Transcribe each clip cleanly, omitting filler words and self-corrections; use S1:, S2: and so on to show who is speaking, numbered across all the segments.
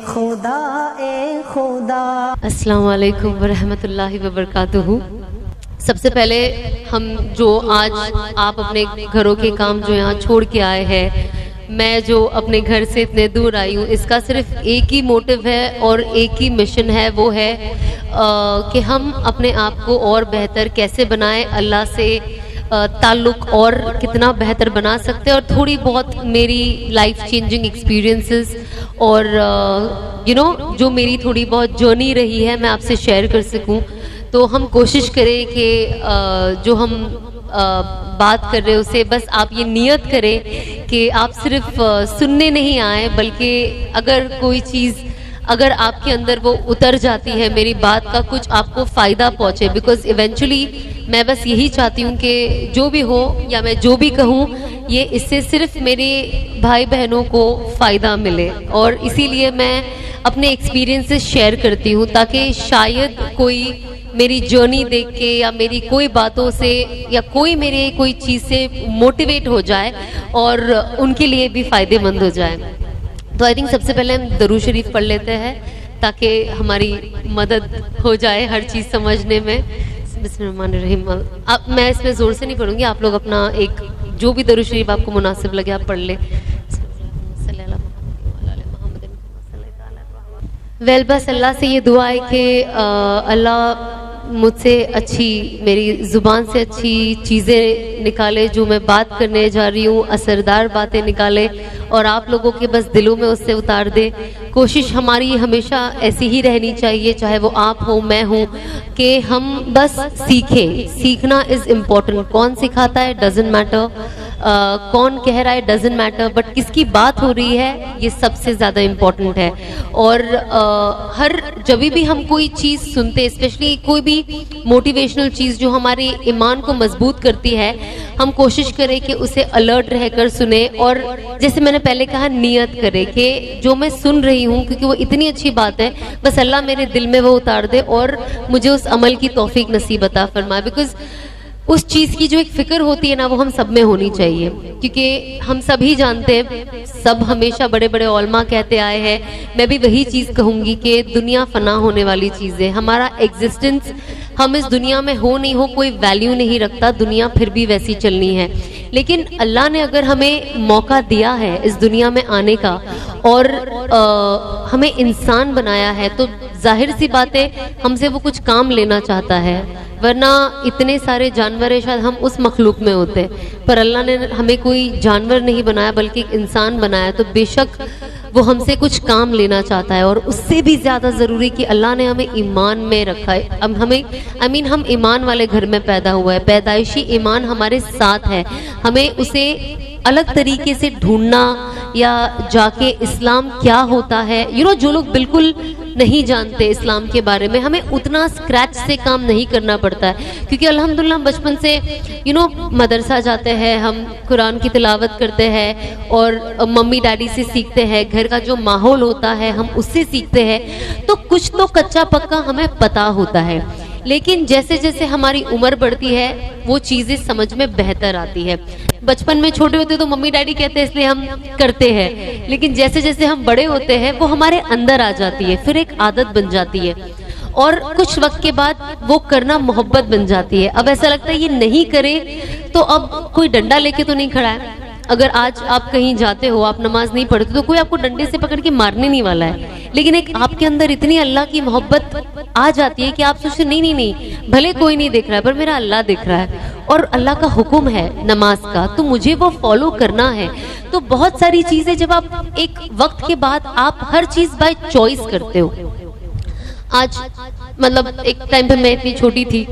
S1: खुदा।
S2: अस्सलाम वालेकुम वरहमतुल्लाहि वबरकातुहू। सबसे पहले हम जो आज आप अपने घरों के काम जो यहाँ छोड़ के आए हैं, मैं जो अपने घर से इतने दूर आई हूँ, इसका सिर्फ एक ही मोटिव है और एक ही मिशन है, वो है कि हम अपने आप को और बेहतर कैसे बनाएं, अल्लाह से ताल्लुक़ और कितना बेहतर बना सकते हैं, और थोड़ी बहुत मेरी लाइफ चेंजिंग एक्सपीरियंसेस और जो मेरी थोड़ी बहुत जर्नी रही है मैं आपसे शेयर कर सकूं। तो हम कोशिश करें कि जो हम बात कर रहे हैं उसे बस आप ये नियत करें कि आप सिर्फ सुनने नहीं आए, बल्कि अगर कोई चीज़ अगर आपके अंदर वो उतर जाती है, मेरी बात का कुछ आपको फ़ायदा पहुँचे, बिकॉज इवेंचुअली मैं बस यही चाहती हूँ कि जो भी हो या मैं जो भी कहूँ, ये इससे सिर्फ मेरे भाई बहनों को फ़ायदा मिले, और इसीलिए मैं अपने एक्सपीरियंसेस शेयर करती हूँ ताकि शायद कोई मेरी जर्नी देख के या मेरी कोई बातों से या कोई मेरे कोई चीज़ से मोटिवेट हो जाए और उनके लिए भी फ़ायदेमंद हो जाए। तो आई थिंक सबसे पहले हम दरूद शरीफ पढ़ लेते हैं ताकि हमारी मदद हो जाए हर चीज़ समझने में। बिस्मिल्लाहिर्रहमानिर्रहीम। अब मैं इसमें ज़ोर से नहीं पढ़ूंगी, आप लोग अपना एक जो भी दरूद शरीफ आपको मुनासिब लगे आप पढ़ ले। वेल बस अल्लाह से ये दुआ है कि अल्लाह मुझसे अच्छी, मेरी ज़ुबान से अच्छी चीज़ें निकाले, जो मैं बात करने जा रही हूँ असरदार बातें निकाले और आप लोगों के बस दिलों में उससे उतार दे। कोशिश हमारी हमेशा ऐसी ही रहनी चाहिए, चाहे वो आप हो मैं हूँ, कि हम बस सीखें। सीखना इज़ इम्पॉर्टेंट। कौन सिखाता है डजेंट मैटर, कौन कह रहा है डजेंट मैटर, बट किसकी बात हो रही है ये सबसे ज़्यादा इम्पॉर्टेंट है। और हर जब भी हम कोई चीज़ सुनते, स्पेशली कोई भी मोटिवेशनल चीज़ जो हमारे ईमान को मजबूत करती है, हम कोशिश करें कि उसे अलर्ट रहकर सुने, और जैसे मैंने पहले कहा नियत करें कि जो मैं सुन रही हूँ, क्योंकि वो इतनी अच्छी बात है, बस अल्लाह मेरे दिल में वो उतार दे और मुझे उस अमल की तौफीक नसीब अता फरमाए। बिकॉज उस चीज़ की जो एक फ़िक्र होती है ना, वो हम सब में होनी चाहिए, क्योंकि हम सभी जानते हैं, सब हमेशा बड़े बड़े उलमा कहते आए हैं, मैं भी वही चीज़ कहूँगी कि दुनिया फ़ना होने वाली चीज़ है। हमारा एग्जिस्टेंस, हम इस दुनिया में हो नहीं हो कोई वैल्यू नहीं रखता, दुनिया फिर भी वैसी चलनी है। लेकिन अल्लाह ने अगर हमें मौका दिया है इस दुनिया में आने का और हमें इंसान बनाया है, तो जाहिर सी बात है हमसे वो कुछ काम लेना चाहता है, वरना इतने सारे जानवर है शायद हम उस मखलूक में होते, पर अल्लाह ने हमें कोई जानवर नहीं बनाया बल्कि एक इंसान बनाया, तो बेशक वो हमसे कुछ काम लेना चाहता है। और उससे भी ज़्यादा ज़रूरी कि अल्लाह ने हमें ईमान में रखा है। अब हमें हम ईमान वाले घर में पैदा हुआ है, पैदाइशी ईमान हमारे साथ है, हमें उसे अलग तरीके से ढूंढना या जाके इस्लाम क्या होता है, जो लोग बिल्कुल नहीं जानते इस्लाम के बारे में, हमें उतना स्क्रैच से काम नहीं करना पड़ता है, क्योंकि अल्हम्दुलिल्लाह हम बचपन से मदरसा जाते हैं, हम कुरान की तिलावत करते हैं और मम्मी डैडी से सीखते हैं, घर का जो माहौल होता है हम उससे सीखते हैं, तो कुछ तो कच्चा पक्का हमें पता होता है। लेकिन जैसे जैसे हमारी उम्र बढ़ती है वो चीज़ें समझ में बेहतर आती है। बचपन में छोटे होते तो मम्मी डैडी कहते हैं इसलिए हम करते हैं, लेकिन जैसे जैसे हम बड़े होते हैं वो हमारे अंदर आ जाती है, फिर एक आदत बन जाती है, और कुछ वक्त के बाद वो करना मोहब्बत बन जाती है। अब ऐसा लगता है ये नहीं करे तो अब कोई डंडा लेके तो नहीं खड़ा है। अगर आज आप कहीं जाते हो, आप नमाज नहीं पढ़ते, तो कोई आपको डंडे से पकड़ के मारने नहीं वाला है, लेकिन एक आपके अंदर इतनी अल्लाह की मोहब्बत आ जाती है कि आप सोचते नहीं, भले कोई नहीं देख रहा है पर मेरा अल्लाह देख रहा है, और अल्लाह का हुक्म है नमाज का, तो मुझे वो फॉलो करना है। तो बहुत सारी चीजें जब आप एक वक्त के बाद आप हर चीज बाय चॉइस करते हो। आज मतलब एक टाइम पे मैं इतनी छोटी थी,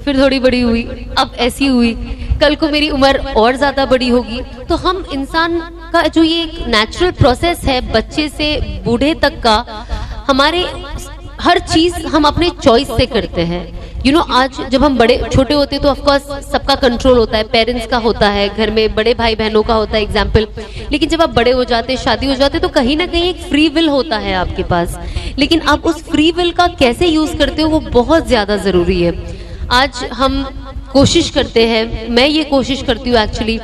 S2: फिर थोड़ी बड़ी हुई, अब ऐसी हुई, कल को मेरी उम्र और ज़्यादा बड़ी होगी, तो हम इंसान का जो ये एक नेचुरल प्रोसेस है, बच्चे से बूढ़े तक का, हमारे हर चीज़ हम अपने चॉइस से करते हैं। आज जब हम बड़े छोटे होते हैं तो ऑफकोर्स सबका कंट्रोल होता है, पेरेंट्स का होता है, घर में बड़े भाई बहनों का होता है एग्जाम्पल, लेकिन जब आप बड़े हो जाते, शादी हो जाते, तो कहीं ना कहीं एक फ्री विल होता है आपके पास, लेकिन आप उस फ्री विल का कैसे यूज़ करते हो वो बहुत ज़्यादा ज़रूरी है। आज हम कोशिश करते हैं, मैं ये कोशिश करती हूँ एक्चुअली,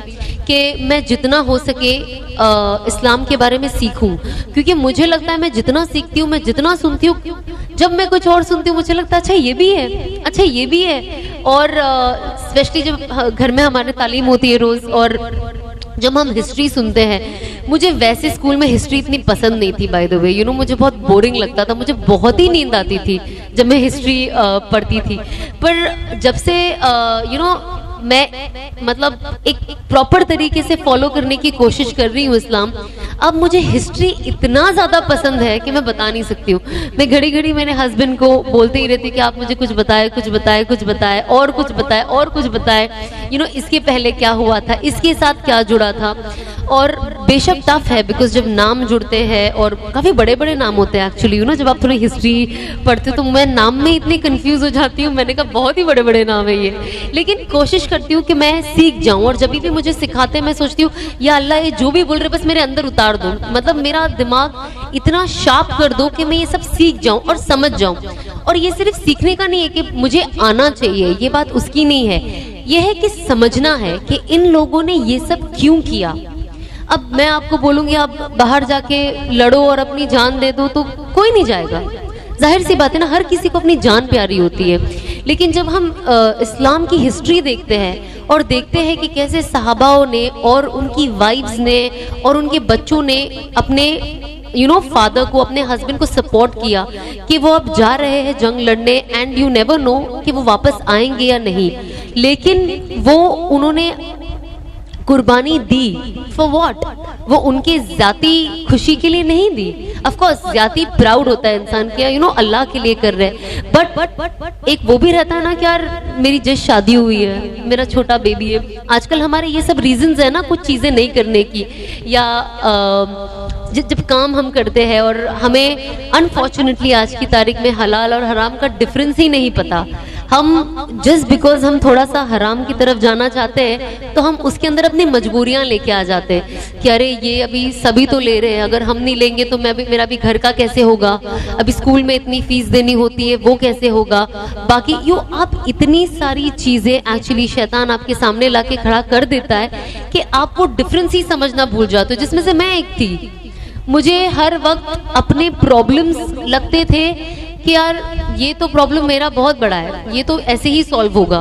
S2: कि कि मैं जितना हो सके इस्लाम के बारे में सीखूं, क्योंकि मुझे लगता है मैं जितना सीखती हूँ, मैं जितना सुनती हूँ, जब मैं कुछ और सुनती हूँ मुझे लगता है अच्छा ये भी है, अच्छा ये भी है। और स्पेशली जब घर में हमारे तालीम होती है रोज़, और जब हम हिस्ट्री सुनते हैं, मुझे वैसे स्कूल में हिस्ट्री इतनी पसंद नहीं थी by the way, you know, मुझे बहुत बोरिंग लगता था, मुझे बहुत ही नींद आती थी जब मैं हिस्ट्री पढ़ती थी। पर जब से यू नो मैं मतलब एक प्रॉपर तरीके से फॉलो करने की कोशिश कर रही हूँ इस्लाम, अब मुझे हिस्ट्री इतना ज़्यादा पसंद है कि मैं बता नहीं सकती हूँ। मैं घड़ी घड़ी मेरे हस्बैंड को बोलते ही रहती कि आप मुझे कुछ बताएं, कुछ बताएं, कुछ बताएं, और कुछ बताएं, और कुछ बताएं, यू नो, इसके पहले क्या हुआ था, इसके साथ क्या जुड़ा था। और बेशक टफ है, बिकॉज जब नाम जुड़ते हैं और काफ़ी बड़े बड़े नाम होते हैं एक्चुअली, यू नो, जब आप थोड़ी हिस्ट्री पढ़ते हो तो मैं नाम में इतनी कंफ्यूज हो जाती हूँ। मैंने कहा बहुत ही बड़े बड़े नाम है ये, लेकिन कोशिश करती हूँ कि मैं सीख जाऊँ। और जब भी मुझे सिखाते हैं मैं सोचती हूँ या अल्लाह ये जो भी बोल रहे बस मेरे अंदर उतार दो, मतलब मेरा दिमाग इतना शार्प कर दो कि मैं ये सब सीख जाऊँ और समझ जाऊँ। और ये सिर्फ सीखने का नहीं है कि मुझे आना चाहिए, ये बात उसकी नहीं है, ये है कि समझना है कि इन लोगों ने ये सब क्यों किया। अब मैं आपको बोलूंगी आप बाहर जाके लड़ो और अपनी जान दे दो तो कोई नहीं जाएगा, जाहिर सी बात है ना, हर किसी को अपनी जान प्यारी होती है। लेकिन जब हम इस्लाम की हिस्ट्री देखते हैं और देखते हैं कि कैसे सहाबाओं ने और उनकी वाइफ्स ने और उनके बच्चों ने अपने यू नो फादर को, अपने हस्बैंड को सपोर्ट किया कि वो अब जा रहे हैं जंग लड़ने, एंड यू नेवर नो कि वो वापस आएंगे या नहीं, लेकिन वो उन्होंने कुर्बानी दी फॉर व्हाट, वो उनके जाती खुशी के लिए नहीं दी। ऑफ कोर्स जाती प्राउड होता है इंसान के, यू नो, अल्लाह के लिए कर रहे हैं, बट एक वो भी रहता है ना कि यार मेरी जस्ट शादी हुई है, मेरा छोटा बेबी है। आजकल हमारे ये सब रीजंस है ना कुछ चीजें नहीं करने की, या जब काम हम करते हैं और हमें अनफॉर्चुनेटली आज की तारीख में हलाल और हराम का डिफरेंस ही नहीं पता, हम जस्ट बिकॉज हम थोड़ा सा हराम की तरफ जाना चाहते हैं तो हम उसके अंदर अपनी मजबूरियां लेके आ जाते हैं कि अरे ये अभी सभी तो ले रहे हैं, अगर हम नहीं लेंगे तो मेरा भी घर का कैसे होगा, अभी स्कूल में इतनी फीस देनी होती है वो कैसे होगा, बाकी यू आप इतनी सारी चीजें एक्चुअली शैतान आपके सामने लाके खड़ा कर देता है कि आप वो डिफरेंस ही समझना भूल जाते हो, जिसमें से मैं एक थी। मुझे हर वक्त अपने प्रॉब्लम्स लगते थे कि यार ये तो प्रॉब्लम मेरा बहुत बड़ा है, ये तो ऐसे ही सॉल्व होगा,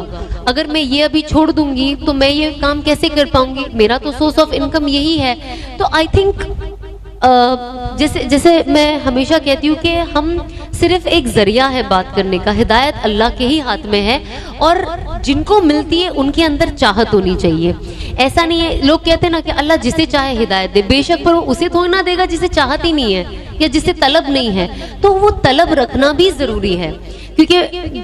S2: अगर मैं ये अभी छोड़ दूंगी तो मैं ये काम कैसे कर पाऊंगी, मेरा तो सोर्स ऑफ इनकम यही है। तो आई थिंक जैसे मैं हमेशा कहती हूँ कि हम सिर्फ एक जरिया है बात करने का, हिदायत अल्लाह के ही हाथ में है, और जिनको मिलती है उनके अंदर चाहत होनी चाहिए। ऐसा नहीं है, लोग कहते हैं ना कि अल्लाह जिसे चाहे हिदायत दे, बेशक पर वो उसे थोड़ी ना देगा जिसे चाहत ही नहीं है या जिसे तलब नहीं है, तो वो तलब रखना भी जरूरी है। क्योंकि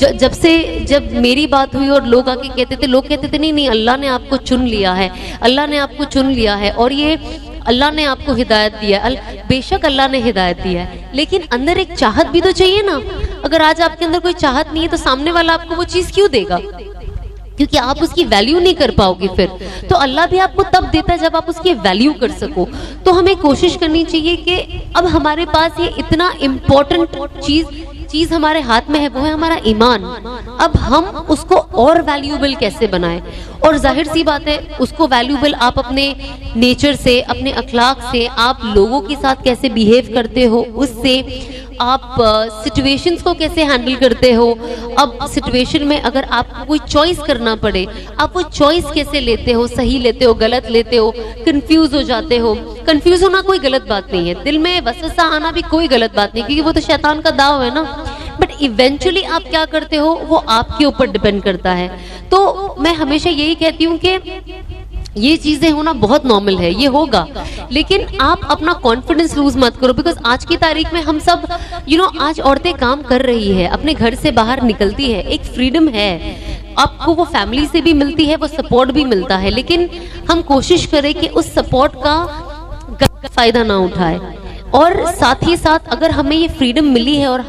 S2: जब मेरी बात हुई और लोग आके कहते थे, लोग कहते थे नहीं अल्लाह ने आपको चुन लिया है, अल्लाह ने आपको चुन लिया है और ये अल्लाह ने आपको हिदायत दिया है। बेशक अल्लाह ने हिदायत दिया है, लेकिन अंदर एक चाहत भी तो चाहिए ना। अगर आज आपके अंदर कोई चाहत नहीं है तो सामने वाला आपको वो चीज क्यों देगा, क्योंकि आप उसकी वैल्यू नहीं कर पाओगे। फिर तो अल्लाह भी आपको तब देता है जब आप उसकी वैल्यू कर सको। तो हमें कोशिश करनी चाहिए कि अब हमारे पास ये इतना इम्पोर्टेंट चीज हमारे हाथ में है, वो है हमारा ईमान। अब हम उसको और वैल्यूएबल कैसे बनाएं, और जाहिर सी बात है उसको वैल्यूएबल आप अपने नेचर से, अपने अखलाक से, आप लोगों के साथ कैसे बिहेव करते हो, उससे आप सिचुएशंस को कैसे हैंडल करते हो। अब सिचुएशन में अगर आपको कोई चॉइस करना पड़े, आप वो चॉइस कैसे लेते हो, सही लेते हो, गलत लेते हो, कंफ्यूज हो जाते हो। कंफ्यूज होना कोई गलत बात नहीं है, दिल में वसवसा आना भी कोई गलत बात नहीं, क्योंकि वो तो शैतान का दाव है ना। बट इवेंचुअली आप क्या करते हो वो आपके ऊपर डिपेंड करता है। तो मैं हमेशा यही कहती हूँ कि ये चीजें होना बहुत नॉर्मल है, ये होगा, लेकिन आप अपना कॉन्फिडेंस लूज मत करो। बिकॉज आज की तारीख में हम सब आज औरतें काम कर रही है, अपने घर से बाहर निकलती है, एक फ्रीडम है, आपको वो फैमिली से भी मिलती है, वो सपोर्ट भी मिलता है, लेकिन हम कोशिश करें कि उस सपोर्ट का गलत फायदा ना उठाए। और साथ ही साथ अगर हमें ये फ्रीडम मिली है और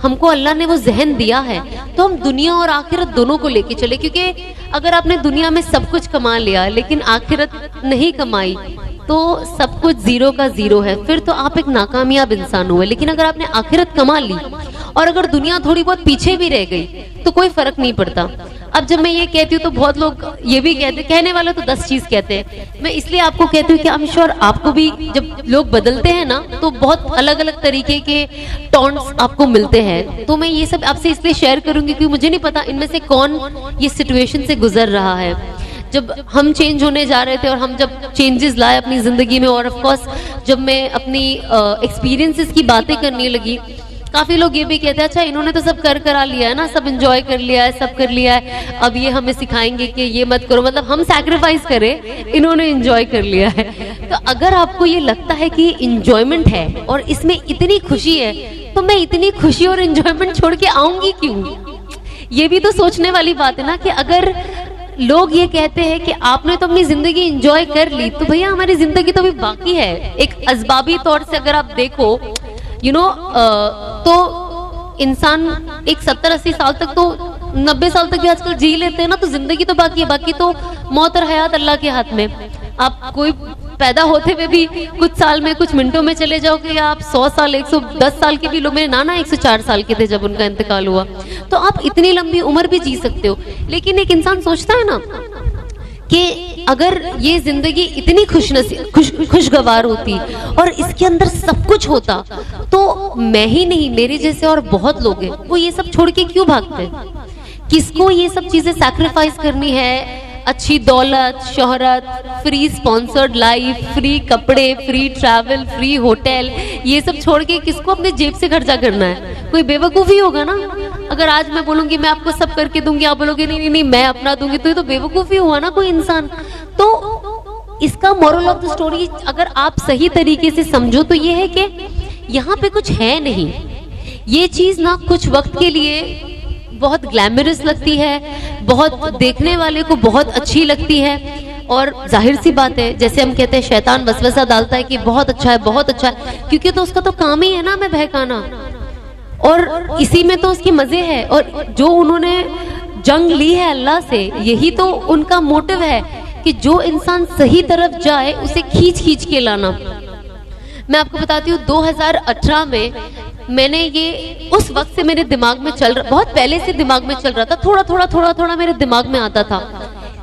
S2: हमको अल्लाह ने वो जहन दिया है, तो हम दुनिया और आखिरत दोनों को लेके चले। क्योंकि अगर आपने दुनिया में सब कुछ कमा लिया लेकिन आखिरत नहीं कमाई तो सब कुछ जीरो का जीरो है, फिर तो आप एक नाकामयाब इंसान हुए। लेकिन अगर आपने आखिरत कमा ली और अगर दुनिया थोड़ी बहुत पीछे भी रह गई तो कोई फर्क नहीं पड़ता। अब जब मैं ये कहती हूँ तो बहुत लोग ये भी कहते, कहने वाले तो 10 चीज कहते हैं। मैं इसलिए आपको कहती हूँ कि आई एम श्योर आपको भी जब लोग बदलते हैं ना तो बहुत अलग अलग तरीके के टॉन्ट्स आपको मिलते हैं। तो मैं ये सब आपसे इसलिए शेयर करूंगी क्योंकि मुझे नहीं पता इनमें से कौन ये सिचुएशन से गुजर रहा है। जब हम चेंज होने जा रहे थे और हम जब चेंजेस लाए अपनी जिंदगी में, और ऑफ कोर्स जब मैं अपनी एक्सपीरियंसेस की बातें करने लगी, काफी लोग ये भी कहते हैं अच्छा इन्होंने तो सब कर करा लिया है ना, सब एंजॉय कर लिया है, सब कर लिया है, अब ये हमें सिखाएंगे कि ये मत करो, मतलब हम सैक्रिफाइस करें, इन्होंने एंजॉय कर लिया है। तो अगर आपको ये लगता है कि इंजॉयमेंट है और इसमें इतनी खुशी है, तो मैं इतनी खुशी और एंजॉयमेंट छोड़ के आऊंगी क्यों? ये भी तो सोचने वाली बात है ना कि अगर लोग ये कहते हैं कि आपने तो अपनी जिंदगी एंजॉय कर ली, तो भैया हमारी जिंदगी तो अभी बाकी है। एक अजबाबी तौर से अगर आप देखो तो इंसान एक 70-80 साल तक तो 90 साल तक भी आजकल जी लेते हैं ना, तो जिंदगी तो बाकी है। बाकी तो मौत और हयात अल्लाह के हाथ में। आप कोई पैदा होते हुए भी कुछ साल में, कुछ मिनटों में चले जाओगे, या आप 100 साल 110 साल के भी लोग, मेरे नाना 104 साल के थे जब उनका इंतकाल हुआ, तो आप इतनी लंबी उम्र भी जी सकते हो। लेकिन एक इंसान सोचता है ना कि अगर ये जिंदगी इतनी खुशगवार होती और इसके अंदर सब कुछ होता, तो मैं ही नहीं, मेरे जैसे और बहुत लोग हैं, वो ये सब छोड़ के क्यों भागते? किसको ये सब चीजें सैक्रिफाइस करनी है? अच्छी दौलत, शोहरत, फ्री स्पॉन्सर्ड लाइफ, फ्री कपड़े, फ्री ट्रैवल, फ्री होटल, ये सब छोड़ के किसको अपने जेब से खर्चा करना है? कोई बेवकूफी होगा ना। अगर आज मैं बोलूंगी मैं आपको सब करके दूंगी, आप बोलोगे नहीं नहीं नहीं मैं अपना दूंगी, तो ये तो बेवकूफी हुआ ना कोई इंसान। तो इसका मोरल ऑफ द स्टोरी अगर आप सही तरीके से समझो तो ये है कि यहाँ पे कुछ है नहीं। ये चीज ना कुछ वक्त के लिए बहुत ग्लैमरस लगती है, बहुत देखने वाले को बहुत अच्छी लगती है, और जाहिर सी बात है जैसे हम कहते हैं शैतान वसवसा डालता है कि बहुत अच्छा है, बहुत अच्छा है, क्योंकि तो उसका तो काम ही है ना हमें बहकाना, और इसी में तो उसके मजे है। और जो उन्होंने जंग ली है अल्लाह से, यही तो उनका मोटिव है कि जो इंसान सही तरफ जाए उसे खींच खींच के लाना। मैं आपको बताती हूँ 2018 में मैंने ये उस वक्त से मेरे दिमाग में चल रहा, बहुत पहले से दिमाग में चल रहा था, थोड़ा थोड़ा मेरे दिमाग में आता था,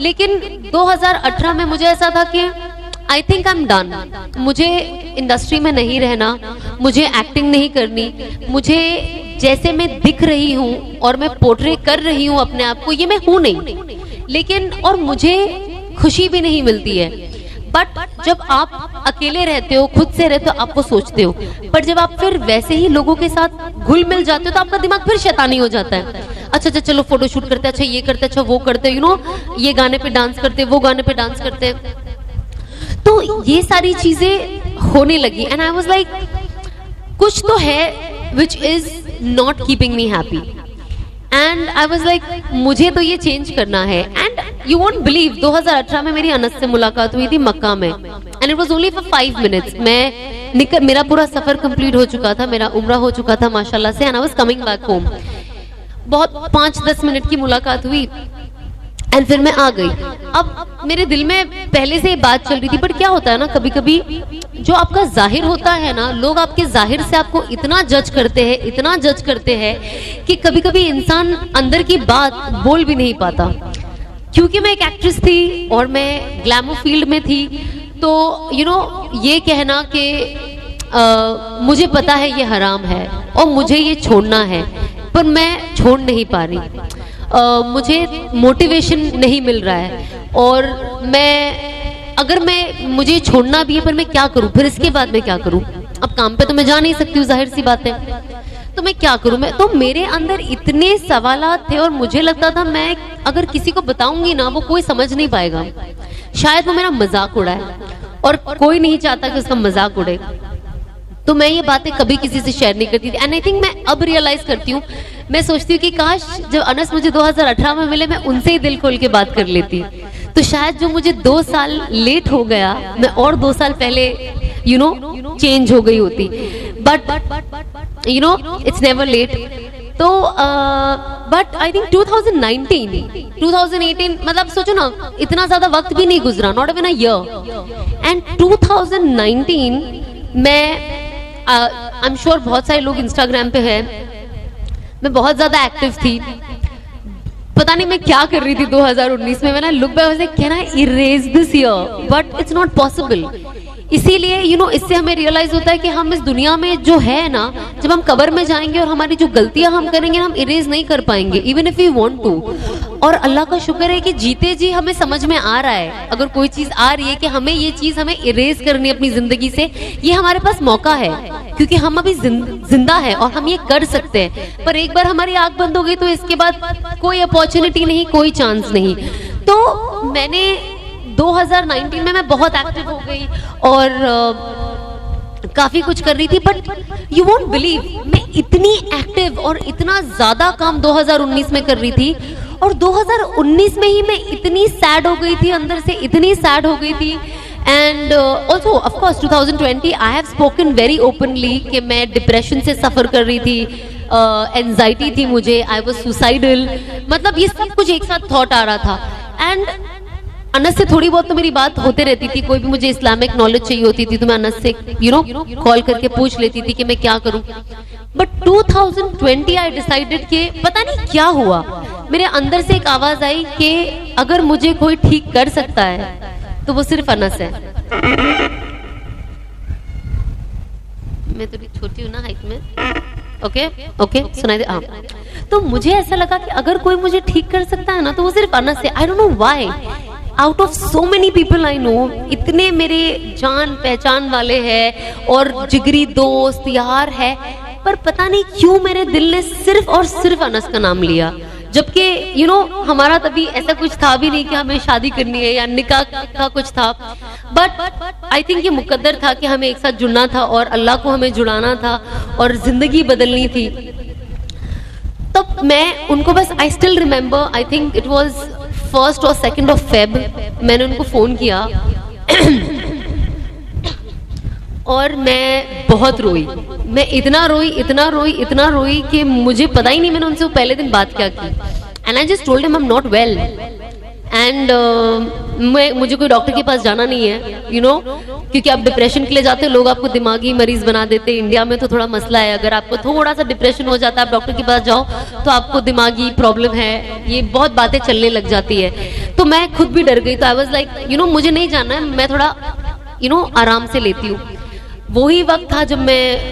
S2: लेकिन 2018 में मुझे ऐसा था कि I think I am done, मुझे इंडस्ट्री में नहीं रहना, मुझे एक्टिंग नहीं करनी, मुझे जैसे मैं दिख रही हूँ और मैं पोर्ट्रे कर रही हूँ अपने आप को, ये मैं हूँ नहीं, लेकिन और मुझे खुशी भी नहीं मिलती है। बट जब आप अकेले रहते हो, खुद से रहते हो, आप वो सोचते हो, पर जब आप फिर वैसे ही लोगों के साथ घुल मिल जाते हो तो आपका दिमाग फिर शैतानी हो जाता है। अच्छा अच्छा चलो फोटो शूट करते हैं, अच्छा ये करते हैं, अच्छा वो करते हैं, ये गाने पे डांस करते हैं, वो गाने पे डांस करते हैं। तो ये सारी चीजें होने लगी एंड आई वाज लाइक कुछ तो है which is not keeping me happy, and I was like मुझे तो ये चेंज करना है। एंड यू वोंट बिलीव 2018 में मेरी अनस से मुलाकात हुई थी मक्का में, and it was only for 5 minutes. मेरा पूरा सफर कंप्लीट हो चुका था, मेरा उम्रा हो चुका था माशाल्लाह से, and I was coming back home. बहुत 5-10 मिनट की मुलाकात हुई एंड फिर मैं आ गई। अब मेरे दिल में पहले से ये बात चल रही थी, बट क्या होता है ना, कभी कभी जो आपका जाहिर होता है ना, लोग आपके जाहिर से आपको इतना जज करते हैं, इतना जज करते हैं कि कभी कभी इंसान अंदर की बात बोल भी नहीं पाता। क्योंकि मैं एक एक्ट्रेस थी और मैं ग्लैमर फील्ड में थी, तो ये कहना कि मुझे पता है ये हराम है और मुझे ये छोड़ना है, पर मैं छोड़ नहीं पा रही, मुझे मोटिवेशन नहीं मिल रहा है, और मुझे छोड़ना भी है, पर मैं क्या करूं, फिर इसके बाद मैं क्या करूं? अब काम पे तो मैं जा नहीं सकती हूँ, जाहिर सी बात है, तो मैं क्या करूं? तो मेरे अंदर इतने सवालात थे और मुझे लगता था मैं अगर किसी को बताऊंगी ना, वो कोई समझ नहीं पाएगा, शायद वो मेरा मजाक उड़ाए, और कोई नहीं चाहता कि उसका मजाक उड़े। तो मैं ये बातें कभी किसी से शेयर नहीं करती थी। एंड आई थिंक मैं अब रियलाइज करती हूँ, मैं सोचती हूँ कि काश जब अनस मुझे 2018 में मिले, मैं उनसे ही दिल खोल के बात कर लेती, तो शायद जो मुझे 2 साल लेट हो गया, मैं और 2 साल पहले चेंज हो गई होती। But it's never late. तो बट आई थिंक 2018 मतलब सोचो ना, इतना ज्यादा वक्त भी नहीं गुजरा, not even a year. And 2019 में आई एम श्योर बहुत सारे लोग इंस्टाग्राम पे हैं, मैं बहुत ज्यादा एक्टिव थी, पता नहीं मैं क्या कर रही थी 2019 में. मैंने look back, can I erase this year, but it's not possible. इसीलिए इससे हमें रियलाइज होता है कि हम इस दुनिया में जो है ना, जब हम कब्र में जाएंगे और हमारी जो गलतियां हम करेंगे हम इरेज नहीं कर पाएंगे, even if we want to. और अल्लाह का शुक्र है कि जीते जी हमें समझ में आ रहा है, अगर कोई चीज आ रही है कि हमें ये चीज हमें इरेज करनी है अपनी जिंदगी से, ये हमारे पास मौका है, क्योंकि हम अभी जिंदा है और हम ये कर सकते हैं. पर एक बार हमारी आंख बंद हो गई तो इसके बाद कोई अपॉर्चुनिटी नहीं, कोई चांस नहीं. तो मैंने 2019 में मैं बहुत एक्टिव हो गई और काफी कुछ कर रही थी, बट यू वोंट बिलीव, मैं इतनी एक्टिव और इतना ज्यादा काम 2019 में कर रही थी, और 2019 में ही मैं इतनी सैड हो गई थी, अंदर से इतनी सैड हो गई थी. And also of course 2020 I have spoken very openly कि मैं डिप्रेशन से सफर कर रही थी, एंजाइटी थी मुझे, आई वाज सुसाइडल, मतलब ये सब कुछ एक साथ थॉट आ रहा था. एंड अनस से थोड़ी बहुत तो मेरी बात होते रहती थी, कोई भी मुझे इस्लामिक नॉलेज चाहिए होती थी तो मैं अनस से कॉल करके पूछ लेती थी कि मैं क्या करूं. बट 2020 आई डिसाइडेड कि पता नहीं क्या हुआ, मेरे अंदर से एक आवाज आई कि अगर मुझे कोई ठीक कर सकता है तो वो सिर्फ अनस है. मैं थोड़ी छोटी हूँ ना हाइट में, ओके सुनाई दे. हाँ, तो मुझे ऐसा लगा कि अगर कोई मुझे ठीक कर सकता है ना तो वो सिर्फ अनस है. आई don't know why, out of so many people I know, इतने मेरे जान पहचान वाले हैं और जिगरी दोस्त यार है, पर पता नहीं क्यों मेरे दिल ने सिर्फ और सिर्फ अनस का नाम लिया. जबकि हमारा तभी ऐसा कुछ था भी नहीं कि हमें शादी करनी है या निकाह का कुछ था, बट आई थिंक ये मुकद्दर था कि हमें एक साथ जुड़ना था और अल्लाह को हमें जुड़ाना था और जिंदगी बदलनी थी. तो मैं उनको बस, I still remember, I think it was 1 और 2 फेब, मैंने उनको फोन किया और मैं बहुत रोई. मैं इतना रोई कि मुझे पता ही नहीं मैंने उनसे पहले दिन बात क्या की. And I just told him I am not well and मुझे कोई डॉक्टर के पास जाना नहीं है, क्योंकि आप डिप्रेशन के लिए जाते हो, लोग आपको दिमागी मरीज बना देते हैं. इंडिया में तो थोड़ा मसला है, अगर आपको थोड़ा सा डिप्रेशन हो जाता है आप डॉक्टर के पास जाओ तो आपको दिमागी प्रॉब्लम है, ये बहुत बातें चलने लग जाती है. तो मैं खुद भी डर गई. तो आई वाज लाइक मुझे नहीं जाना है, मैं थोड़ा आराम से लेती हूँ. वही वक्त था जब मैं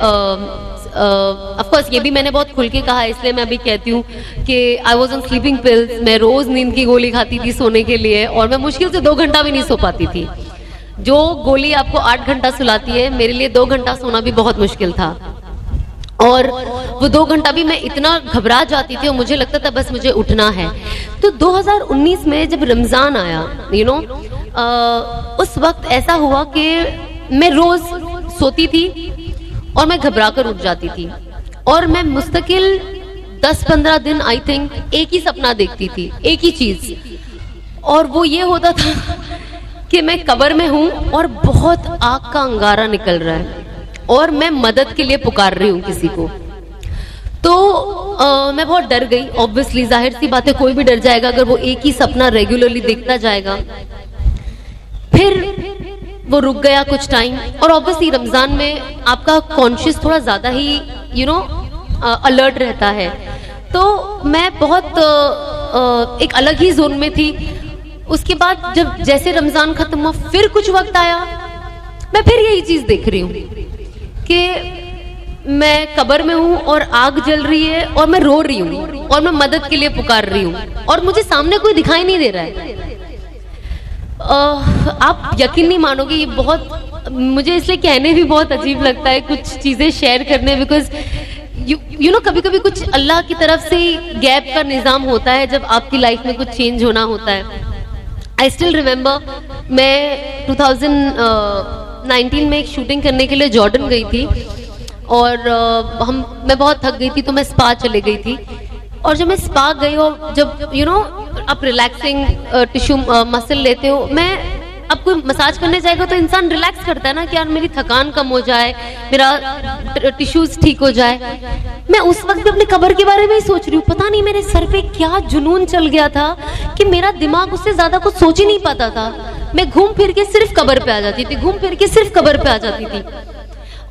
S2: ऑफ कोर्स ये भी मैंने बहुत खुल के कहा, इसलिए मैं अभी कहती हूँ कि I was on sleeping pills. मैं रोज नींद की गोली खाती थी सोने के लिए और मैं मुश्किल से 2 घंटा भी नहीं सो पाती थी. जो गोली आपको 8 घंटा सुलाती है, मेरे लिए 2 घंटा सोना भी बहुत मुश्किल था. और वो 2 घंटा भी मैं इतना घबरा जाती थी और मुझे लगता था बस मुझे उठना है. तो 2019 में जब रमजान आया, उस वक्त ऐसा हुआ कि मैं रोज सोती थी और मैं घबरा कर उठ जाती थी और मैं मुस्तकिल 10-15 दिन आई थिंक एक ही सपना देखती थी, एक ही चीज, और वो ये होता था कि मैं कब्र में हूं और बहुत आग का अंगारा निकल रहा है और मैं मदद के लिए पुकार रही हूँ किसी को. तो मैं बहुत डर गई. ऑब्वियसली जाहिर सी बात है, कोई भी डर जाएगा अगर वो एक ही सपना रेगुलरली देखता जाएगा. फिर वो रुक गया कुछ टाइम, और ऑब्वियसली रमजान में आपका कॉन्शियस थोड़ा ज्यादा ही अलर्ट रहता है. तो मैं बहुत एक अलग ही जोन में थी. उसके बाद जब जैसे रमजान खत्म हुआ फिर कुछ वक्त आया, मैं फिर यही चीज देख रही हूँ कि मैं कब्र में हूँ और आग जल रही है और मैं रो रही हूँ और मैं मदद के लिए पुकार रही हूँ और मुझे सामने कोई दिखाई नहीं दे रहा है. आप यकीन नहीं मानोगे, ये बहुत मुझे इसलिए कहने भी बहुत अजीब लगता है कुछ चीजें शेयर करने, बिकॉज कभी कभी कुछ अल्लाह की तरफ से गैप का निजाम होता है जब आपकी लाइफ में कुछ चेंज होना होता है. आई स्टिल रिमेम्बर मैं 2019 में एक शूटिंग करने के लिए जॉर्डन गई थी और मैं बहुत थक गई थी तो मैं स्पा चले गई थी. और जब मैं स्पा गई और जब आप रिलैक्सिंग टिश्यू मसल लेते हो, मैं अब कोई मसाज करने जाएगा तो इंसान रिलैक्स करता है ना कि यार मेरी थकान कम हो जाए, मेरा टिश्यूज ठीक हो जाए. मैं उस वक्त भी अपने कब्र के बारे में ही सोच रही हूँ. पता नहीं मेरे सर पे क्या जुनून चल गया था कि मेरा दिमाग उससे ज्यादा कुछ सोच ही नहीं पाता था. मैं घूम फिर के सिर्फ कब्र पे आ जाती थी, घूम फिर के सिर्फ कब्र पे आ जाती थी.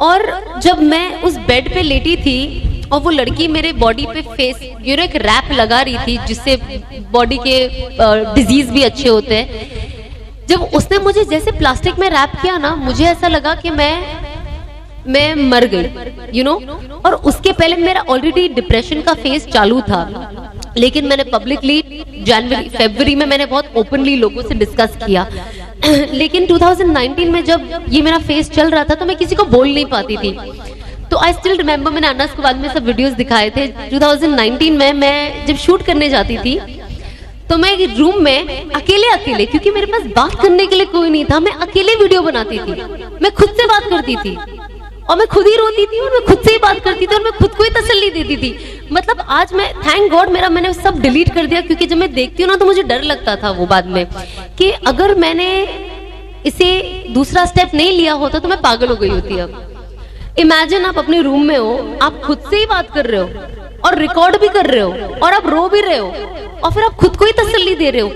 S2: और जब मैं उस बेड पे लेटी थी और वो लड़की मेरे बॉडी पे फेस एक रैप लगा रही थी जिससे बॉडी के डिजीज भी अच्छे होते हैं। जब उसने मुझे जैसे प्लास्टिक में रैप किया ना, मुझे ऐसा लगा कि मैं मर गई, और उसके पहले मेरा ऑलरेडी डिप्रेशन का फेज चालू था, लेकिन मैंने पब्लिकली जनवरी फरवरी में मैंने बहुत ओपनली लोगों से डिस्कस किया। लेकिन 2019 में जब ये मेरा फेज चल रहा था तो मैं किसी को बोल नहीं पाती थी। तो आई स्टिल रिमेम्बर, मैंने अनस के बाद में सब वीडियोस दिखाए थे। 2019 में मैं जब शूट करने जाती थी तो मैं एक रूम में अकेले, क्योंकि मेरे पास बात करने के लिए कोई नहीं था, मैं अकेले वीडियो बनाती थी। मैं खुद से बात करती थी और मैं खुद ही रोती थी और मैं खुद से ही बात करती थी और मैं खुद को ही तसल्ली देती थी। मतलब आज मैं थैंक गॉड मैंने सब डिलीट कर दिया, क्योंकि जब मैं देखती हूँ ना तो मुझे डर लगता था वो बाद में कि अगर मैंने इसे दूसरा स्टेप नहीं लिया होता तो मैं पागल हो गई होती। अब इमेजिन आप अपने रूम में हो, आप खुद से ही बात कर रहे हो और रिकॉर्ड भी कर रहे हो और आप रो भी रहे हो और फिर आप खुद को ही तसल्ली दे रहे हो।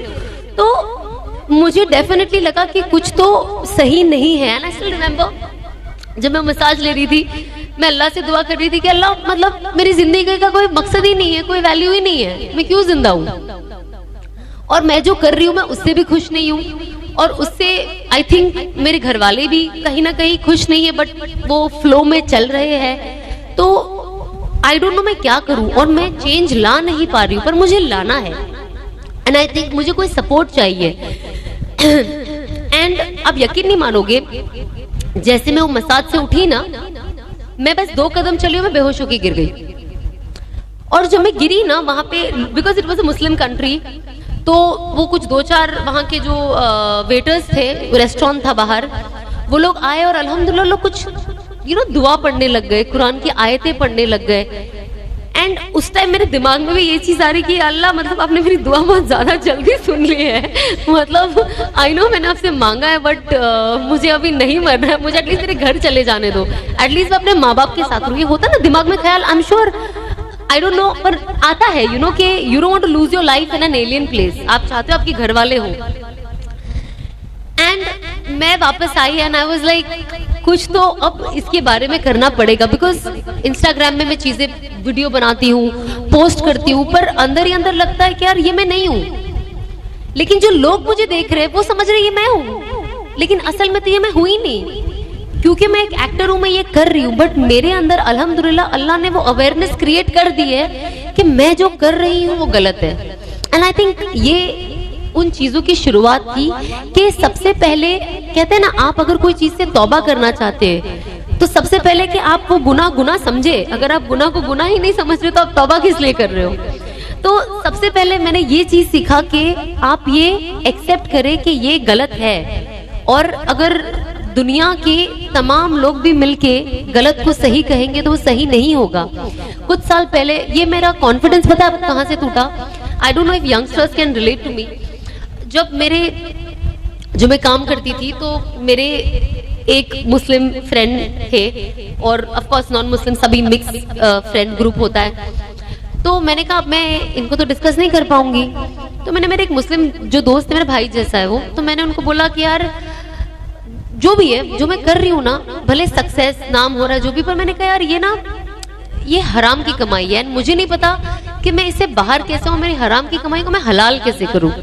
S2: तो मुझे डेफिनेटली लगा कि कुछ तो सही नहीं है। एंड आई स्टिल रिमेंबर जब मैं मसाज ले रही थी, मैं अल्लाह से दुआ कर रही थी कि अल्लाह, मतलब मेरी जिंदगी का कोई मकसद ही नहीं है, कोई वैल्यू ही नहीं है, मैं क्यों जिंदा हूँ और मैं जो कर रही हूँ मैं उससे भी खुश नहीं हूँ और उससे आई थिंक मेरे घर वाले भी कहीं ना कहीं खुश नहीं है, बट वो फ्लो में चल रहे हैं। तो आई डोंट नो मैं क्या करूं और मैं चेंज ला नहीं पा रही हूँ, पर मुझे लाना है एंड आई थिंक मुझे कोई सपोर्ट चाहिए। एंड अब यकीन नहीं मानोगे, जैसे मैं वो मसाज से उठी ना, मैं बस 2 कदम चली और मैं बेहोश होकर गिर गई। और जब मैं गिरी ना वहां पे, because it was a Muslim country, तो वो कुछ 2-4 वहां के जो वेटर्स थे, रेस्टोरेंट था बाहर, वो लोग आए और अल्हम्दुलिल्लाह लोग कुछ दुआ पढ़ने लग गए, कुरान की आयतें पढ़ने लग गए। एंड उस टाइम मेरे दिमाग में भी ये चीज आ रही कि अल्लाह, मतलब आपने मेरी दुआ बहुत ज्यादा जल्दी सुन ली है। मतलब आई नो मैंने आपसे मांगा है, बट मुझे अभी नहीं मरना है, मुझे एटलीस्ट मेरे घर चले जाने दो, एटलीस्ट मैं अपने माँ बाप के साथ रहूँ। ये होता ना दिमाग में ख्याल, I am sure, I don't know, पर आता है कि you don't want to lose your life in an alien place. आप चाहते हो आपके घर वाले हो। एंड मैं वापस आई एंड आई वाज लाइक कुछ तो अब इसके बारे में करना पड़ेगा, बिकॉज इंस्टाग्राम में मैं चीजें वीडियो बनाती हूँ, पोस्ट करती हूँ, पर अंदर ही अंदर लगता है कि यार ये मैं नहीं हूँ। लेकिन जो लोग मुझे देख रहे हैं वो समझ रहे हैं ये मैं हूँ, लेकिन असल में तो ये मैं हुई नहीं, क्योंकि मैं एक एक्टर हूँ, मैं ये कर रही हूँ, बट मेरे अंदर अल्हम्दुलिल्लाह अल्लाह ने वो अवेयरनेस क्रिएट कर दी है कि मैं जो कर रही हूँ वो गलत है। एंड आई थिंक ये उन चीजों की शुरुआत थी कि सबसे पहले कहते हैं ना, आप अगर कोई चीज से तौबा करना चाहते हैं तो सबसे पहले कि आप वो गुनाह समझे। अगर आप गुनाह को गुनाह ही नहीं समझ रहे तो आप तौबा किस लिए कर रहे हो। तो सबसे पहले मैंने ये चीज सीखा कि आप ये एक्सेप्ट करें कि ये गलत है, और अगर दुनिया के तमाम लोग भी मिलके गलत को सही कहेंगे तो वो सही नहीं होगा। कुछ साल पहले ये मेरा कॉन्फिडेंस पता है कहाँ से टूटा? I don't know if youngsters can relate to me. जब जो मैं काम करती थी तो मेरे एक मुस्लिम फ्रेंड थे और ऑफ कोर्स नॉन मुस्लिम, सभी मिक्स फ्रेंड ग्रुप होता है। तो मैंने कहा अब मैं इनको तो डिस्कस नहीं कर पाऊंगी, तो मैंने मेरे एक मुस्लिम जो दोस्त है, मेरा भाई जैसा है वो, तो मैंने उनको बोला कि यार जो भी है, जो मैं कर रही हूँ ना, भले सक्सेस नाम हो रहा है जो भी, पर मैंने कहा यार ये हराम की कमाई है, मुझे नहीं पता कि मैं इससे बाहर कैसे हूँ, मेरी हराम की कमाई को मैं हलाल कैसे करूँ।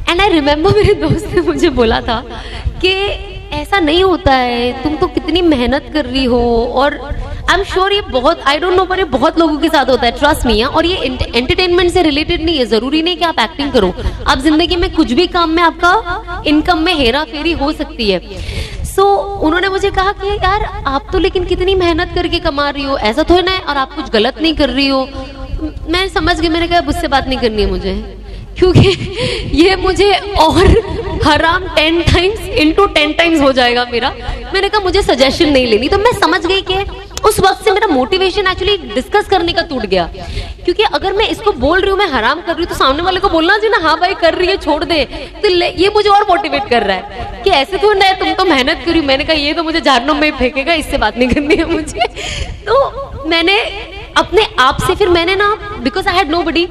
S2: एंड आई रिमेम्बर मेरे दोस्त ने मुझे बोला था कि ऐसा नहीं होता है, तुम तो कितनी मेहनत कर रही हो, और आई एम श्योर ये बहुत, आई डोंट नो, पर ये बहुत लोगों के साथ होता है, ट्रस्ट मी। और ये एंटरटेनमेंट से रिलेटेड नहीं है, जरूरी नहीं कि आप एक्टिंग करो, आप जिंदगी में कुछ भी काम में आपका इनकम में हेरा फेरी हो सकती है। सो उन्होंने मुझे कहा कि यार आप तो लेकिन कितनी मेहनत करके कमा रही हो, ऐसा तो है ना, और आप कुछ गलत नहीं कर रही हो। मैं समझ गई, मैंने कहा उससे बात नहीं करनी है मुझे, क्योंकि ये मुझे और हराम 10 टाइम्स इंटू 10 टाइम्स हो जाएगा मेरा। मैंने कहा मुझे सजेशन नहीं लेनी। तो मैं समझ गई कि उस वक्त से मेरा मोटिवेशन एक्चुअली डिस्कस करने का टूट गया, क्योंकि अगर मैं इसको बोल रही हूँ मैं हराम कर रही हूँ तो सामने वाले को बोलना चाहिए ना, हाँ भाई कर रही है छोड़ दे, तो ये मुझे और मोटिवेट कर रहा है कि ऐसे तो नहीं, तुम तो मेहनत करी। मैंने कहा ये तो मुझे जहन्नुम में फेंकेगा, इससे बात नहीं करनी है मुझे। तो मैंने अपने आप से फिर मैंने ना, बिकॉज आई हैड नोबडी,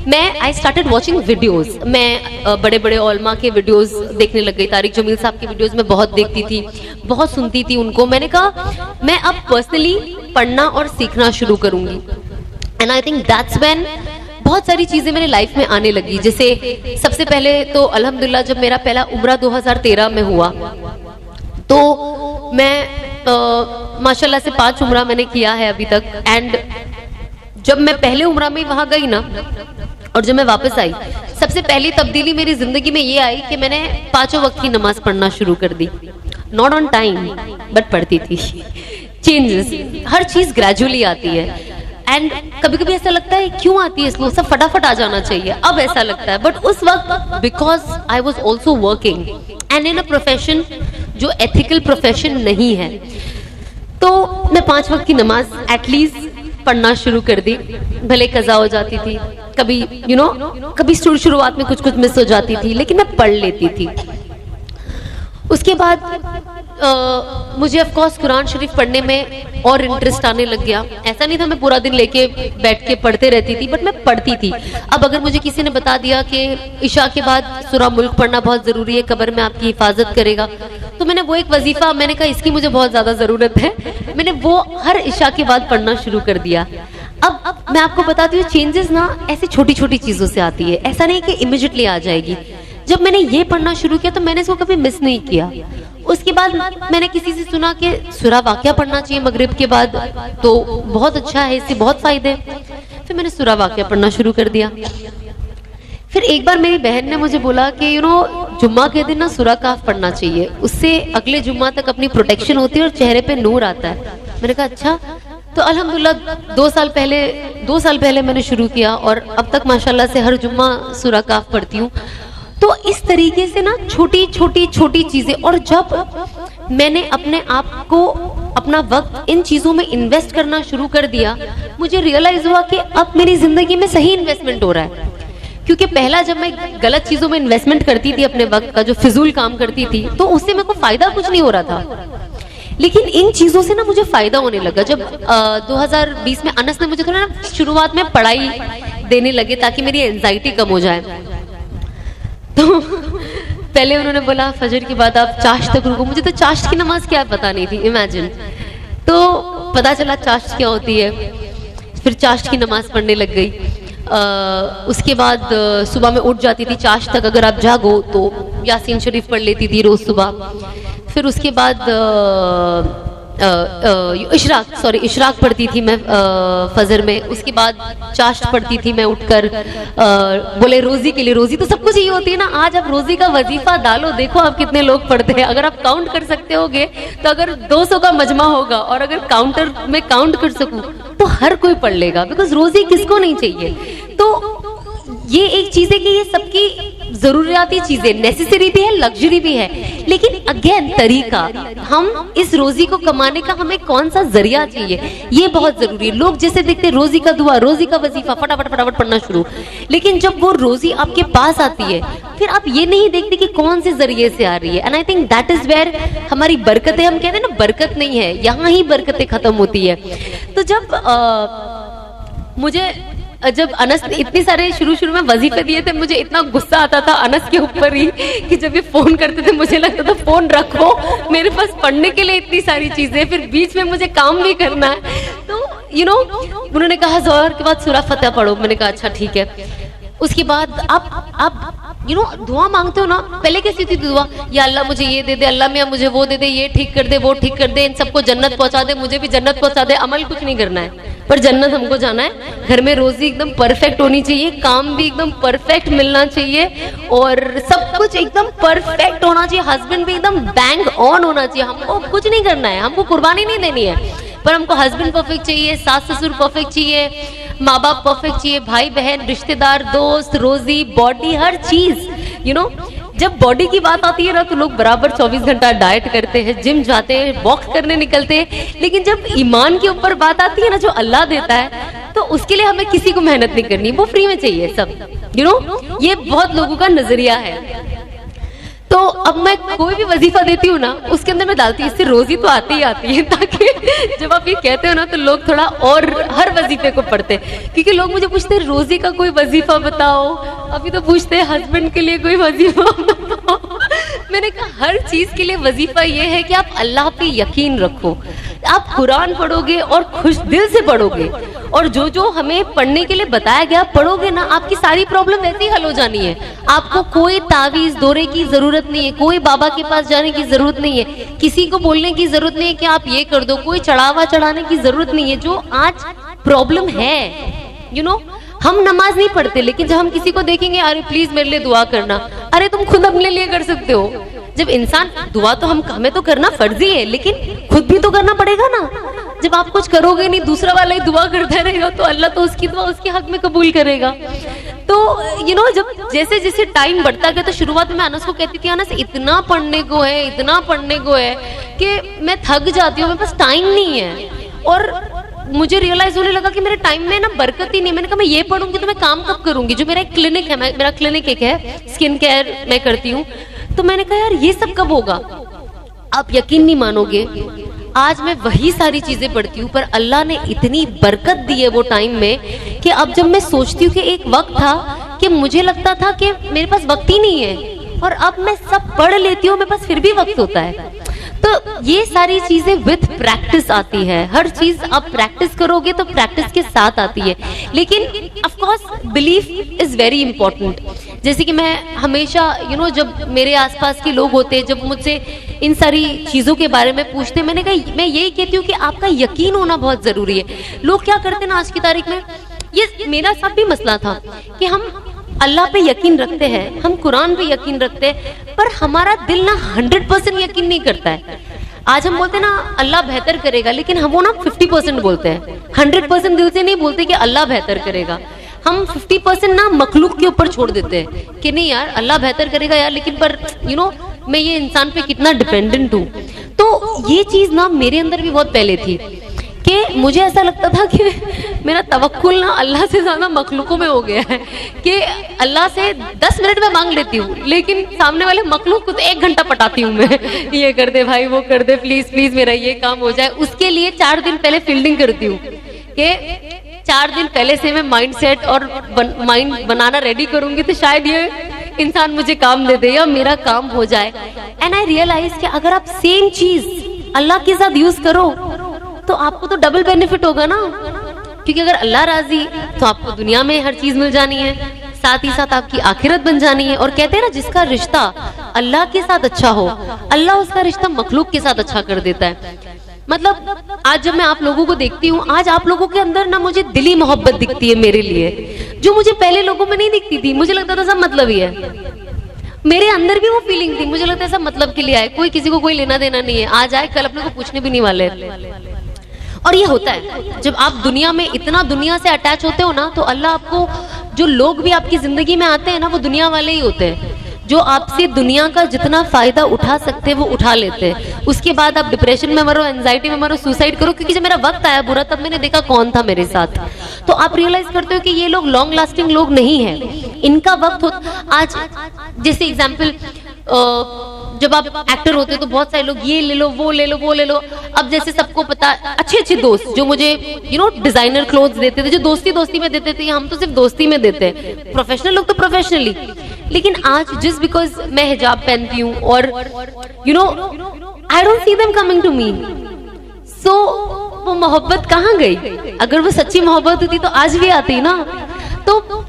S2: मैं आई स्टार्टेड वॉचिंग वीडियोज। मैं बड़े बड़े ओलमा के वीडियोज देखने लग गई। तारिक जमील साहब के वीडियोज मैं बहुत देखती थी, बहुत सुनती थी उनको। मैंने कहा मैं अब पर्सनली पढ़ना और सीखना शुरू करूंगी। And I think that's when बहुत सारी चीजें मेरे लाइफ में आने लगी। जैसे सबसे पहले तो अल्हम्दुलिल्लाह जब मेरा पहला उम्रा 2013 में हुआ, तो मैं माशाल्लाह से 5 उम्रा मैंने किया है अभी तक। एंड जब मैं पहले उम्रा में वहां गई ना, और जब मैं वापस आई, सबसे पहली तब्दीली मेरी जिंदगी में ये आई कि मैंने 5 वक्त की नमाज पढ़ना शुरू कर दी। नॉट ऑन टाइम बट पढ़ती थी। चेंजेस, हर चीज ग्रेजुअली आती है। एंड कभी कभी ऐसा लगता है क्यों आती है इसको, सब फटाफट आ जाना चाहिए, अब ऐसा लगता है। बट उस वक्त because I was also working and in a profession जो एथिकल प्रोफेशन नहीं है, तो मैं 5 वक्त की नमाज एटलीस्ट पढ़ना शुरू कर दी। भले कज़ा हो जाती थी कभी, कभी शुरुआत में कुछ कुछ मिस हो जाती थी, लेकिन मैं पढ़ लेती थी। उसके बाद मुझे ऑफ कोर्स कुरान शरीफ पढ़ने में और इंटरेस्ट आने लग गया। ऐसा नहीं था मैं पूरा दिन लेके बैठ के पढ़ते रहती थी, बट मैं पढ़ती थी। अब अगर मुझे किसी ने बता दिया कि इशा के बाद सूरा मुल्क पढ़ना बहुत जरूरी है, कब्र में आपकी हिफाजत करेगा, तो मैंने वो एक वजीफा, मैंने कहा इसकी मुझे बहुत ज्यादा जरूरत है, मैंने वो हर इशा के बाद पढ़ना शुरू कर दिया। अब मैं आपको बताती हूँ, चेंजेस ना ऐसी छोटी छोटी चीजों से आती है, ऐसा नहीं कि इमिडिएटली आ जाएगी। जब मैंने ये पढ़ना शुरू किया तो मैंने इसको कभी मिस नहीं किया। उसके बाद मैंने किसी से सुना कि सूरा वाक़िया पढ़ना चाहिए मगरिब के बाद, तो बहुत अच्छा है, इससे बहुत फायदे। फिर मैंने सूरा वाक़िया पढ़ना शुरू कर दिया। फिर एक बार मेरी बहन ने मुझे बोला कि जुम्मा के दिन ना सूरा काफ पढ़ना चाहिए, उससे अगले जुम्मा तक अपनी प्रोटेक्शन होती है और चेहरे पे नूर आता है। मैंने कहा अच्छा। तो अल्हम्दुलिल्लाह 2 साल पहले मैंने शुरू किया और अब तक माशाल्लाह से हर जुम्मा सूरा काफ पढ़ती हूँ। तो इस तरीके से ना छोटी छोटी चीजें, और जब मैंने अपने आप को, अपना वक्त इन चीजों में इन्वेस्ट करना शुरू कर दिया, मुझे रियलाइज हुआ कि अब मेरी जिंदगी में सही इन्वेस्टमेंट हो रहा है। क्योंकि पहला जब मैं गलत चीजों में इन्वेस्टमेंट करती थी अपने वक्त का, जो फिजूल काम करती थी, तो उससे मेरे को फायदा कुछ नहीं हो रहा था। लेकिन इन चीजों से ना मुझे फायदा होने लगा। जब 2020 में अनस ने मुझे थोड़ा ना शुरुआत में पढ़ाई देने लगे ताकि मेरी एंजाइटी कम हो जाए, तो पहले उन्होंने बोला फजर के बाद आप चाश्त तक रुको। मुझे तो चाश्त की नमाज क्या पता नहीं थी, इमेजिन। तो पता चला चाश्त क्या होती है, फिर चाश्त की नमाज पढ़ने लग गई। उसके बाद सुबह में उठ जाती थी चाश्त तक, अगर आप जागो तो यासीन शरीफ पढ़ लेती थी रोज सुबह। फिर उसके बाद इशराक पढ़ती थी मैं फजर में। उसके बाद चाश्त पढ़ती थी मैं उठकर। बोले रोजी के लिए, रोजी तो सब कुछ ही होती है ना। आज आप रोजी का वजीफा डालो, देखो आप कितने लोग पढ़ते हैं। अगर आप काउंट कर सकते होगे तो अगर 200 का मजमा होगा, और अगर काउंटर में काउंट कर सकूं तो हर कोई पढ़ लेगा, बिकॉज रोजी किसको नहीं चाहिए। तो ये एक चीज है कि ये सबकी जरूरियाती चीजें, नेसेसरी भी है, लग्जरी भी है, लेकिन अगेन तरीका, हम इस रोजी को कमाने का हमें कौन सा जरिया चाहिए, ये बहुत जरूरी है। लोग जैसे देखते रोजी का दुआ, रोजी का वजीफा, फटाफट पढ़ना शुरू, लेकिन जब वो रोजी आपके पास आती है फिर आप ये नहीं देखते कि कौन से जरिए से आ रही है। And I think that is where हमारी बरकतें, हम कहते हैं ना बरकत नहीं है, यहाँ ही बरकतें खत्म होती है। तो जब अनस ने इतने सारे शुरू में वजीफे दिए थे, मुझे इतना गुस्सा आता था अनस के ऊपर ही कि जब ये फोन करते थे मुझे लगता था फोन रखो, मेरे पास पढ़ने के लिए इतनी सारी चीजें, फिर बीच में मुझे काम भी करना है। तो उन्होंने कहा ज़ोहर के बाद सूरा फतह पढ़ो। मैंने कहा अच्छा ठीक है। उसके बाद आप दुआ मांगते हो ना, पहले कैसी थी दुआ, या अल्लाह मुझे ये दे दे, अल्लाह मियां मुझे वो दे दे, ये ठीक कर दे, वो ठीक कर दे, इन सबको जन्नत पहुंचा दे, मुझे भी जन्नत पहुंचा दे। अमल कुछ नहीं करना है, पर जन्नत हमको जाना है। घर में रोजी एकदम परफेक्ट होनी चाहिए, काम भी एकदम परफेक्ट मिलना चाहिए, और सब कुछ एकदम परफेक्ट होना चाहिए। हस्बैंड भी एकदम बैंग ऑन होना चाहिए। हमको कुछ नहीं करना है, हमको कुर्बानी नहीं देनी है, पर हमको हस्बैंड परफेक्ट चाहिए, सास ससुर परफेक्ट चाहिए, माँ बाप परफेक्ट चाहिए, भाई बहन, रिश्तेदार, दोस्त, रोजी, बॉडी, हर चीज। जब बॉडी की बात आती है ना तो लोग बराबर 24 घंटा डाइट करते हैं, जिम जाते हैं, वॉक करने निकलते हैं, लेकिन जब ईमान के ऊपर बात आती है ना, जो अल्लाह देता है, तो उसके लिए हमें किसी को मेहनत नहीं करनी, वो फ्री में चाहिए सब। ये बहुत लोगों का नजरिया है। तो तो अब मैं कोई भी वजीफा देती हूँ ना, उसके अंदर मैं डालती हूँ इससे रोजी तो आती ही आती है, ताकि जब आप ये कहते हो ना तो लोग थोड़ा और हर वजीफे को पढ़ते हैं। क्योंकि लोग मुझे पूछते हैं रोजी का कोई वजीफा बताओ, अभी तो पूछते हैं हस्बैंड के लिए कोई वजीफा बताओ। मैंने कहा हर चीज के लिए वजीफा ये है कि आप अल्लाह पे यकीन रखो, आप कुरान पढ़ोगे और खुश दिल से पढ़ोगे, और जो जो हमें पढ़ने के लिए बताया गया पढ़ोगे ना, आपकी सारी प्रॉब्लम वैसे ही हल हो जानी है। आपको कोई तावीज दौरे की जरूरत नहीं है, कोई बाबा के पास जाने की जरूरत नहीं है, किसी को बोलने की जरूरत नहीं है कि आप ये कर दो, कोई चढ़ावा चढ़ाने की जरूरत नहीं है। जो आज प्रॉब्लम है, यू नो, हम नमाज नहीं पढ़ते, लेकिन जब हम किसी को देखेंगे अरे प्लीज मेरे लिए दुआ करना, अरे तुम खुद अपने लिए कर सकते हो। जब इंसान दुआ तो हमें तो करना फर्जी है, लेकिन खुद भी तो करना पड़ेगा ना। जब आप कुछ करोगे नहीं, दूसरा वाला ही दुआ करता रहेगा, तो अल्लाह तो उसकी दुआ उसके हक में कबूल करेगा। तो यू नो, जब जैसे जैसे टाइम बढ़ता गया, तो शुरुआत में अनस को कहती थी अनस इतना पढ़ने को है, इतना पढ़ने को है कि मैं थक जाती हूँ, मेरे पास टाइम नहीं है। और मुझे रियलाइज होने लगा कि मेरे टाइम में ना बरकत ही नहीं। मैंने कहा मैं ये पढ़ूंगी तो मैं काम कब करूंगी। जो मेरा एक क्लिनिक है, मेरा क्लिनिक एक है, स्किन केयर मैं करती हूँ, तो मैंने कहा यार ये सब कब होगा। आप यकीन नहीं मानोगे, आज मैं वही सारी चीजें पढ़ती हूँ, पर अल्लाह ने इतनी बरकत दी है वो टाइम में कि अब जब मैं सोचती हूँ कि एक वक्त था कि मुझे लगता था कि मेरे पास वक्त ही नहीं है, और अब मैं सब पढ़ लेती हूँ, मेरे पास फिर भी वक्त होता है। तो ये सारी चीजें विद प्रैक्टिस आती है। हर चीज आप प्रैक्टिस करोगे तो प्रैक्टिस के साथ आती है। लेकिन of course belief is very important. जैसे कि मैं हमेशा यू नो, जब मेरे आसपास के लोग होते हैं, जब मुझसे इन सारी चीजों के बारे में पूछते, मैंने कहा मैं यही कहती हूँ कि आपका यकीन होना बहुत जरूरी है। लोग क्या करते हैं ना आज की तारीख में, ये मेरा सब भी मसला था कि हम अल्लाह पे यकीन रखते हैं, हम कुरान पे यकीन रखते हैं, पर हमारा दिल ना 100% यकीन नहीं करता है। आज हम बोलते हैं ना अल्लाह बेहतर करेगा, लेकिन हम वो ना 50% बोलते हैं, 100% दिल से नहीं बोलते कि अल्लाह बेहतर करेगा। हम 50% ना मखलूक के ऊपर छोड़ देते हैं कि नहीं यार अल्लाह बेहतर करेगा यार, लेकिन पर यू नो मैं ये इंसान पे कितना डिपेंडेंट हूँ। तो ये चीज ना मेरे अंदर भी बहुत पहले थी कि मुझे ऐसा लगता था कि मेरा तवक्कुल ना अल्लाह से ज्यादा मखलूकों में हो गया है, कि अल्लाह से 10 मिनट में मांग लेती हूँ, लेकिन सामने वाले मखलूक को तो 1 घंटा पटाती हूँ मैं। ये कर दे भाई, वो कर दे, प्लीज प्लीज मेरा ये काम हो जाए। उसके लिए 4 दिन पहले फील्डिंग करती हूँ कि 4 दिन पहले से मैं माइंड सेट और माइंड बनाना रेडी करूंगी, तो शायद ये इंसान मुझे काम दे दे या मेरा काम हो जाए। एंड आई रियलाइज कि अगर आप सेम चीज अल्लाह के साथ यूज करो तो आपको तो डबल बेनिफिट होगा ना। क्योंकि अगर अल्लाह राजी तो आपको दुनिया में हर चीज मिल जानी है, साथ ही साथ आपकी आखिरत बन जानी है। और कहते हैं ना जिसका रिश्ता अल्लाह के साथ अच्छा हो, अल्लाह उसका रिश्ता मखलूक के साथ अच्छा कर देता है। मतलब आज जब मैं आप लोगों को देखती हूँ, आज आप लोगों के अंदर ना मुझे दिली मोहब्बत दिखती है मेरे लिए, जो मुझे पहले लोगों में नहीं दिखती थी। मुझे लगता था सब मतलब ही है, मेरे अंदर भी वो फीलिंग थी, मुझे लगता है सब मतलब के लिए आए, कोई किसी को कोई लेना देना नहीं है, आज आए कल अपने को पूछने भी नहीं वाले। और ये होता है जब आप दुनिया में इतना दुनिया से अटैच होते हो ना, तो अल्लाह आपको, जो लोग भी आपकी जिंदगी में आते हैं ना, वो दुनिया वाले ही होते हैं, जो आपसे दुनिया का जितना फायदा उठा सकते हैं वो उठा लेते हैं। उसके बाद आप डिप्रेशन में मरो, एंजाइटी में मरो, सुसाइड करो। क्योंकि जब मेरा वक्त आया बुरा, तब मैंने देखा कौन था मेरे साथ। तो आप रियलाइज करते हो कि ये लोग लॉन्ग लास्टिंग लोग नहीं है, इनका वक्त हो। आज जैसे एग्जाम्पल, जब आप एक्टर होते हो तो बहुत सारे लोग ये ले लो, वो ले लो, वो ले लो। अब जैसे सबको पता, अच्छे अच्छे दोस्त जो मुझे यू नो डिजाइनर क्लोथ्स देते थे, जो दोस्ती दोस्ती में देते थे, हम तो सिर्फ दोस्ती में देते हैं, प्रोफेशनल लोग तो प्रोफेशनली। लेकिन आज जस्ट बिकॉज मैं हिजाब पहनती हूँ और you know I don't see them coming to me, so वो मोहब्बत कहाँ गई? अगर वो सच्ची मोहब्बत होती तो आज भी आती ना। तो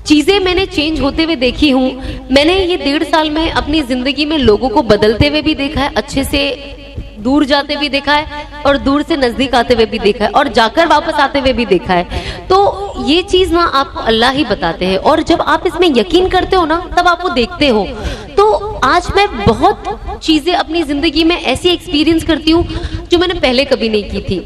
S2: चीजें मैंने चेंज होते हुए देखी हूँ। मैंने ये 1.5 साल में अपनी जिंदगी में लोगों को बदलते हुए भी देखा है, अच्छे से दूर जाते भी देखा है, और दूर से नजदीक आते हुए भी देखा है, और जाकर वापस आते हुए भी देखा है। तो ये चीज ना आपको अल्लाह ही बताते हैं, और जब आप इसमें यकीन करते हो ना, तब आप वो देखते हो। तो आज मैं बहुत चीजें अपनी जिंदगी में ऐसी एक्सपीरियंस करती हूँ जो मैंने पहले कभी नहीं की थी।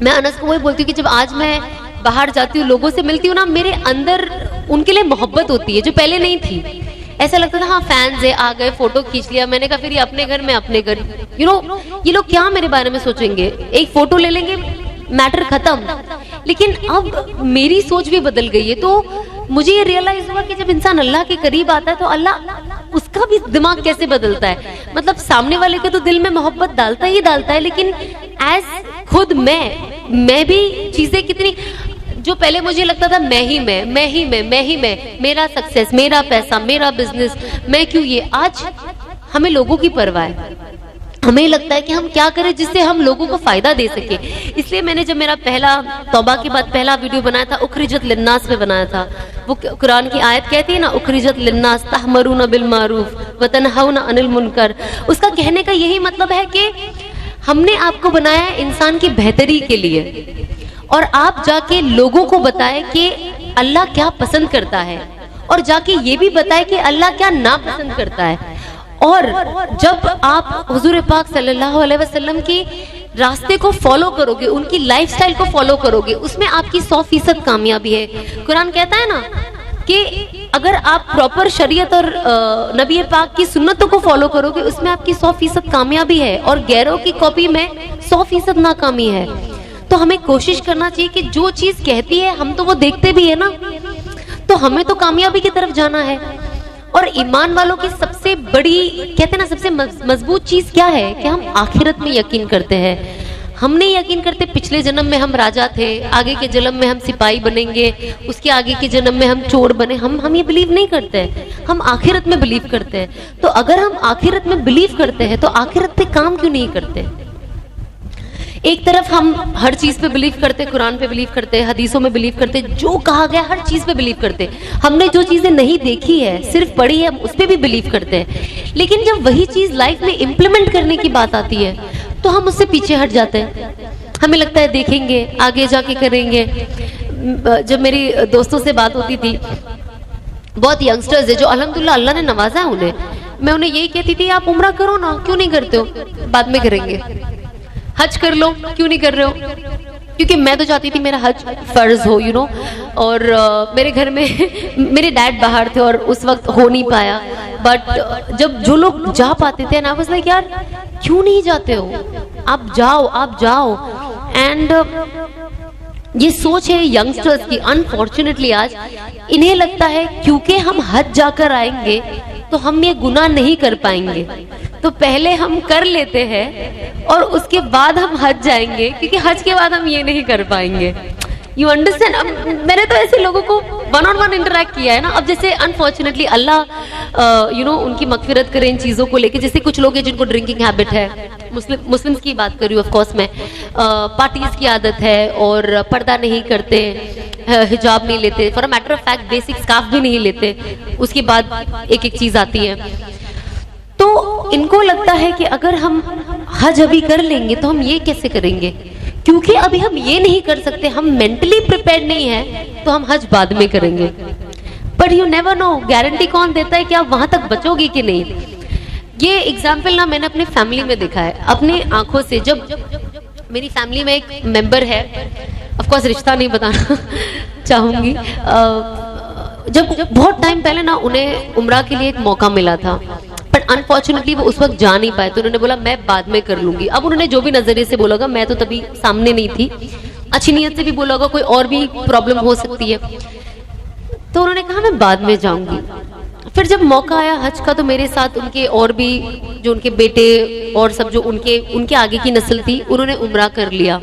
S2: मैं अनस को वही बोलती हूँ कि जब आज मैं बाहर जाती हूँ, लोगों से मिलती हूँ ना, मेरे अंदर उनके लिए मोहब्बत होती है जो पहले नहीं थी। ऐसा लगता था हाँ फैंस है, आ गए, फोटो खींच लिया। मैंने कहा फिर ये अपने घर में अपने घर, यू नो ये लोग क्या मेरे बारे में सोचेंगे, एक फोटो ले लेंगे, मैटर खत्म। लेकिन अब मेरी सोच भी बदल गई है। तो मुझे ये रियलाइज हुआ कि जब इंसान अल्लाह के करीब आता है तो अल्लाह उसका भी दिमाग कैसे बदलता है। मतलब सामने वाले के तो दिल में मोहब्बत डालता ही डालता है, लेकिन एज खुद मैं भी चीजें कितनी, जो पहले मुझे लगता था मैं ही मैं, मेरा सक्सेस, मेरा पैसा, मेरा बिजनेस, मैं क्यों ये, आज हमें लोगों की परवाह है। हमें लगता है कि हम क्या करें जिससे हम लोगों को फायदा दे सके। इसलिए मैंने जब मेरा पहला तौबा के बाद पहला वीडियो बनाया था, उखरिजत लिन्नास पे बनाया था। वो कुरान की आयत कहती है ना, उखरिजत लिन्नास तहमरूना बिल मारूफ व तनहौना अनिल मुनकर। उसका कहने का यही मतलब है कि हमने आपको बनाया है इंसान की बेहतरी के लिए, और आप जाके लोगों को बताएं कि अल्लाह क्या पसंद करता है, और जाके ये भी बताएं कि अल्लाह क्या नापसंद करता है। और जब आप हुजूर पाक सल्लल्लाहु अलैहि वसल्लम की रास्ते को फॉलो करोगे, उनकी लाइफस्टाइल को फॉलो करोगे, उसमें आपकी 100% कामयाबी है। कुरान कहता है ना कि अगर आप प्रॉपर शरीयत और नबी पाक की सुन्नतों को फॉलो करोगे, उसमें आपकी 100% कामयाबी है, और गैरों की कॉपी में 100% नाकामी है। तो हमें कोशिश करना चाहिए कि जो चीज कहती है हम तो वो देखते भी है ना, तो हमें तो कामयाबी की तरफ जाना है। और ईमान वालों की सबसे बड़ी, कहते हैं ना, सबसे मजबूत चीज क्या है कि हम आखिरत में यकीन करते हैं। हम नहीं यकीन करते पिछले जन्म में हम राजा थे, आगे के जन्म में हम सिपाही बनेंगे, उसके आगे के जन्म में हम चोर बने। हम ये बिलीव नहीं करते हैं, हम आखिरत में बिलीव करते हैं। तो अगर हम आखिरत में बिलीव करते हैं तो आखिरत पे काम क्यों नहीं करते। एक तरफ हम हर चीज पे बिलीव करते, कुरान पे बिलीव करते, हदीसों में बिलीव करते, जो कहा गया हर चीज पे बिलीव करते। हमने जो चीजें नहीं देखी है, सिर्फ पढ़ी है, हम उस पे भी बिलीव करते हैं। लेकिन जब वही चीज लाइफ में इम्प्लीमेंट करने की बात आती है तो हम उससे पीछे हट जाते हैं। हमें लगता है देखेंगे, आगे जाके करेंगे। जब मेरी दोस्तों से बात होती थी, बहुत यंगस्टर्स है जो अल्हम्दुलिल्लाह अल्लाह ने नवाजा है उन्हें, मैं उन्हें यही कहती थी आप उम्रा करो ना, क्यों नहीं करते हो, बाद में करेंगे। हज कर लो, क्यों नहीं कर रहे हो, क्योंकि मैं तो चाहती थी मेरा हज फर्ज हो, यू नो। और मेरे घर में मेरे डैड बाहर थे और उस वक्त हो नहीं पाया, बट जब जो लोग जा पाते थे ना, बस लाइक यार क्यों नहीं जाते हो, आप जाओ। एंड ये सोच है यंगस्टर्स की। अनफॉर्चुनेटली आज इन्हें लगता है क्योंकि हम हज जाकर आएंगे तो हम ये गुनाह नहीं कर पाएंगे, तो पहले हम कर लेते हैं और उसके बाद हम हज जाएंगे, क्योंकि हज के बाद हम ये नहीं कर पाएंगे। You understand. अब मैंने तो ऐसे लोगों को 1-on-1 इंटरेक्ट किया है ना। अब जैसे अनफॉर्चुनेटली अल्लाह यू नो उनकी मगफिरत करे इन चीजों को लेके। जैसे कुछ लोग हैं जिनको ड्रिंकिंग हैबिट है, मुस्लिम्स की बात कर रही हूँ ऑफ कोर्स मैं, पार्टीज की आदत है और पर्दा नहीं करते, हिजाब नहीं लेते, for a matter of fact basic scarf भी नहीं लेते, उसके बाद एक एक चीज आती है। तो इनको लगता है कि अगर हम हज अभी कर लेंगे तो हम ये कैसे करेंगे, क्योंकि अभी हम ये नहीं कर सकते, हम मेंटली प्रिपेयर्ड नहीं है, तो हम हज बाद में करेंगे। But you never know, guarantee कौन देता है कि आप वहां तक बचोगे कि नहीं। ये एग्जाम्पल ना मैंने अपने फैमिली में देखा है, अपनी आंखों से। जब मेरी फैमिली में एक मेंबर है, ऑफ कोर्स रिश्ता नहीं बताना चाहूंगी, जब बहुत टाइम पहले ना उन्हें उम्रा के लिए एक मौका मिला था, बट अनफॉर्चुनेटली वो उस वक्त जा नहीं पाए, तो उन्होंने बोला मैं बाद में कर लूंगी। अब उन्होंने जो भी नजरिए से बोला होगा, मैं तो तभी सामने नहीं थी, अच्छी नीयत से भी बोला होगा, कोई और भी प्रॉब्लम हो सकती है, तो उन्होंने कहा मैं बाद में जाऊंगी। फिर जब मौका आया हज का, तो मेरे साथ उनके और भी जो उनके बेटे और सब जो उनके आगे की नस्ल थी, उन्होंने उम्रा कर लिया।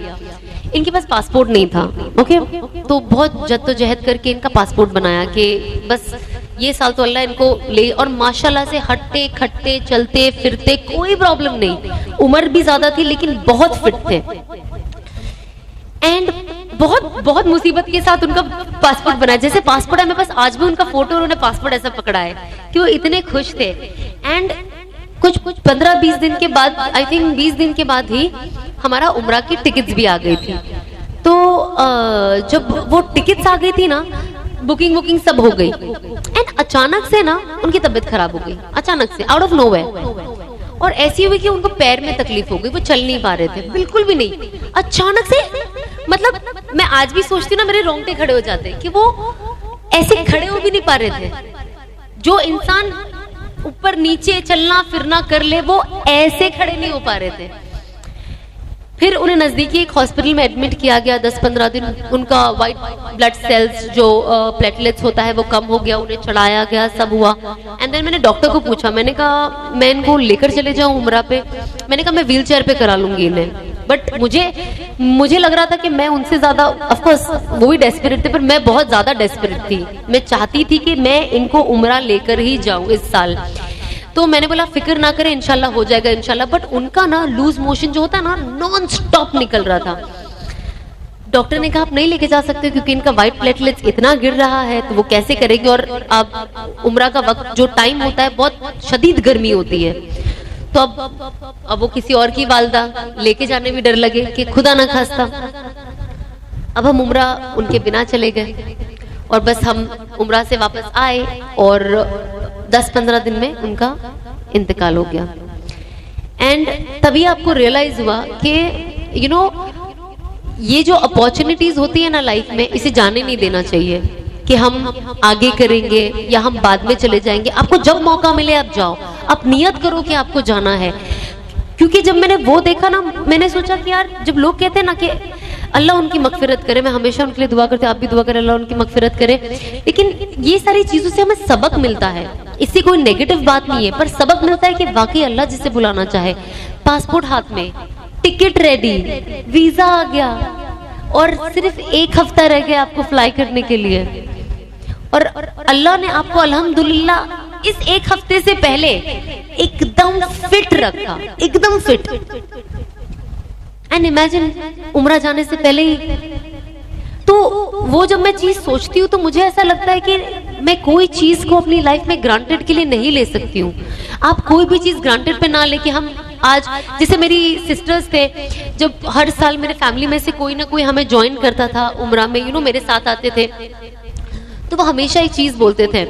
S2: इनके पास पासपोर्ट नहीं था, ओके, तो बहुत जद्दोजहद करके इनका पासपोर्ट बनाया कि बस ये साल तो अल्लाह इनको ले, और माशाल्लाह से हटते खटते चलते फिरते कोई प्रॉब्लम नहीं, उम्र भी ज्यादा थी लेकिन बहुत फिट थे। एंड बहुत मुसीबत के साथ उनका पासपोर्ट बना। जैसे पासपोर्ट है मेरे पास आज भी उनका फोटो, उन्होंने पासपोर्ट ऐसा पकड़ा है कि वो इतने खुश थे। एंड कुछ 15-20 दिन के बाद, आई थिंक 20 दिन के बाद ही हमारा उम्रा की टिकट्स भी आ गई थी। तो जब वो टिकट्स आ गई थी ना, बुकिंग सब हो गई, एंड अचानक से ना उनकी तबीयत खराब हो गई, अचानक से आउट ऑफ नोवेयर। और ऐसी हुई कि उनको पैर में तकलीफ हो गई, वो चल नहीं पा रहे थे, बिल्कुल भी नहीं, अचानक से। मतलब मैं आज भी सोचती हूँ ना, मेरे रोंगटे खड़े हो जाते कि वो ऐसे खड़े हो भी नहीं पा रहे थे। जो इंसान ऊपर नीचे चलना फिरना कर ले, वो ऐसे खड़े नहीं हो पा रहे थे। फिर उन्हें नज़दीकी एक हॉस्पिटल में एडमिट किया गया। 10-15 दिन उनका वाइट ब्लड सेल्स जो प्लेटलेट्स होता है वो कम हो गया, उन्हें चढ़ाया गया, सब हुआ। एंड देन मैंने डॉक्टर को पूछा, मैंने कहा मैं इनको लेकर चले जाऊं उम्रा पे, मैंने कहा मैं व्हील चेयर पे करा लूंगी इन्हें, बट मुझे लग रहा था कि मैं उनसे ज्यादा, ऑफकोर्स वो भी डेस्परेट थे, पर मैं बहुत ज्यादा डेस्परेट थी। मैं चाहती थी कि मैं इनको उम्रा लेकर ही जाऊं इस साल। तो मैंने बोला फिक्र ना करें, इंशाल्लाह हो जाएगा इंशाल्लाह। बट उनका ना लूज मोशन जो होता है ना, नॉन स्टॉप निकल रहा था। डॉक्टर ने कहा आप नहीं लेके जा सकते क्योंकि इनका वाइट प्लेटलेट्स इतना गिर रहा है, तो वो कैसे करेगी, और अब उम्रा का वक्त जो टाइम होता है बहुत शदीद गर्मी होती है। तो अब वो किसी और की वालदा, लेके जाने भी डर लगे कि खुदा ना खास्ता। अब हम उम्रा उनके बिना चले गए और बस हम उम्रा से वापस आए और 10-15 दिन में उनका इंतकाल हो गया। एंड तभी आपको रियलाइज हुआ कि यू नो ये जो अपॉर्चुनिटीज होती है ना लाइफ में, इसे जाने नहीं देना चाहिए कि हम आगे करेंगे या हम बाद में चले जाएंगे। आपको जब मौका मिले आप जाओ, आप नियत करो कि आपको जाना है। क्योंकि जब मैंने वो देखा ना, मैंने सोचा कि यार जब लोग कहते हैं ना कि अल्लाह उनकी मगफिरत करे, मैं हमेशा उनके लिए दुआ करती हूँ, आप भी दुआ करें अल्लाह उनकी मगफिरत करे, लेकिन ये सारी चीजों से हमें सबक मिलता है। इससे कोई नेगेटिव बात नहीं है, पर सबक मिलता है कि वाकई अल्लाह जिसे बुलाना चाहे, पासपोर्ट हाथ में, टिकट रेडी, वीजा आ गया और सिर्फ 1 हफ्ता रह गया आपको फ्लाई करने के लिए, और अल्लाह ने आपको अल्हम्दुलिल्लाह इस 1 हफ्ते से पहले एकदम फिट रखा, एकदम फिट। एंड इमेजिन उम्रा जाने से पहले ही, तो वो जब मैं चीज सोचती हूँ तो मुझे ऐसा लगता है कि मैं कोई चीज को अपनी लाइफ में ग्रांटेड के लिए नहीं ले सकती हूँ। आप कोई भी चीज ग्रांटेड पे ना लेके, हम आज जैसे मेरी सिस्टर्स थे, जब हर साल मेरे फैमिली में से कोई ना कोई हमें ज्वाइन करता था उम्रा में, मेरे साथ आते थे, तो वो हमेशा एक चीज बोलते थे,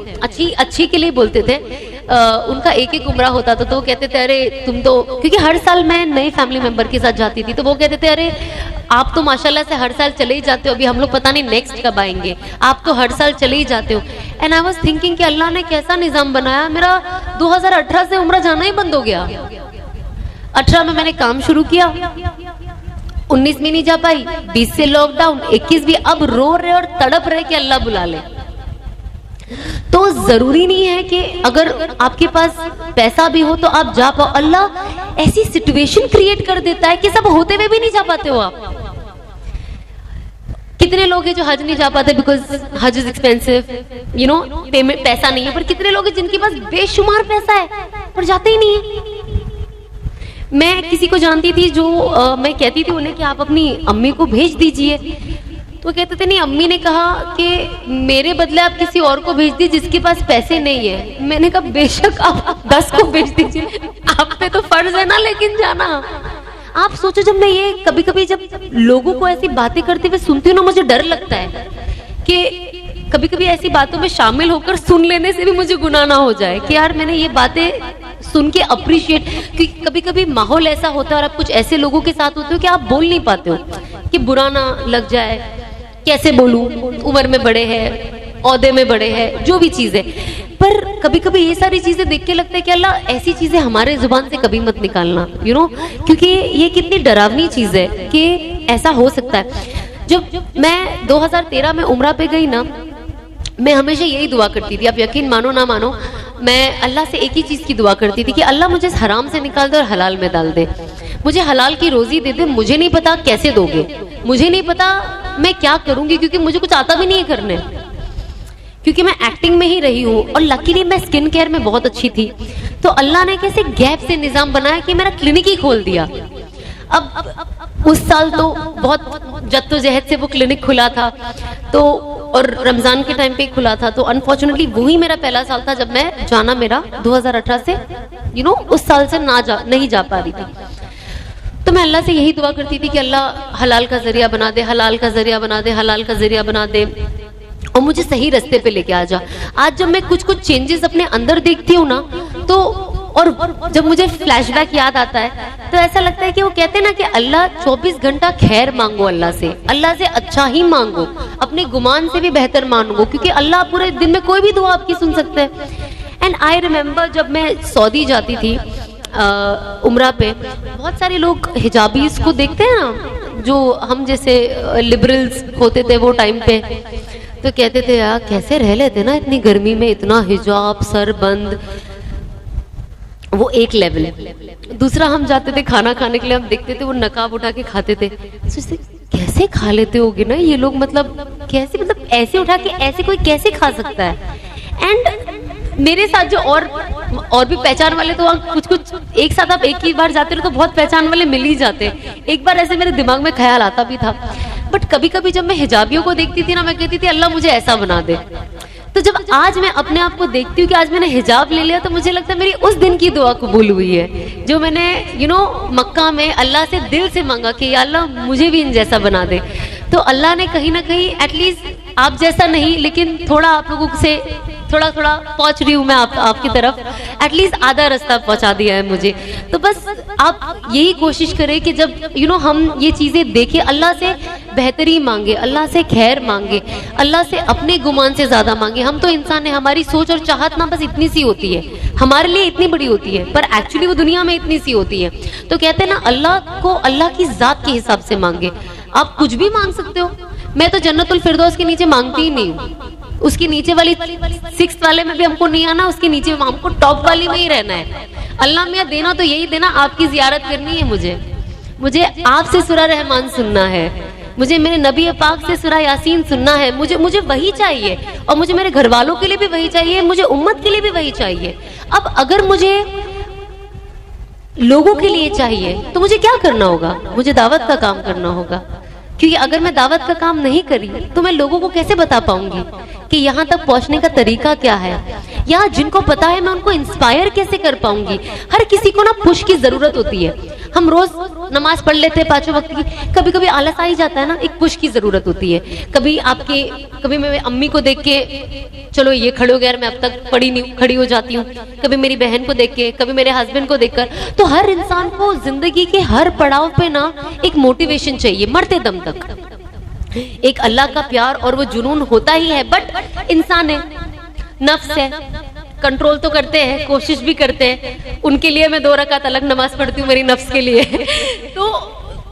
S2: अच्छी के लिए बोलते थे। उनका एक उम्रा होता था, तो वो कहते थे अरे तुम तो, क्योंकि हर साल मैं नए फैमिली मेंबर के साथ जाती थी, तो वो कहते थे अरे आप तो माशाल्लाह से हर साल चले ही जाते हो, अभी हम लोग पता नहीं नेक्स्ट कब आएंगे, आप तो हर साल चले ही जाते हो। एंड आई वाज थिंकिंग कि अल्लाह ने कैसा निजाम बनाया, मेरा 2018 से उम्रा जाना ही बंद हो गया। 18 में मैंने काम शुरू किया, 19 में नहीं जा पाई, 20 से लॉकडाउन, 21 भी, अब रो रहे और तड़प रहे कि अल्लाह बुला ले। तो जरूरी नहीं है कि अगर आपके पास पैसा भी हो तो आप जा पाओ, अल्लाह ऐसी सिचुएशन क्रिएट कर देता है कि सब होते हुए भी नहीं जा पाते हो आप। कितने लोग हैं जो हज नहीं जा पाते बिकॉज हज इज एक्सपेंसिव, पेमेंट, पैसा नहीं है, पर कितने लोग हैं जिनके पास बेशुमार पैसा है पर जाते ही नहीं है। मैं किसी को जानती थी जो मैं कहती थी उन्हें कि आप अपनी अम्मी को भेज दीजिए, तो कहते थे नहीं, अम्मी ने कहा कि मेरे बदले आप किसी और को भेज दीजिए जिसके पास पैसे नहीं है। मैंने कहा बेशक आप 10 को भेज दीजिए, आप पे तो फर्ज है ना, लेकिन जाना। आप सोचो, जब मैं ये कभी कभी जब लोगों को ऐसी बातें करते हुए सुनती हूँ ना, मुझे डर लगता है कि कभी कभी ऐसी बातों में शामिल होकर सुन लेने से भी मुझे गुनाह ना हो जाए कि यार मैंने ये बातें सुन के अप्रिशिएट, क्योंकि कभी कभी माहौल ऐसा होता है और आप कुछ ऐसे लोगों के साथ होते हो कि आप बोल नहीं पाते हो कि बुरा ना लग जाए, कैसे बोलूं, उम्र में बड़े हैं, औहदे में बड़े हैं, जो भी चीज है। पर कभी कभी ये सारी चीजें देख के लगता है कि अल्लाह ऐसी चीजें हमारे जुबान से कभी मत निकालना, क्योंकि ये कितनी डरावनी चीज है कि ऐसा हो सकता है। जब मैं 2013 में उम्रा पे गई ना, मैं हमेशा यही दुआ करती थी, आप यकीन मानो ना मानो, मैं अल्लाह से एक ही चीज की दुआ करती थी कि अल्लाह मुझे हराम से निकाल दे और हलाल में डाल दे, मुझे हलाल की रोजी दे दे। मुझे नहीं पता कैसे दोगे, मुझे नहीं पता मैं क्या करूंगी, क्योंकि मुझे कुछ आता भी नहीं है करने, क्योंकि मैं एक्टिंग में ही रही हूँ और लकीली मैं स्किन केयर में बहुत अच्छी थी। तो अल्लाह ने कैसे गैप से निजाम बनाया कि मेरा क्लिनिक ही खोल दिया। अब उस साल तो बहुत जद्दोजहद से वो क्लिनिक खुला था, तो और रमजान के टाइम पे खुला था, तो अनफॉर्चुनेटली वही मेरा पहला साल था जब मैं जाना मेरा 2018 से उस साल से नहीं जा पा रही थी। तो मैं अल्लाह से यही दुआ करती थी कि अल्लाह हलाल का जरिया बना दे, हलाल का जरिया बना दे, हलाल का जरिया बना दे और मुझे सही रास्ते पे लेके आ जा। आज जब मैं कुछ चेंजेस अपने अंदर देखती हूँ ना, तो और जब मुझे फ्लैशबैक याद आता है तो ऐसा लगता है कि वो कहते हैं ना कि अल्लाह 24 घंटा खैर मांगो, अल्लाह से अच्छा ही मांगो, अपने गुमान से भी बेहतर मांगो, क्योंकि अल्लाह पूरे दिन में कोई भी दुआ आपकी सुन सकता है। एंड आई रिमेम्बर जब मैं सऊदी जाती थी, उम्रा पे बहुत सारे लोग हिजाबीज को देखते हैं ना, जो हम जैसे लिबरल्स होते थे वो टाइम पे, तो कहते थे यार कैसे रह लेते ना इतनी गर्मी में, इतना हिजाब सर बंद। वो एक लेवल। दूसरा, हम जाते थे खाना खाने के लिए, हम देखते थे वो नकाब उठा के खाते थे, सोचते कैसे खा लेते होगे ना ये लोग, मतलब कैसे, मतलब ऐसे उठा के ऐसे कोई कैसे खा सकता है। एंड मेरे साथ जो और भी पहचान वाले, तो कुछ कुछ एक साथ आप एक ही बार जाते रहो तो बहुत पहचान वाले मिल ही जाते। एक बार ऐसे मेरे दिमाग में ख्याल आता भी था, बट कभी कभी जब मैं हिजाबियों को देखती थी ना, मैं कहती थी अल्लाह मुझे ऐसा बना दे। तो जब आज मैं अपने आप को देखती हूँ कि आज मैंने हिजाब ले लिया, तो मुझे लगता है मेरी उस दिन की दुआ कबूल हुई है, जो मैंने मक्का में अल्लाह से दिल से मांगा कि या अल्लाह मुझे भी इन जैसा बना दे। तो अल्लाह ने कहीं ना कहीं एटलीस्ट आप जैसा नहीं, लेकिन थोड़ा आप लोगों से थोड़ा थोड़ा पहुंच रही हूँ मैं आपकी तरफ, एटलीस्ट आधा रास्ता पहुंचा दिया है मुझे। तो बस आप यही कोशिश करें कि जब हम ये चीजें देखें, अल्लाह से बेहतरी मांगे, अल्लाह से खैर मांगे, अल्लाह से अपने गुमान से ज्यादा मांगे। हम तो इंसान है, हमारी सोच और चाहत ना बस इतनी सी होती है, हमारे लिए इतनी बड़ी होती है, पर एक्चुअली वो दुनिया में इतनी सी होती है। तो कहते हैं ना, अल्लाह को अल्लाह की जात के हिसाब से मांगे। आप कुछ भी मांग सकते हो। मैं तो जन्नतुल फिरदौस के नीचे मांगती ही नहीं हूँ, उसकी नीचे वाली 6th वाले में भी हमको नहीं आना, उसके नीचे हमको टॉप वाली में ही रहना है। अल्लाह मियाँ देना तो यही देना, आपकी जियारत करनी है मुझे आपसे सूरा रहमान सुनना है, मुझे मेरे नबी पाक से सूरा यासीन सुनना है, मुझे वही चाहिए, और मुझे मेरे घर वालों के लिए भी वही चाहिए, मुझे उम्मत के लिए भी वही चाहिए। अब अगर मुझे लोगों के लिए चाहिए तो मुझे क्या करना होगा? मुझे दावत का काम करना होगा, क्योंकि अगर मैं दावत का काम नहीं करी तो मैं लोगों को कैसे बता पाऊंगी कि यहाँ तक पहुँचने का तरीका क्या है, या जिनको पता है मैं उनको इंस्पायर कैसे कर पाऊंगी। हर किसी को ना पुश की जरूरत होती है। हम रोज नमाज पढ़ लेते हैं 5 वक्त की, कभी कभी आलस आ ही जाता है ना, एक पुश की जरूरत होती है। कभी मैं अम्मी को देख के चलो ये खड़े हो गया, मैं अब तक खड़ी हो जाती हूँ, कभी मेरी बहन को देख के, कभी मेरे हस्बैंड को देखकर। तो हर इंसान को जिंदगी के हर पड़ाव पे ना एक मोटिवेशन चाहिए, मरते दम तक एक अल्लाह का प्यार और वो जुनून होता ही है। बट इंसान है, नफ्स है, कंट्रोल तो करते हैं, कोशिश भी करते हैं। उनके लिए मैं 2 रकात अलग नमाज पढ़ती हूँ, मेरी नफ्स के लिए। तो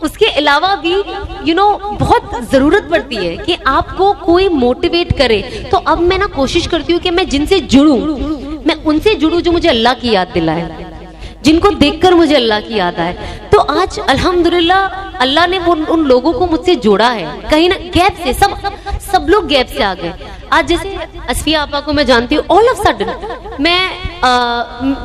S2: उसके अलावा भी बहुत जरूरत पड़ती है कि आपको कोई मोटिवेट करे। तो अब मैं ना कोशिश करती हूँ कि मैं जिनसे जुड़ूं, मैं उनसे जुड़ूं जो मुझे अल्लाह की याद दिलाए, जिनको देखकर मुझे अल्लाह की याद आए। तो आज अल्हम्दुलिल्लाह अल्लाह ने उन लोगों को मुझसे जोड़ा है, कहीं ना गैप से, सब लोग गैप से आ गए। आज जैसे असफिया आपा को मैं जानती हूँ, ऑल ऑफ सडन मैं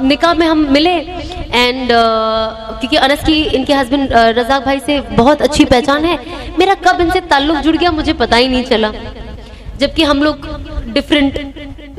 S2: निकाह में हम मिले, एंड क्योंकि अनस की इनके हस्बैंड रजाक भाई से बहुत अच्छी पहचान है, मेरा कब इनसे ताल्लुक जुड़ गया मुझे पता ही नहीं चला, जबकि हम लोग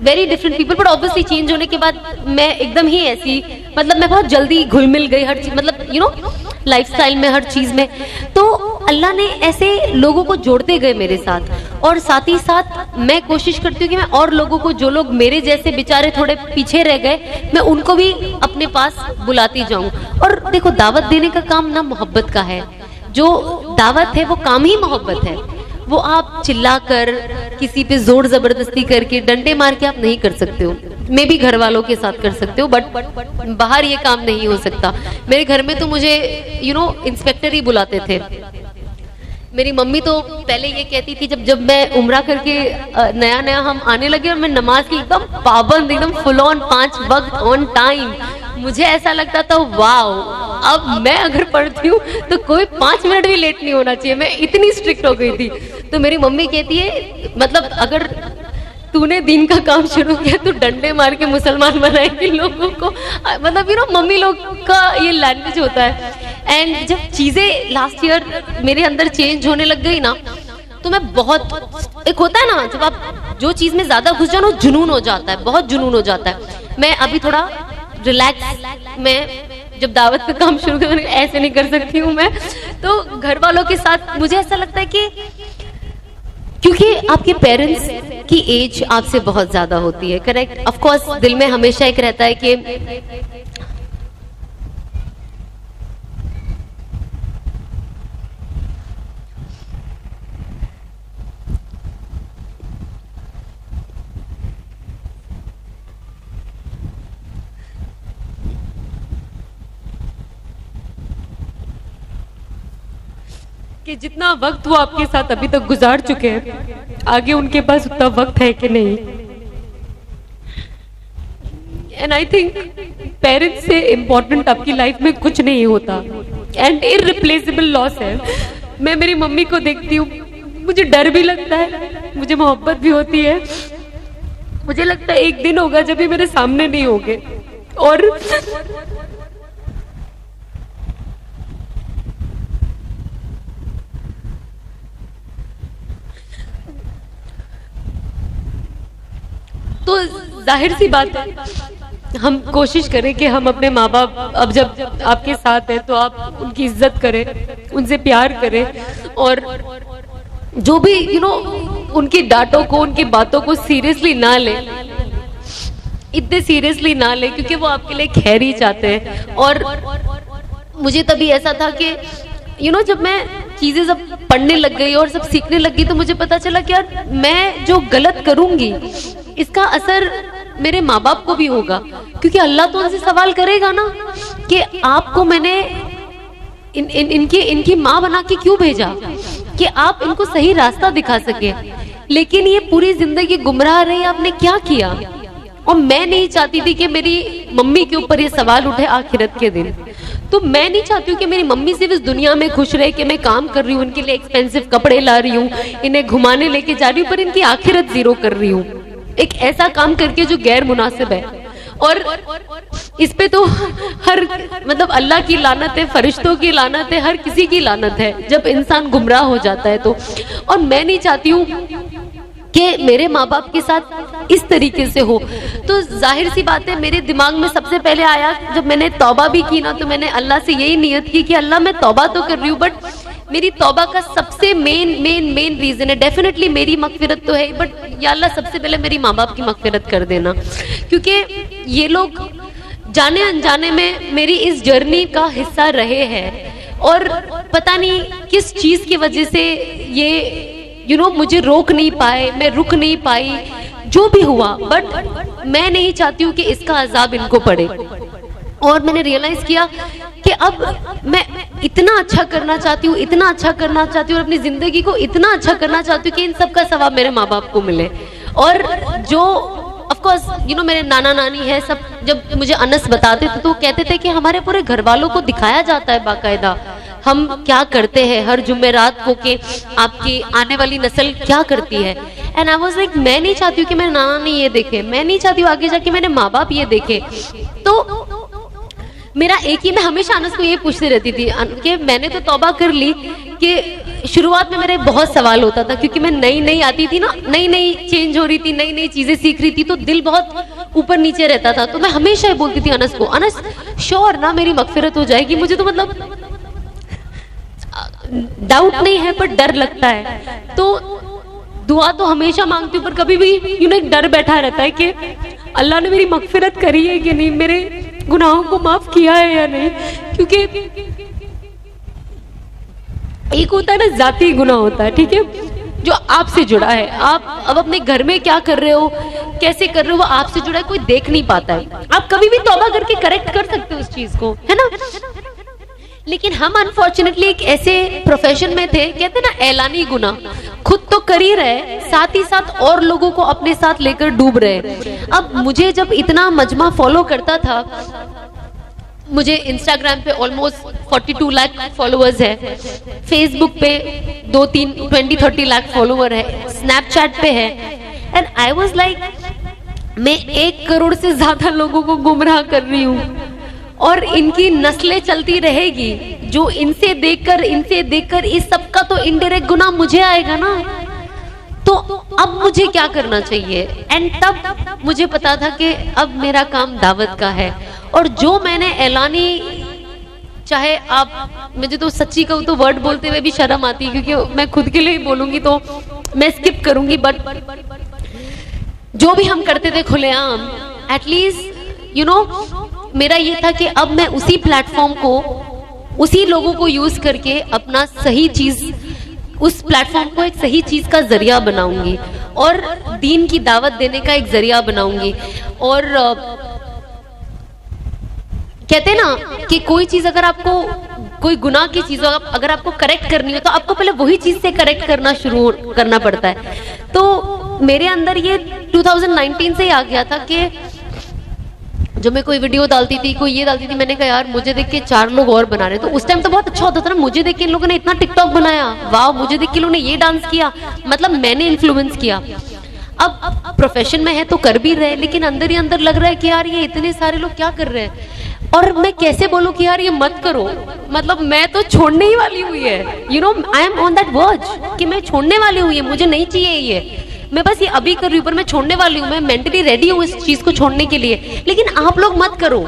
S2: very different people. But obviously change होने के बाद मैं एकदम ही ऐसी, मतलब मैं बहुत जल्दी घुल मिल गई हर चीज, मतलब लाइफस्टाइल में, हर चीज में। तो अल्लाह ने ऐसे लोगों को जोड़ते गए मेरे साथ, और साथ ही साथ मैं कोशिश करती हूँ कि मैं और लोगों को, जो लोग मेरे जैसे बेचारे थोड़े पीछे रह गए, मैं उनको भी अपने पास बुलाती जाऊं। और देखो, दावत देने का काम ना मोहब्बत का है, जो दावत है वो काम ही मोहब्बत है। वो आप चिल्लाकर, किसी पे जोर जबरदस्ती करके, डंडे मार के आप नहीं कर सकते हो। मैं भी घर वालों के साथ कर सकते हो, बट बाहर ये काम नहीं हो सकता। मेरे घर में तो मुझे इंस्पेक्टर ही बुलाते थे। मेरी मम्मी तो पहले ये कहती थी, जब मैं उम्रा करके नया हम आने लगे और मैं नमाज की एकदम पाबंद, एकदम फुल ऑन 5 वक्त ऑन टाइम, मुझे ऐसा लगता था वाओ, अब मैं अगर पढ़ती हूँ तो कोई 5 मिनट भी लेट नहीं होना चाहिए, मैं इतनी स्ट्रिक्ट हो गई थी। तो मेरी मम्मी कहती है, मतलब अगर तूने दिन का काम शुरू किया तो डंडे मार के मुसलमान बनाएंगे लोगों को, मतलब मम्मी लोग का ये लैंग्वेज होता है। एंड जब चीजें लास्ट ईयर मेरे अंदर चेंज होने लग गई ना, तो मैं बहुत, एक होता है ना जब आप जो चीज में ज्यादा घुस जाओ, जुनून हो जाता है, बहुत जुनून हो जाता है। मैं अभी थोड़ा रिलैक्स, मैं जब दावत का काम शुरू कर, ऐसे नहीं कर सकती हूँ मैं। तो घर वालों के साथ मुझे ऐसा लगता है कि क्योंकि आपके पेरेंट्स की एज आपसे बहुत ज्यादा होती है, करेक्ट। ऑफ कोर्स दिल में हमेशा एक रहता है कि
S1: कि जितना वक्त वो आपके साथ अभी तक गुजार चुके हैं, आगे उनके पास उतना वक्त है कि नहीं। एंड आई थिंक पेरेंट्स से इम्पोर्टेंट आपकी लाइफ में कुछ नहीं होता, एंड इररिप्लेसेबल लॉस है। मैं मेरी मम्मी को देखती हूँ, मुझे डर भी लगता है, मुझे मोहब्बत भी होती है। मुझे लगता है एक दिन होगा जब ये मेरे सामने नहीं होंगे, और तो जाहिर सी बात है हम कोशिश करें कि हम अपने माँ बाप अब जब आपके साथ हैं तो आप उनकी इज्जत करें, उनसे प्यार करें, और जो भी उनकी डांटों को, उनकी बातों को सीरियसली ना लें, इतने सीरियसली ना लें, क्योंकि वो आपके लिए खैर ही चाहते हैं। और मुझे तभी ऐसा था कि जब मैं चीजें सब पढ़ने लग गई और सब सीखने लग गई तो मुझे पता चला कि यार मैं जो गलत करूंगी इसका असर मेरे माँ बाप को भी होगा, क्योंकि अल्लाह तो उनसे सवाल करेगा ना कि आपको मैंने इनकी माँ बना के क्यों भेजा, कि आप इनको सही रास्ता दिखा सके, लेकिन ये पूरी जिंदगी गुमराह रही, आपने क्या किया। और मैं नहीं चाहती थी कि मेरी मम्मी के ऊपर ये सवाल उठे आखिरत के दिन। तो मैं नहीं चाहती हूँ कि मेरी मम्मी सिर्फ इस दुनिया में खुश रहे कि मैं काम कर रही हूँ, इनके लिए एक्सपेंसिव कपड़े ला रही हूँ, इन्हें घुमाने लेके जा रही हूँ, पर इनकी आखिरत जीरो कर रही हूँ एक ऐसा काम करके जो गैर मुनासिब है। और इस पे तो हर मतलब अल्लाह की लानत है, फरिश्तों की लानत है, हर किसी की लानत है जब इंसान गुमराह हो जाता है तो। और मैं नहीं चाहती हूँ कि मेरे माँ बाप के साथ इस तरीके से हो। तो जाहिर सी बात है मेरे दिमाग में सबसे पहले आया, जब मैंने तौबा भी की ना, तो मैंने अल्लाह से यही नियत की कि अल्लाह मैं तौबा तो कर रही हूँ, बट मेरी तौबा का सबसे मेन रीजन है, डेफिनेटली मेरी मगफिरत तो है, बट या अल्लाह सबसे पहले मेरी माँ बाप की मगफिरत कर देना, क्योंकि ये लोग जाने अनजाने में मेरी इस जर्नी का हिस्सा रहे हैं। और पता नहीं किस चीज की वजह से ये मुझे रोक नहीं पाए, मैं रुक नहीं पाई, जो भी हुआ, बट मैं नहीं चाहती हूँ कि इसका अजाब इनको पड़े। और मैंने रियलाइज किया कि अब मैं इतना अच्छा करना चाहती हूँ, इतना अच्छा करना चाहती हूँ, और अपनी जिंदगी को इतना अच्छा करना चाहती हूँ कि इन सब का सवाब मेरे माँ बाप को मिले। और जो ऑफ कोर्स मेरे नाना नानी है सब, जब मुझे अनस बताते थे तो कहते थे कि हमारे पूरे घर वालों को दिखाया जाता है बाकायदा हम क्या करते हैं हर जुमेरात को, कि आपकी आने वाली नस्ल क्या करती है। एंड आई वाज लाइक, मैं नहीं चाहती हूँ कि मेरे नाना ने ये देखे, मैं नहीं चाहती हूँ आगे जाके मेरे माँ बाप ये देखे। तो मेरा एक ही, मैं हमेशा अनस को ये पूछती रहती थी कि मैंने तो तौबा कर ली, कि शुरुआत में मेरे बहुत सवाल होता था, क्योंकि मैं नई आती थी ना, नई चेंज हो रही थी, नई चीजें सीख रही थी, तो दिल बहुत ऊपर नीचे रहता था। तो मैं हमेशा ही बोलती थी अनस को, अनस श्योर ना मेरी मगफिरत हो जाएगी, मुझे तो मतलब डाउट नहीं है पर डर लगता है। तो दुआ तो हमेशा मांगती हूँ, पर कभी भी एक डर बैठा रहता है कि अल्लाह ने मेरी मगफिरत करी है कि नहीं, मेरे गुनाहों को माफ किया है या नहीं। क्योंकि एक होता है ना जाती गुनाह होता है, ठीक है, जो आपसे जुड़ा है, आप अब अपने घर में क्या कर रहे हो, कैसे कर रहे हो, वो आपसे जुड़ा है, कोई देख नहीं पाता है। आप कभी भी तौबा करके करेक्ट कर सकते हो उस चीज को, है ना। लेकिन हम अनफॉर्चुनेटली एक ऐसे प्रोफेशन में थे, कहते ना ऐलानी गुनाह, खुद तो कर ही रहे, साथ ही साथ और लोगों को अपने साथ लेकर डूब रहे। अब मुझे जब इतना मजमा फॉलो करता था, मुझे इंस्टाग्राम पे ऑलमोस्ट 42 लाख फॉलोअर्स है, फेसबुक पे 20-30 लाख फॉलोअर है, स्नैपचैट पे है, एंड आई वाज लाइक, मैं 1 करोड़ से ज्यादा लोगों को गुमराह कर रही हूँ, और इनकी नस्लें चलती रहेगी, जो इनसे देखकर इस सब का तो इनडायरेक्ट गुनाह मुझे आएगा ना। तो अब मुझे क्या करना चाहिए। एंड तब मुझे पता था कि अब मेरा काम दावत का है, और जो मैंने ऐलानी, चाहे आप, मुझे तो सच्ची कहूँ तो वर्ड बोलते हुए भी शर्म आती है, क्योंकि मैं खुद के लिए ही बोलूंगी तो मैं स्किप करूंगी, बट जो भी हम करते थे खुलेआम, एटलीस्ट मेरा ये था कि अब मैं उसी प्लेटफॉर्म को, उसी लोगों को यूज करके अपना सही चीज, उस प्लेटफॉर्म को एक सही चीज का जरिया बनाऊंगी, और दीन की दावत देने का एक जरिया बनाऊंगी। और कहते ना कि कोई चीज अगर आपको
S2: कोई गुनाह की चीज अगर आपको करेक्ट करनी हो तो आपको पहले वही चीज से करेक्ट करना शुरू करना पड़ता है। तो मेरे अंदर ये 2019 से ही आ गया था कि जो मैं कोई वीडियो डालती थी, कोई ये डालती थी, मैंने कहा यार मुझे देख के 4 लोग और बना रहे, तो उस टाइम तो बहुत अच्छा होता था ना, मुझे देख के इन लोगों ने इतना टिकटॉक बनाया, वाह, मुझे देख के लोगों ने ये डांस किया, मतलब मैंने इन्फ्लुएंस किया। अब प्रोफेशन में है तो कर भी रहे, लेकिन अंदर ही अंदर लग रहा है कि यार ये इतने सारे लोग क्या कर रहे हैं, और मैं कैसे बोलूं कि यार ये मत करो, मतलब मैं तो छोड़ने ही वाली हुई है, you know I am on that verge कि मैं छोड़ने वाली हुई है, मुझे नहीं चाहिए ये, मैं बस ये अभी कर रही हूँ, पर मैं छोड़ने वाली हूँ, मैं मेंटली रेडी हूँ इस चीज को छोड़ने के लिए। लेकिन आप लोग मत करो,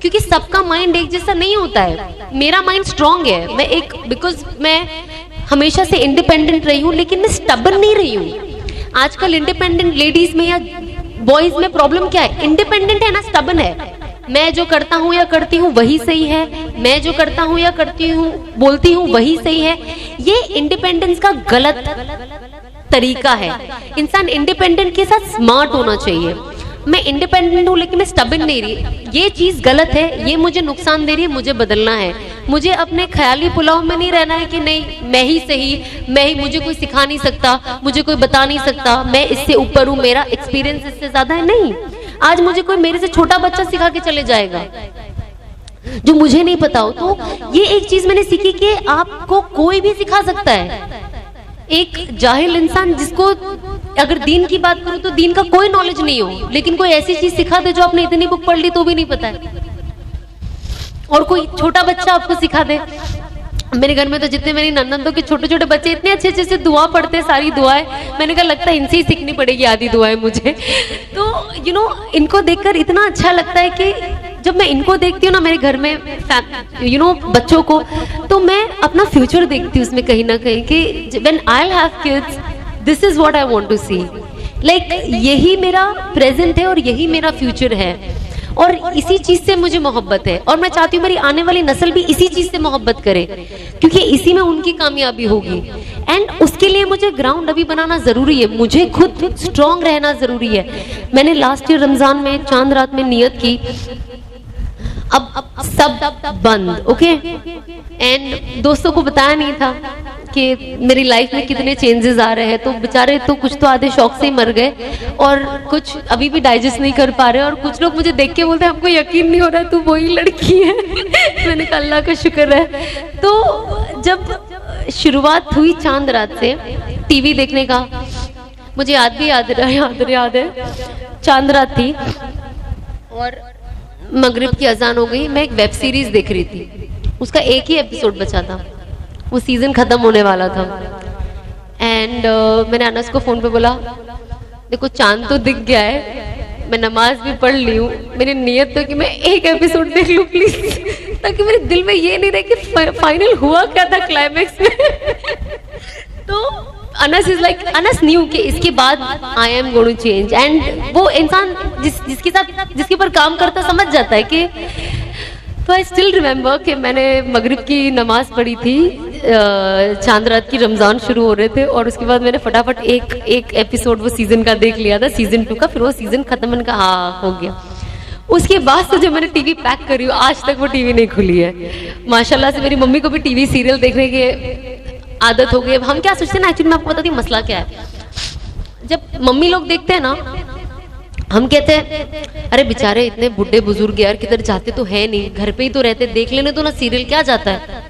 S2: क्योंकि सबका माइंड एक जैसा नहीं होता है। मेरा माइंड स्ट्रांग है, मैं एक बिकॉज मैं हमेशा से इंडिपेंडेंट रही हूँ, लेकिन मैं स्टबर्न नहीं रही हूँ। आजकल इंडिपेंडेंट लेडीज में या बॉयज में प्रॉब्लम क्या है, इंडिपेंडेंट है ना स्टबर्न है, मैं जो करता हूँ या करती हूँ वही सही है, मैं जो करता हूँ या करती हूँ बोलती हूँ वही सही है। ये इंडिपेंडेंस का गलत तरीका है। इंसान इंडिपेंडेंट के साथ स्मार्ट होना चाहिए। मैं इंडिपेंडेंट हूँ लेकिन मैं स्टबर्न नहीं रही, ये चीज गलत है, ये मुझे नुकसान दे रही है, मुझे बदलना है। मुझे अपने ख्याली पुलाव में नहीं रहना है कि नहीं मैं ही सही, मैं ही, मुझे कोई सिखा नहीं सकता, मुझे कोई बता नहीं सकता, मैं इससे ऊपर हूँ, मेरा एक्सपीरियंस इससे ज्यादा है। नहीं, आज मुझे कोई मेरे से छोटा बच्चा सिखा के चले जाएगा जो मुझे नहीं पता हो। तो ये एक चीज मैंने सीखी कि आपको कोई भी सिखा सकता है। एक जाहिल इंसान जिसको अगर दीन की बात करूं तो दीन का कोई नॉलेज नहीं हो, लेकिन कोई ऐसी चीज सिखा दे जो आपने इतनी बुक पढ़ ली तो भी नहीं पता है, और कोई छोटा बच्चा आपको सिखा दे। मेरे घर में तो जितने मेरी नंदनों के छोटे छोटे बच्चे इतने अच्छे अच्छे से दुआ पढ़ते हैं, सारी दुआएं, मैंने कहा लगता है इनसे ही सीखनी पड़ेगी आधी दुआएं मुझे। तो यू नो इनको देखकर इतना अच्छा लगता है कि जब मैं इनको देखती हूँ ना मेरे घर में यू नो बच्चों को, तो मैं अपना फ्यूचर देखती हूँ उसमें कहीं ना कहीं कि when I have kids this is what I want to see, like यही मेरा प्रेजेंट है और यही मेरा फ्यूचर है, और इसी चीज से मुझे मोहब्बत है, और मैं चाहती हूँ मेरी आने वाली नस्ल भी इसी चीज से मोहब्बत करे, क्योंकि इसी में उनकी कामयाबी होगी। एंड उसके लिए मुझे ग्राउंड अभी बनाना जरूरी है, मुझे खुद स्ट्रांग रहना जरूरी है। मैंने लास्ट ईयर रमजान में चांद रात में नियत की, अब सब बंद, ओके, एंड दोस्तों को बताया नहीं था कि मेरी लाइफ में कितने चेंजेस आ रहे हैं, तो बेचारे तो कुछ तो आधे शौक से ही मर गए और कुछ अभी भी डाइजेस्ट नहीं कर पा रहे, और कुछ लोग मुझे देख के बोलते हैं हमको यकीन नहीं हो रहा तू वही लड़की है। मैंने कहा अल्लाह का शुक्र है। तो जब शुरुआत हुई चांद रात से टीवी देखने का, मुझे याद है चांद रात थी और मगरिब की अजान हो गई, मैं एक वेब सीरीज देख रही थी, उसका एक ही एपिसोड बचा था, वो सीजन खत्म होने वाला था। एंड मैंने अनस को फोन पे बोला देखो चांद तो दिख गया है, मैं नमाज भी पढ़ ली हूँ, मेरी नियत तो कि मैं एक एपिसोड देख लूँ प्लीज, ताकि मेरे दिल में ये नहीं रहे कि फाइनल हुआ क्या था क्लाइमेक्स में। तो Anas is like, Anas knew कि इसके बाद I am going to change, and वो इंसान जिसके ऊपर काम करता समझ जाता है कि। तो आई स्टिल रिमेम्बर कि मैंने मगरिब की नमाज पढ़ी थी, चांद रात की रमजान शुरू हो रहे थे, और उसके बाद मैंने फटाफट एक एपिसोड वो सीजन का देख लिया था, सीजन 2 का, फिर वो सीजन खत्म, मैंने कहा हाँ हो गया। उसके बाद से जब मैंने टीवी पैक करी, आज तक वो टीवी नहीं खुली है। माशाल्लाह से मेरी मम्मी को भी टीवी सीरियल देखने की आदत हो गई। अब हम क्या सोचते हैं ना, एक्चुअली मैं आपको बताती हूँ मसला क्या है। जब मम्मी लोग देखते हैं ना, हम कहते हैं अरे बेचारे इतने बुढ़े बुजुर्ग यार किधर जाते तो है नहीं, घर पे ही तो रहते, देख लेने तो ना सीरियल, क्या जाता है।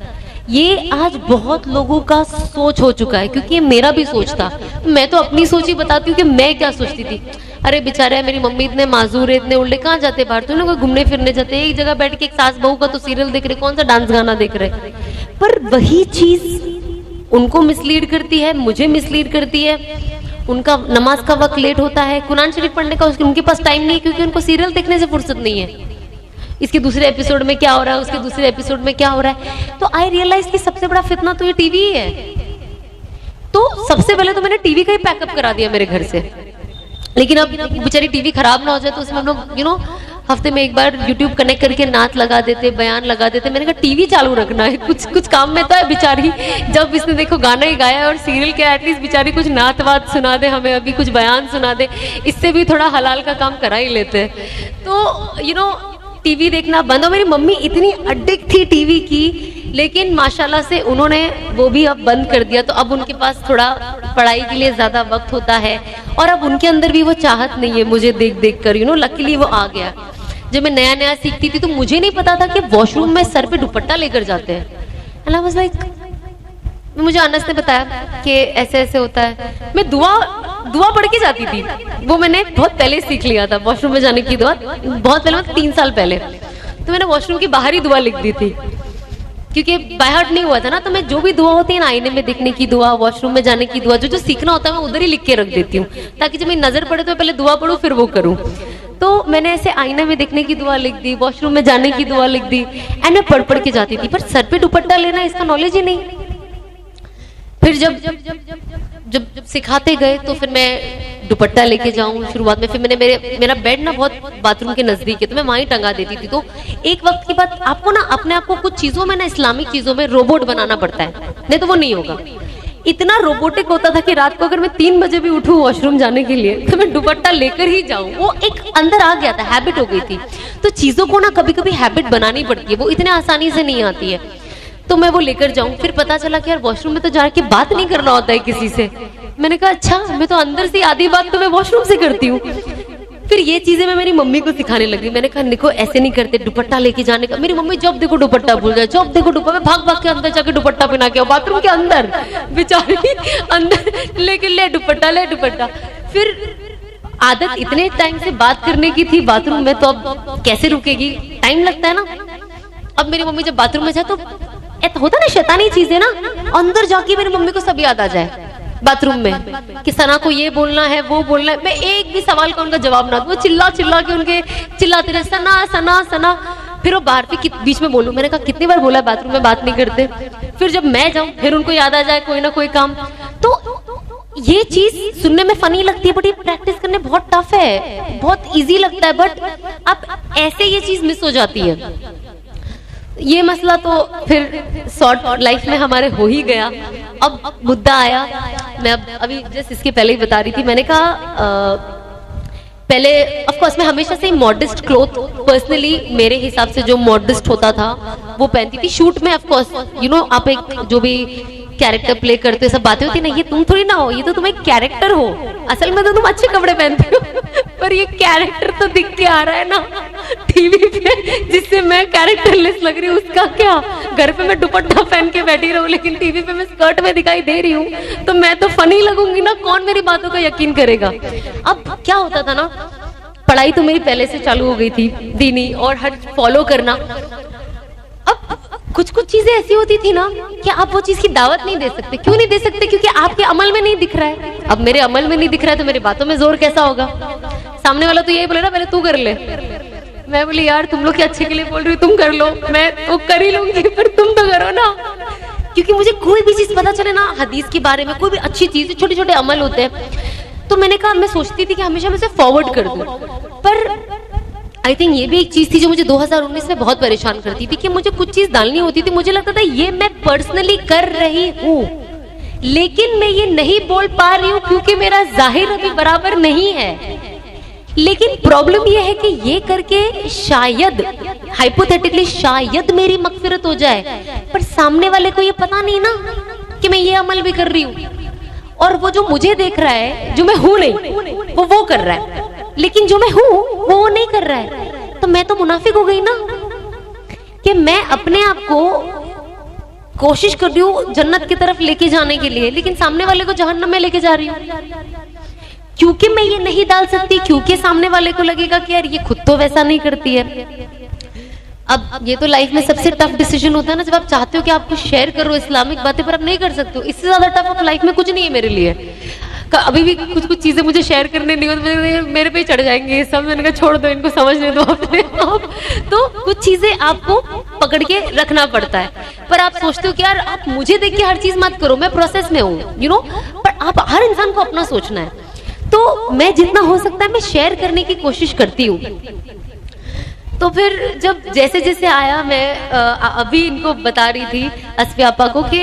S2: ये आज बहुत लोगों का सोच हो चुका है, क्योंकि ये मेरा भी सोच था। मैं तो अपनी सोच ही बताती हूँ कि मैं क्या सोचती थी। अरे बेचारे मेरी मम्मी इतने माजूर है, इतने उल्टे, कहाँ जाते बाहर, तो लोग घूमने फिरने जाते, एक जगह बैठ के एक सास बहू का तो सीरियल देख रहे, कौन सा डांस गाना देख रहे। पर वही चीज उनको मिसलीड करती है, मुझे मिसलीड करती है। उनका नमाज का वक्त लेट होता है, कुरान शरीफ पढ़ने का उनके पास टाइम नहीं है, क्योंकि उनको सीरियल देखने से फुर्सत नहीं है। इसके दूसरे एपिसोड में क्या हो रहा है, उसके दूसरे एपिसोड में क्या हो रहा है। तो आई रियलाइज कि सबसे बड़ा फितना तो ये टीवी ही है। तो सबसे पहले तो मैंने टीवी का ही पैकअप करा दिया मेरे घर से, लेकिन अब बेचारी टीवी खराब ना हो जाए तो उसमें हम लोग यू नो हफ्ते में एक बार यूट्यूब कनेक्ट करके नात लगा देते, बयान लगा देते। मैंने कहा टीवी चालू रखना है, कुछ काम में तो है बेचारी। जब इसने देखो गाना ही गाया और सीरियल के एटलीस्ट बेचारी कुछ नात वात सुना दे हमें, अभी कुछ बयान सुना दे, इससे भी थोड़ा हलाल का काम करा ही लेते हैं। तो यू नो
S1: टीवी देखना बंद हो। मेरी मम्मी इतनी अडिक्ट थी टीवी की, लेकिन माशाल्लाह से उन्होंने वो भी अब बंद कर दिया। तो अब उनके पास थोड़ा पढ़ाई के लिए ज्यादा वक्त होता है, और अब उनके अंदर भी वो चाहत नहीं है मुझे देख देख कर, लकीली वो आ गया। जब मैं नया नया सीखती थी तो मुझे नहीं पता था कि वॉशरूम में सर पे दुपट्टा लेकर जाते हैं। एंड आई वाज लाइक, मुझे अनस ने बताया कि ऐसे ऐसे होता है। मैं दुआ पढ़ के जाती थी, वो मैंने बहुत पहले सीख लिया था। वॉशरूम में जाने की दुआ बहुत पहले, मतलब 3 साल पहले। तो मैंने वॉशरूम की बाहर ही दुआ लिख दी थी, क्योंकि बाय हार्ट नहीं हुआ था ना। तो मैं जो भी दुआ होती है ना, आईने में देखने की दुआ, वॉशरूम में जाने की दुआ, जो सीखना होता है मैं उधर ही लिख के रख देती हूँ, ताकि जब मेरी नजर पड़े तो पहले दुआ पढ़ूं फिर वो करूँ। तो मैंने ऐसे आईने में देखने की दुआ लिख दी, वॉशरूम में जाने की दुआ लिख दी, एंड मैं पढ़ के जाती थी। पर सर पे दुपट्टा लेना इसका नॉलेज ही नहीं। फिर जब सिखाते गए तो फिर मैं दुपट्टा लेके जाऊं शुरुआत में। फिर मेरा बेड ना बहुत बाथरूम के नजदीक है, तो मैं वहीं टंगा देती थी। तो एक वक्त के बाद आपको ना अपने आप को कुछ चीजों में ना, इस्लामिक चीजों में रोबोट बनाना पड़ता है, नहीं तो वो नहीं होगा। इतना रोबोटिक होता था कि रात को अगर मैं 3 बजे भी उठूं वॉशरूम जाने के लिए तो मैं दुपट्टा लेकर ही जाऊं। वो एक अंदर आ गया था, हैबिट हो गई थी। तो चीजों को ना कभी कभी हैबिट बनानी पड़ती है, वो इतने आसानी से नहीं आती है। तो मैं वो लेकर जाऊं। फिर पता चला कि यार वॉशरूम में तो जाके बात नहीं करना होता है किसी से। मैंने कहा अच्छा, मैं तो अंदर से आधी बात तो मैं वॉशरूम से करती हूँ। फिर ये चीजें मैं मेरी मम्मी को सिखाने लगी। मैंने कहा निको ऐसे नहीं करते, दुपट्टा लेके जाने का। मेरी मम्मी जब देखो दुपट्टा भूल जाए, जब देखो दुपट्टा, भाग भाग के अंदर जाके दुपट्टा पहना के बाथरूम के अंदर, बेचारी अंदर लेके ले दुपट्टा। फिर आदत इतने टाइम से बात करने की थी बाथरूम में, तो अब कैसे रुकेगी, टाइम लगता है ना। अब मेरी मम्मी जब बाथरूम में जाए तो होता ना शैतानी चीजें ना, अंदर जाके मेरी मम्मी को सब याद आ जाए बाथरूम में कि सना को ये बोलना है वो बोलना है। मैं एक भी सवाल का उनका जवाब ना दूं, वो चिल्ला के उनके चिल्लाते रहे सना सना सना। फिर वो बाहर पे बीच में बोलूं। मैंने कहा कितनी बार बोला है बाथरूम में बात नहीं करते। फिर जब मैं जाऊं फिर उनको याद आ जाए कोई ना कोई काम। तो ये चीज सुनने में फनी लगती है, बट ये प्रैक्टिस करने बहुत टफ है, बहुत इजी लगता है, बट अब ऐसे ये चीज मिस हो जाती है। ये मसला तो फिर शॉर्ट लाइफ में हमारे हो ही गया। अब मुद्दा आया, मैं अभी जस्ट इसके पहले ही बता रही थी। मैंने कहा पहले ऑफ कोर्स मैं हमेशा से मॉडेस्ट क्लोथ, पर्सनली मेरे हिसाब से जो मॉडेस्ट होता था वो पहनती थी। शूट में ऑफ कोर्स आप एक जो भी कैरेक्टर प्ले करते हो, सब बातें होती ना, ये तुम थोड़ी ना हो, ये तो तुम एक कैरेक्टर हो। असल में तो तुम अच्छे कपड़े पहनते हो पर ये कैरेक्टर तो दिख के आ रहा है ना टीवी पे, जिससे मैं कैरेक्टरलेस लग रही हूँ, उसका क्या। घर पे मैं दुपट्टा पहन के बैठी रहूं, लेकिन टीवी पे मैं स्कर्ट में दिखाई दे रही हूँ, तो मैं तो फनी लगूंगी ना, कौन मेरी बातों का यकीन करेगा। अब क्या होता था ना, पढ़ाई तो मेरी पहले से चालू हो गई थी, दीनी और हर फॉलो करना। अब कुछ चीजें ऐसी होती थी ना कि आप वो चीज की दावत नहीं दे सकते। क्यों नहीं दे सकते? क्योंकि आपके अमल में नहीं दिख रहा है। अब मेरे अमल में नहीं दिख रहा है तो मेरी बातों में जोर कैसा होगा। सामने वाला तो यही बोले ना पहले तू कर ले। मैं बोली यार तुम लोग के अच्छे के लिए बोल रही हो, तुम कर लो, मैं तो कर ही लूंगी, पर तुम तो करो ना। क्योंकि मुझे कोई भी चीज पता चले ना हदीस के बारे में, कोई भी अच्छी चीज, छोटे छोटे अमल होते हैं, तो मैंने कहा, मैं सोचती थी कि हमेशा मैं उसे फॉरवर्ड कर दूं। पर आई थिंक ये भी एक चीज थी जो मुझे 2019 में बहुत परेशान करती थी कि मुझे कुछ चीज डालनी होती थी, मुझे लगता था ये मैं पर्सनली कर रही हूँ, लेकिन मैं ये नहीं बोल पा रही हूँ क्योंकि मेरा जाहिर अभी बराबर नहीं है। लेकिन प्रॉब्लम ये है कि ये करके शायद हाइपोथेटिकली शायद मेरी मगफिरत हो जाए, पर सामने वाले को ये पता नहीं ना कि मैं ये अमल भी कर रही हूँ, और वो जो मुझे देख रहा है, जो मैं हूं नहीं, वो कर रहा है, लेकिन जो मैं हूं वो नहीं कर रहा है। तो मैं तो मुनाफिक हो गई ना, कि मैं अपने आप को कोशिश कर रही हूँ जन्नत की तरफ लेके जाने के लिए, लेकिन सामने वाले को जहन्नम में लेके जा रही हूँ। क्योंकि मैं ये नहीं डाल सकती, क्योंकि सामने वाले को लगेगा कि यार ये खुद तो वैसा नहीं करती है। अब ये तो लाइफ में सबसे टफ डिसीजन होता है ना, जब आप चाहते हो कि आप कुछ शेयर करो इस्लामिक बातें, पर आप नहीं कर सकते हो। इससे ज्यादा टफ लाइफ में कुछ नहीं है मेरे लिए। अभी भी कुछ चीजें मुझे शेयर करने नहीं होती, मेरे पे चढ़ जाएंगे ये सब। मैंने कहा छोड़ दो, इनको समझने दो अपने आप। तो कुछ चीजें आपको पकड़ के रखना पड़ता है, पर आप सोचते हो कि यार आप मुझे देख के हर चीज मत करो, मैं प्रोसेस में हूँ, पर आप हर इंसान को अपना सोचना है। तो मैं जितना हो सकता है मैं शेयर करने की कोशिश करती हूँ। तो फिर जब जैसे जैसे आया, मैं अभी इनको बता रही थी असफिया आपा को कि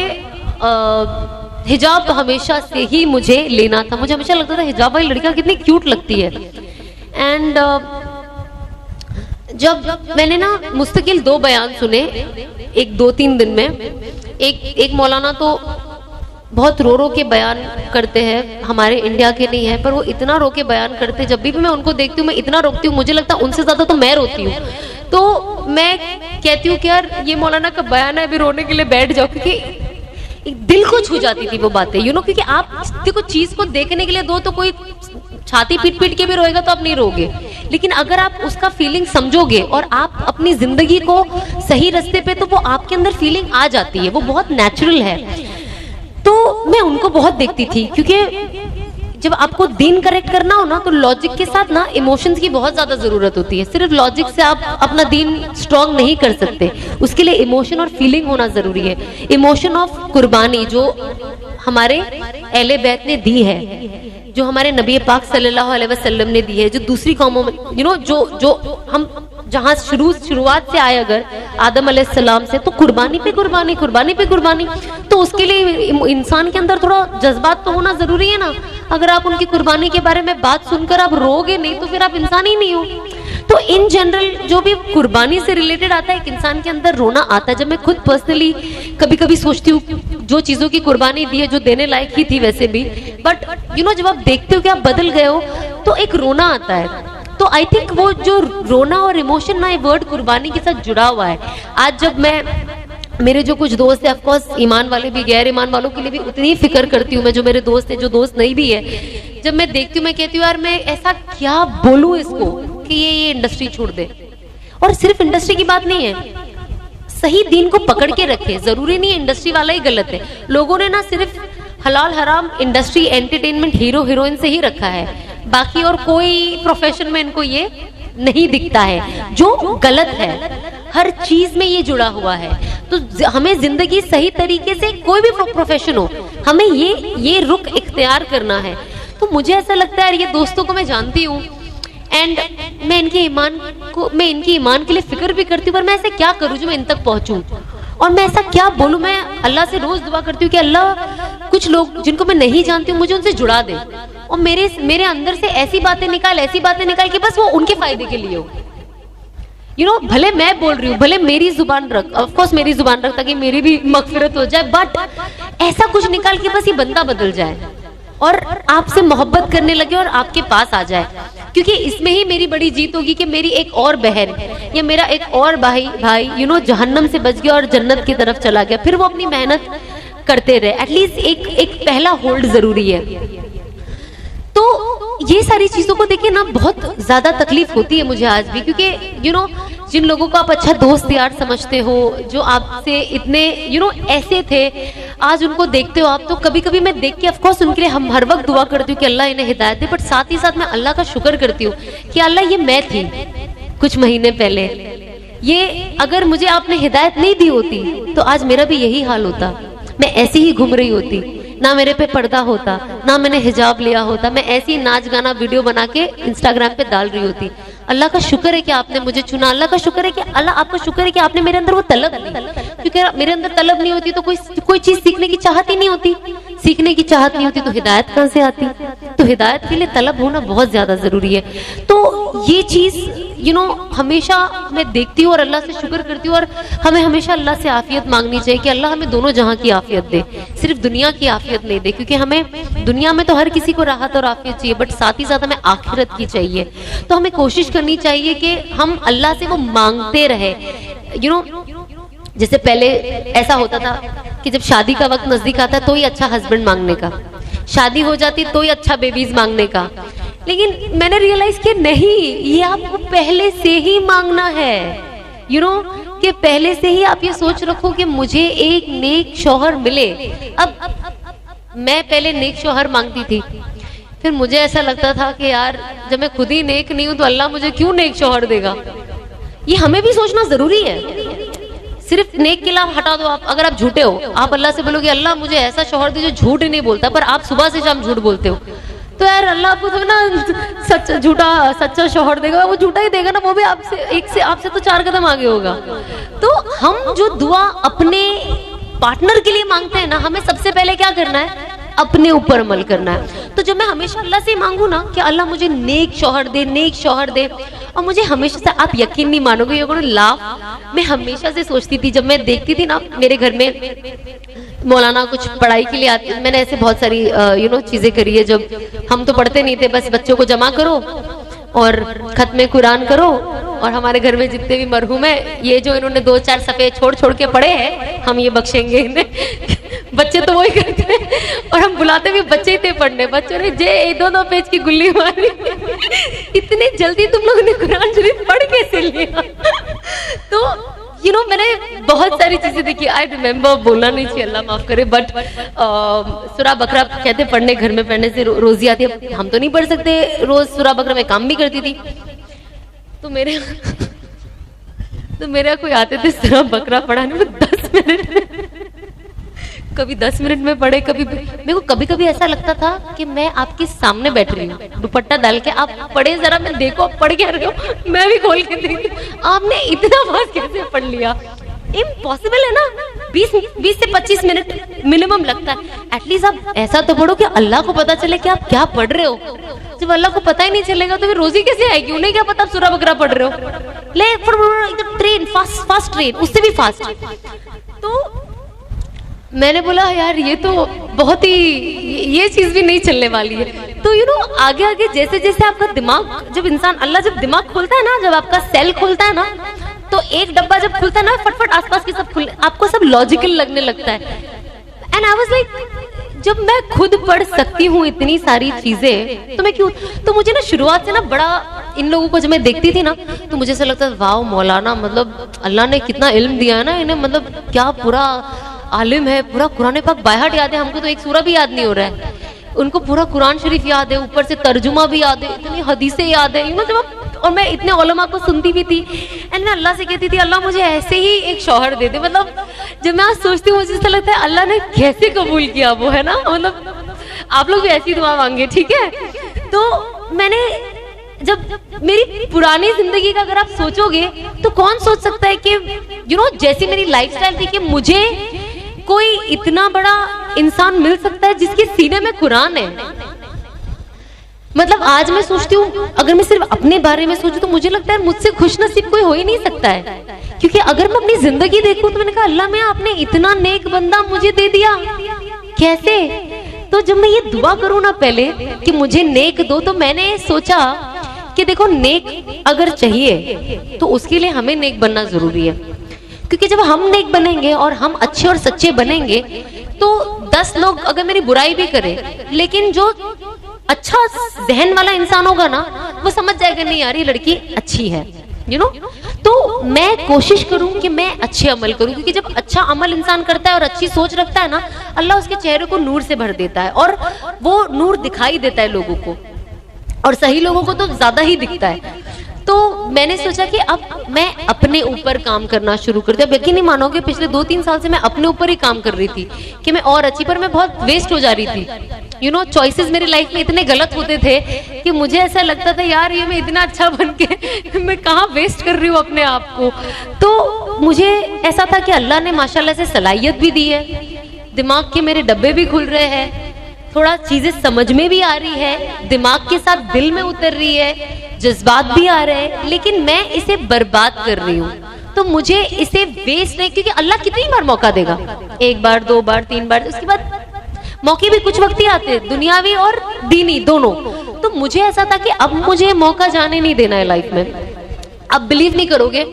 S1: हिजाब तो हमेशा से ही मुझे लेना था। मुझे हमेशा लगता था हिजाब वाली लड़कियां कितनी क्यूट लगती है। एंड
S2: जब मैंने ना मुस्तकिल 2 बयान सुने एक 2-3 दिन में, एक मौलाना तो बहुत रो रो के बयान करते हैं, हमारे इंडिया के नहीं है पर वो इतना रो के बयान करते, जब भी मैं उनको देखती हूँ मैं इतना रोती हूँ, मुझे लगता है उनसे ज्यादा तो मैं रोती हूँ। तो मैं कहती हूँ कि यार ये मौलाना का बयान है, अभी रोने के लिए बैठ जाओ, क्योंकि दिल को छू जाती थी वो बातें, यू नो, क्योंकि आप देखो चीज को देखने के लिए दो तो कोई छाती पीट पीट के भी रोएगा तो आप नहीं रोगे, लेकिन अगर आप उसका फीलिंग समझोगे और आप अपनी जिंदगी को सही रास्ते पे, तो वो आपके अंदर फीलिंग आ जाती है, वो बहुत नेचुरल है। तो मैं उनको बहुत देखती थी, क्योंकि जब आपको दीन करेक्ट करना हो ना तो लॉजिक के साथ ना इमोशंस की बहुत ज्यादा जरूरत होती है। सिर्फ लॉजिक से आप अपना दीन स्ट्रांग नहीं कर सकते, उसके लिए इमोशन और फीलिंग होना जरूरी है। इमोशन ऑफ कुर्बानी जो हमारे अहले बैत ने दी है, जो हमारे नबी पाक सल्लल्लाहु अलैहि वसल्लम ने दी है, जो दूसरी कौमों में यू नो जो हम जहाँ शुरुआत से आए अगर आदम अलैहिस्सलाम से, तो कुर्बानी पे कुर्बानी, कुर्बानी पे कुर्बानी, तो उसके लिए इंसान के अंदर थोड़ा जज्बात तो होना जरूरी है ना। अगर आप उनकी कुर्बानी के बारे में बात सुनकर आप रोगे नहीं तो फिर आप इंसान ही नहीं हो। तो इन जनरल जो भी कुर्बानी से रिलेटेड आता है, एक इंसान के अंदर रोना आता है। जब मैं खुद पर्सनली कभी कभी सोचती हूँ जो चीजों की कुर्बानी दी है, जो देने लायक ही थी वैसे भी, बट यू नो जब आप देखते हो कि आप बदल गए हो तो एक रोना आता है। तो आई थिंक वो जो रोना और इमोशन ना, ये वर्ड कुर्बानी के साथ जुड़ा हुआ है। आज जब मैं, मेरे जो कुछ दोस्त है, ऑफ कोर्स ईमान वाले भी, गैर ईमान वालों के लिए भी उतनी ही फिक्र करती हूँ मैं, जो मेरे दोस्त है, जो दोस्त नहीं भी है, जब मैं देखती हूँ मैं कहती हूँ यार मैं ऐसा क्या बोलूं इसको कि ये इंडस्ट्री छोड़ दे। और सिर्फ इंडस्ट्री की बात नहीं है, सही दीन को पकड़ के रखे, जरूरी नहीं है इंडस्ट्री वाला ही गलत है। लोगों ने ना सिर्फ हलाल हराम इंडस्ट्री एंटरटेनमेंट हीरो हीरोइन से ही रखा है, बाकी और कोई प्रोफेशन में इनको ये नहीं दिखता है, जो गलत है। हर चीज में ये जुड़ा हुआ है। तो हमें जिंदगी सही तरीके से, कोई भी प्रोफेशन हो, हमें ये रुख इख्तियार करना है। तो मुझे ऐसा लगता है, ये दोस्तों को मैं जानती हूँ एंड मैं इनके ईमान के लिए फिक्र भी करती हूँ, पर मैं ऐसे क्या करूँ जो मैं इन तक पहुंचूं, और मैं ऐसा क्या बोलूं। मैं अल्लाह से रोज दुआ करती हूँ कि अल्लाह कुछ लोग जिनको मैं नहीं जानती हूँ मुझे उनसे जुड़ा दे, और मेरे अंदर से ऐसी बातें निकाल कि बस वो उनके फायदे के लिए हो। यू नो, भले मैं बोल रही हूँ, भले मेरी जुबान रख, ऑफ कोर्स मेरी जुबान रख ताकि मेरी भी मगफिरत हो जाए, बट ऐसा कुछ निकाल के बस ये बंदा बदल जाए और आपसे मोहब्बत करने लगे और आपके पास आ जाए। क्योंकि इसमें ही मेरी बड़ी जीत होगी कि मेरी एक और बहन या मेरा एक और भाई यू नो जहन्नम से बच गया और जन्नत की तरफ चला गया, फिर वो अपनी मेहनत करते रहे। एटलीस्ट एक पहला होल्ड जरूरी है। तो ये सारी चीजों को देखिए ना, बहुत ज्यादा तकलीफ होती है मुझे आज भी, क्योंकि यू नो जिन लोगों को आप अच्छा दोस्त यार समझते हो, जो आपसे इतने यू नो ऐसे थे, आज उनको देखते हो आप, तो कभी कभी मैं देख के ऑफ कोर्स उनके लिए हम हर वक्त दुआ करती हूँ कि अल्लाह इन्हें हिदायत दे, बट साथ ही साथ मैं अल्लाह का शुक्र करती हूँ कि अल्लाह ये मैं थी कुछ महीने पहले, ये अगर मुझे आपने हिदायत नहीं दी होती तो आज मेरा भी यही हाल होता, मैं ऐसी ही घूम रही होती, ना मेरे पे पर्दा होता, ना मैंने हिजाब लिया होता, मैं ऐसी नाच गाना वीडियो बना के इंस्टाग्राम पे डाल रही होती। अल्लाह का शुक्र है कि आपने मुझे चुना, अल्लाह का शुक्र है कि अल्लाह आपका शुक्र है कि आपने मेरे अंदर वो तलब दी, क्योंकि मेरे अंदर तलब नहीं होती तो कोई चीज सीखने की चाहत ही नहीं होती, सीखने की चाहत नहीं होती तो हिदायत कहां से आती। तो हिदायत के लिए तलब होना बहुत ज्यादा जरूरी है। तो ये चीज यू नो हमेशा मैं देखती हूँ और अल्लाह से शुक्र करती हूँ, और हमें हमेशा अल्लाह से आफियत मांगनी चाहिए कि अल्लाह हमें दोनों जहां की आफियत दे, सिर्फ दुनिया की आफियत नहीं दे, क्योंकि हमें दुनिया में तो हर किसी को राहत और आफियत चाहिए, बट साथ ही साथ हमें आखिरत की चाहिए। तो हमें कोशिश करनी चाहिए कि हम अल्लाह से वो मांगते रहे। यू नो जैसे पहले ऐसा होता था कि जब शादी का वक्त नजदीक आता तो ही अच्छा हस्बैंड मांगने का, शादी हो जाती तो ही अच्छा बेबीज मांगने का, लेकिन मैंने रियलाइज किया नहीं, ये आपको पहले से ही मांगना है। यू नो कि पहले से ही आप ये सोच रखो कि मुझे एक नेक शौहर मिले। अब मैं पहले नेक शौहर मांगती थी, फिर मुझे ऐसा लगता था कि यार जब मैं खुद ही नेक नहीं हूं तो अल्लाह मुझे क्यों नेक शौहर देगा। ये हमें भी सोचना जरूरी है। सिर्फ नेक के लाभ हटा दो आप, अगर आप झूठे हो, आप अल्लाह से बोलोगे अल्लाह मुझे ऐसा शौहर दे जो झूठ ही नहीं बोलता, पर आप सुबह से शाम झूठ बोलते हो, तो यार अल्लाह आपको तो ना सच्चा शौहर देगा, वो झूठा ही देगा ना, वो भी आपसे तो 4 कदम आगे होगा। तो हम जो दुआ अपने पार्टनर के लिए मांगते हैं ना, हमें सबसे पहले क्या करना है, अपने ऊपर अमल करना है। तो जब मैं हमेशा अल्लाह से मांगू ना कि अल्लाह मुझे नेक शौहर दे, नेक शौहर दे, और मुझे हमेशा से, आप यकीन नहीं मानोगे, ये लाभ मैं हमेशा से सोचती थी, जब मैं देखती थी ना मेरे घर में मौलाना कुछ पढ़ाई के लिए आते, मैंने ऐसे बहुत सारी चीजें करी है। जब हम तो पढ़ते नहीं थे, बस बच्चों को जमा करो और खत्म कुरान करो, और हमारे घर में जितने भी मरहूम है, ये जो इन्होंने 2-4 सफ़े छोड़ छोड़ के पढ़े हैं, हम ये बख्शेंगे इन्हें। बच्चे तो वही करते हैं, और हम बुलाते भी बच्चे ही थे पढ़ने। बच्चों ने जे 2-2 पेज की गुल्ली मारी। इतने जल्दी तुम लोगों ने कुरान शरीफ पढ़ कैसे लिया? तो मैंने बहुत सारी चीजें देखी। आई रिमेम्बर, बोलना नहीं चाहिए, अल्लाह माफ करे, बट सूरा बकरा कहते पढ़ने, घर में पढ़ने से रोजी आती है। हम तो नहीं पढ़ सकते रोज सूरा बकरा, मैं काम भी करती थी। तो मेरे कोई आते थे सूरा बकरा पढ़ाने में 10 मिनट, कभी 10 मिनट में पढ़े, कभी मेरे को कभी ऐसा लगता था कि मैं आपके सामने बैठ रही हूँ, दुपट्टा डाल के, आप पढ़े जरा, मैं देखो आप पढ़ क्या रहे हो, मैं भी खोल के देखती, आपने इतना फास्ट कैसे पढ़ लिया? इम्पॉसिबल है ना। 20 से 25 मिनट मिनिमम लगता है। एटलीस्ट आप ऐसा तो पढ़ो कि अल्लाह को पता चले कि आप क्या पढ़ रहे हो। जब अल्लाह को पता ही नहीं चलेगा तो फिर रोजी कैसे आएगी? उन्हें क्या पता आप सूरा बकरा पढ़ रहे हो? ले ट्रेन, फास्ट ट्रेन, उससे भी फास्ट। तो मैंने बोला यार ये तो बहुत ही, ये चीज भी नहीं चलने वाली है। तो आगे आगे जैसे जैसे आपका दिमाग, जब इंसान, अल्लाह जब दिमाग खोलता है ना, जब आपका सेल खोलता है ना, तो एक डब्बा जब खुलता है ना, फटफट आसपास के सब खुल, आपको सब लॉजिकल लगने लगता है। एंड आई वाज लाइक, जब मैं खुद पढ़ सकती हूँ इतनी सारी चीजें, तो मैं क्यों? तो मुझे ना शुरुआत से ना बड़ा, इन लोगों को जब मैं देखती थी ना, तो मुझे ऐसा लगता था वाह मौलाना, मतलब अल्लाह ने कितना इल्म दिया है ना इन्हें, मतलब क्या पूरा आलिम है, पूरा कुरान पाक बायहाट याद है। हमको तो एक सूरा भी याद नहीं हो रहा है, उनको पूरा कुरान शरीफ याद है, ऊपर से तर्जुमा भी याद है, इतनी हदीसें याद है। और मैं इतने उलमा को सुनती भी थी, एंड मैं अल्लाह से कहती थी अल्लाह मुझे ऐसे ही एक शौहर दे दे। मतलब जब मैं आज सोचती हूँ मुझे ऐसा लगता है अल्लाह ने कैसे कबूल किया वो, है ना। मतलब आप लोग भी ऐसी दुआ मांगे, ठीक है। तो मैंने, जब मेरी पुरानी जिंदगी का अगर आप सोचोगे तो कौन सोच सकता है कि जैसी मेरी लाइफस्टाइल थी कि मुझे कोई इतना बड़ा इंसान मिल सकता है जिसके सीने में कुरान है। मतलब आज मैं सोचती हूँ, अगर मैं सिर्फ अपने बारे में सोचूं तो मुझे लगता है मुझसे खुशनसीब कोई हो ही नहीं सकता है। क्योंकि अगर मैं अपनी जिंदगी देखूं तो मैंने कहा अल्लाह मैं, आपने इतना नेक बंदा मुझे दे दिया, कैसे? तो जब मैं ये दुआ करूँ ना पहले कि मुझे नेक दो, तो मैंने सोचा कि देखो नेक अगर चाहिए तो उसके लिए हमें नेक बनना जरूरी है। क्योंकि जब हम नेक बनेंगे और हम अच्छे और सच्चे बनेंगे तो 10 लोग अगर मेरी बुराई भी करें, लेकिन जो अच्छा जहन वाला इंसान होगा ना, वो समझ जाएगा नहीं यार ये लड़की अच्छी है, तो मैं कोशिश करूं कि मैं अच्छे अमल करूं। क्योंकि जब अच्छा अमल इंसान करता है और अच्छी सोच रखता है ना, अल्लाह उसके चेहरे को नूर से भर देता है, और वो नूर दिखाई देता है लोगों को, और सही लोगों को तो ज्यादा ही दिखता है। तो मैंने सोचा कि अब मैं अपने ऊपर काम करना शुरू कर दिया। अब यकीन नहीं मानोगे, पिछले 2-3 साल से मैं अपने ऊपर ही काम कर रही थी कि मैं और अच्छी, पर मैं बहुत वेस्ट हो जा रही थी। चॉइसेस मेरी लाइफ में इतने गलत होते थे कि मुझे ऐसा लगता था यार ये मैं इतना अच्छा बन के मैं कहाँ वेस्ट कर रही हूँ अपने आप को। तो मुझे ऐसा था कि अल्लाह ने माशाल्लाह से सलाहियत भी दी है, दिमाग के मेरे डब्बे भी खुल रहे हैं, थोड़ा चीजें समझ में भी आ रही है, दिमाग के साथ दिल में उतर रही है, जज्बात भी आ रहे हैं, लेकिन मैं इसे बर्बाद कर रही हूँ। तो मुझे इसे वेस्ट नहीं, क्योंकि अल्लाह कितनी बार मौका देगा, 1 बार 2 बार 3 बार, उसके बाद मौके भी कुछ वक्त ही आते हैं, दुनियावी और दीनी दोनों। तो मुझे ऐसा था कि अब मुझे मौका जाने नहीं देना है लाइफ में। अब बिलीव नहीं करोगे,